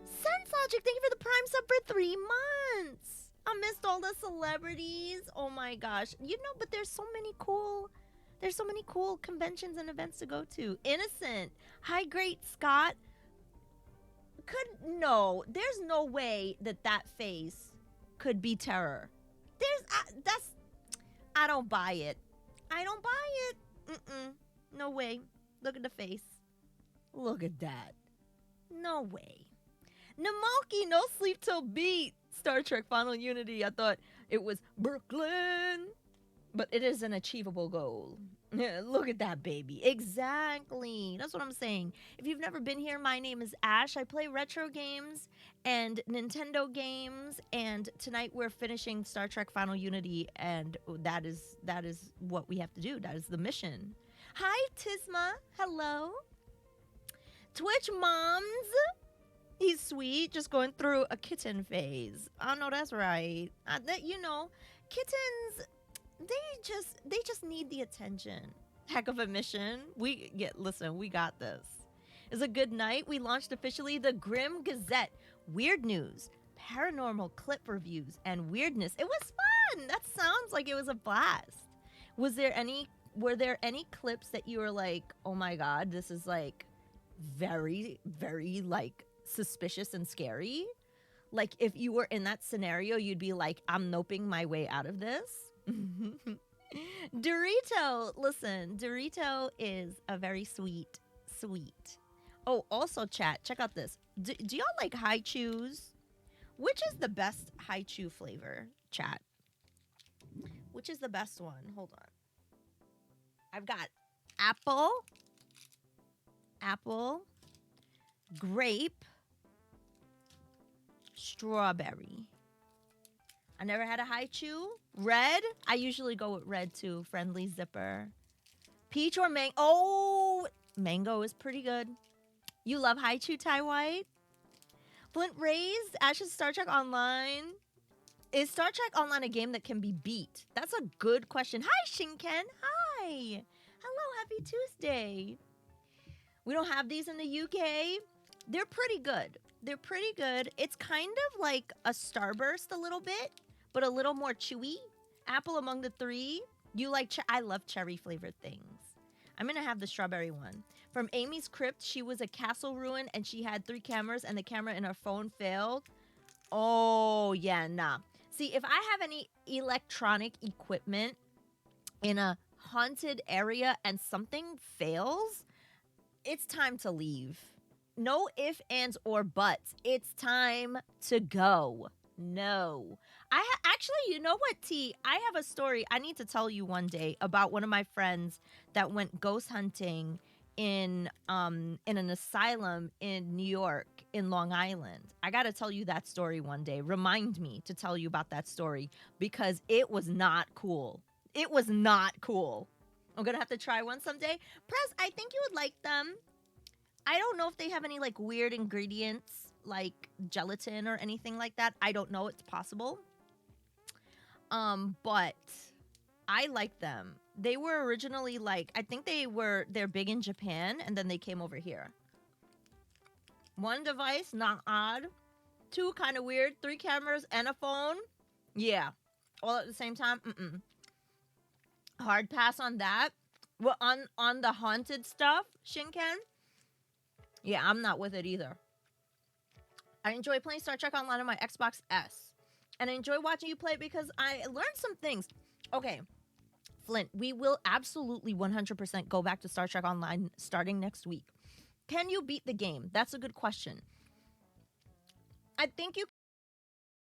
Sense Logic, thank you for the Prime sub for 3 months. I missed all the celebrities. Oh, my gosh. You know, but there's so many cool conventions and events to go to. Innocent. Hi, Great Scott. There's no way that face could be terror. I don't buy it. No way. Look at the face. Look at that. No way. Namalki, no sleep till beat. Star Trek Final Unity. I thought it was Brooklyn. But it is an achievable goal. Look at that, baby. Exactly. That's what I'm saying. If you've never been here, my name is Ash. I play retro games and Nintendo games. And tonight we're finishing Star Trek Final Unity. And that is what we have to do. That is the mission. Hi, Tisma. Hello. Twitch Moms. He's sweet. Just going through a kitten phase. Oh, no, that's right. Kittens... They just need the attention. Heck of a mission. We got this. It's a good night. We launched officially the Grim Gazette. Weird news, paranormal clip reviews, and weirdness. It was fun. That sounds like it was a blast. Were there any clips that you were like, oh my God, this is like very, very like suspicious and scary? Like, if you were in that scenario, you'd be like, I'm noping my way out of this. Dorito, listen, Dorito is a very sweet. Oh, also, chat, check out this. Do y'all like high chews? Which is the best high chew flavor, chat? Which is the best one? Hold on. I've got apple, grape, strawberry. I never had a high chew. Red, I usually go with red too. Friendly zipper. Peach or mango. Oh, mango is pretty good. You love high chew, Ty White? Flint raised Ash's Star Trek Online. Is Star Trek Online a game that can be beat? That's a good question. Hi, Shinken. Hi. Hello, happy Tuesday. We don't have these in the UK. They're pretty good. It's kind of like a Starburst a little bit, but a little more chewy. Apple among the three. You like, I love cherry flavored things. I'm going to have the strawberry one. From Amy's Crypt, she was a castle ruin and she had 3 cameras and the camera in her phone failed. Oh, yeah, nah. See, if I have any electronic equipment in a haunted area and something fails, it's time to leave. No ifs, ands, or buts. It's time to go. No. Actually, you know what, T? I have a story I need to tell you one day about one of my friends that went ghost hunting in an asylum in New York, in Long Island. I got to tell you that story one day. Remind me to tell you about that story because it was not cool. It was not cool. I'm going to have to try one someday. Prez, I think you would like them. I don't know if they have any like weird ingredients like gelatin or anything like that. I don't know. It's possible. But I like them. They were originally like, I think they're big in Japan and then they came over here. 1 device, not odd. 2, kind of weird. 3 cameras and a phone. Yeah. All at the same time. Hard pass on that. Well, on the haunted stuff, Shinken. Yeah, I'm not with it either. I enjoy playing Star Trek Online on my Xbox S. And I enjoy watching you play it because I learned some things. Okay, Flint, we will absolutely 100% go back to Star Trek Online starting next week. Can you beat the game? That's a good question. I think you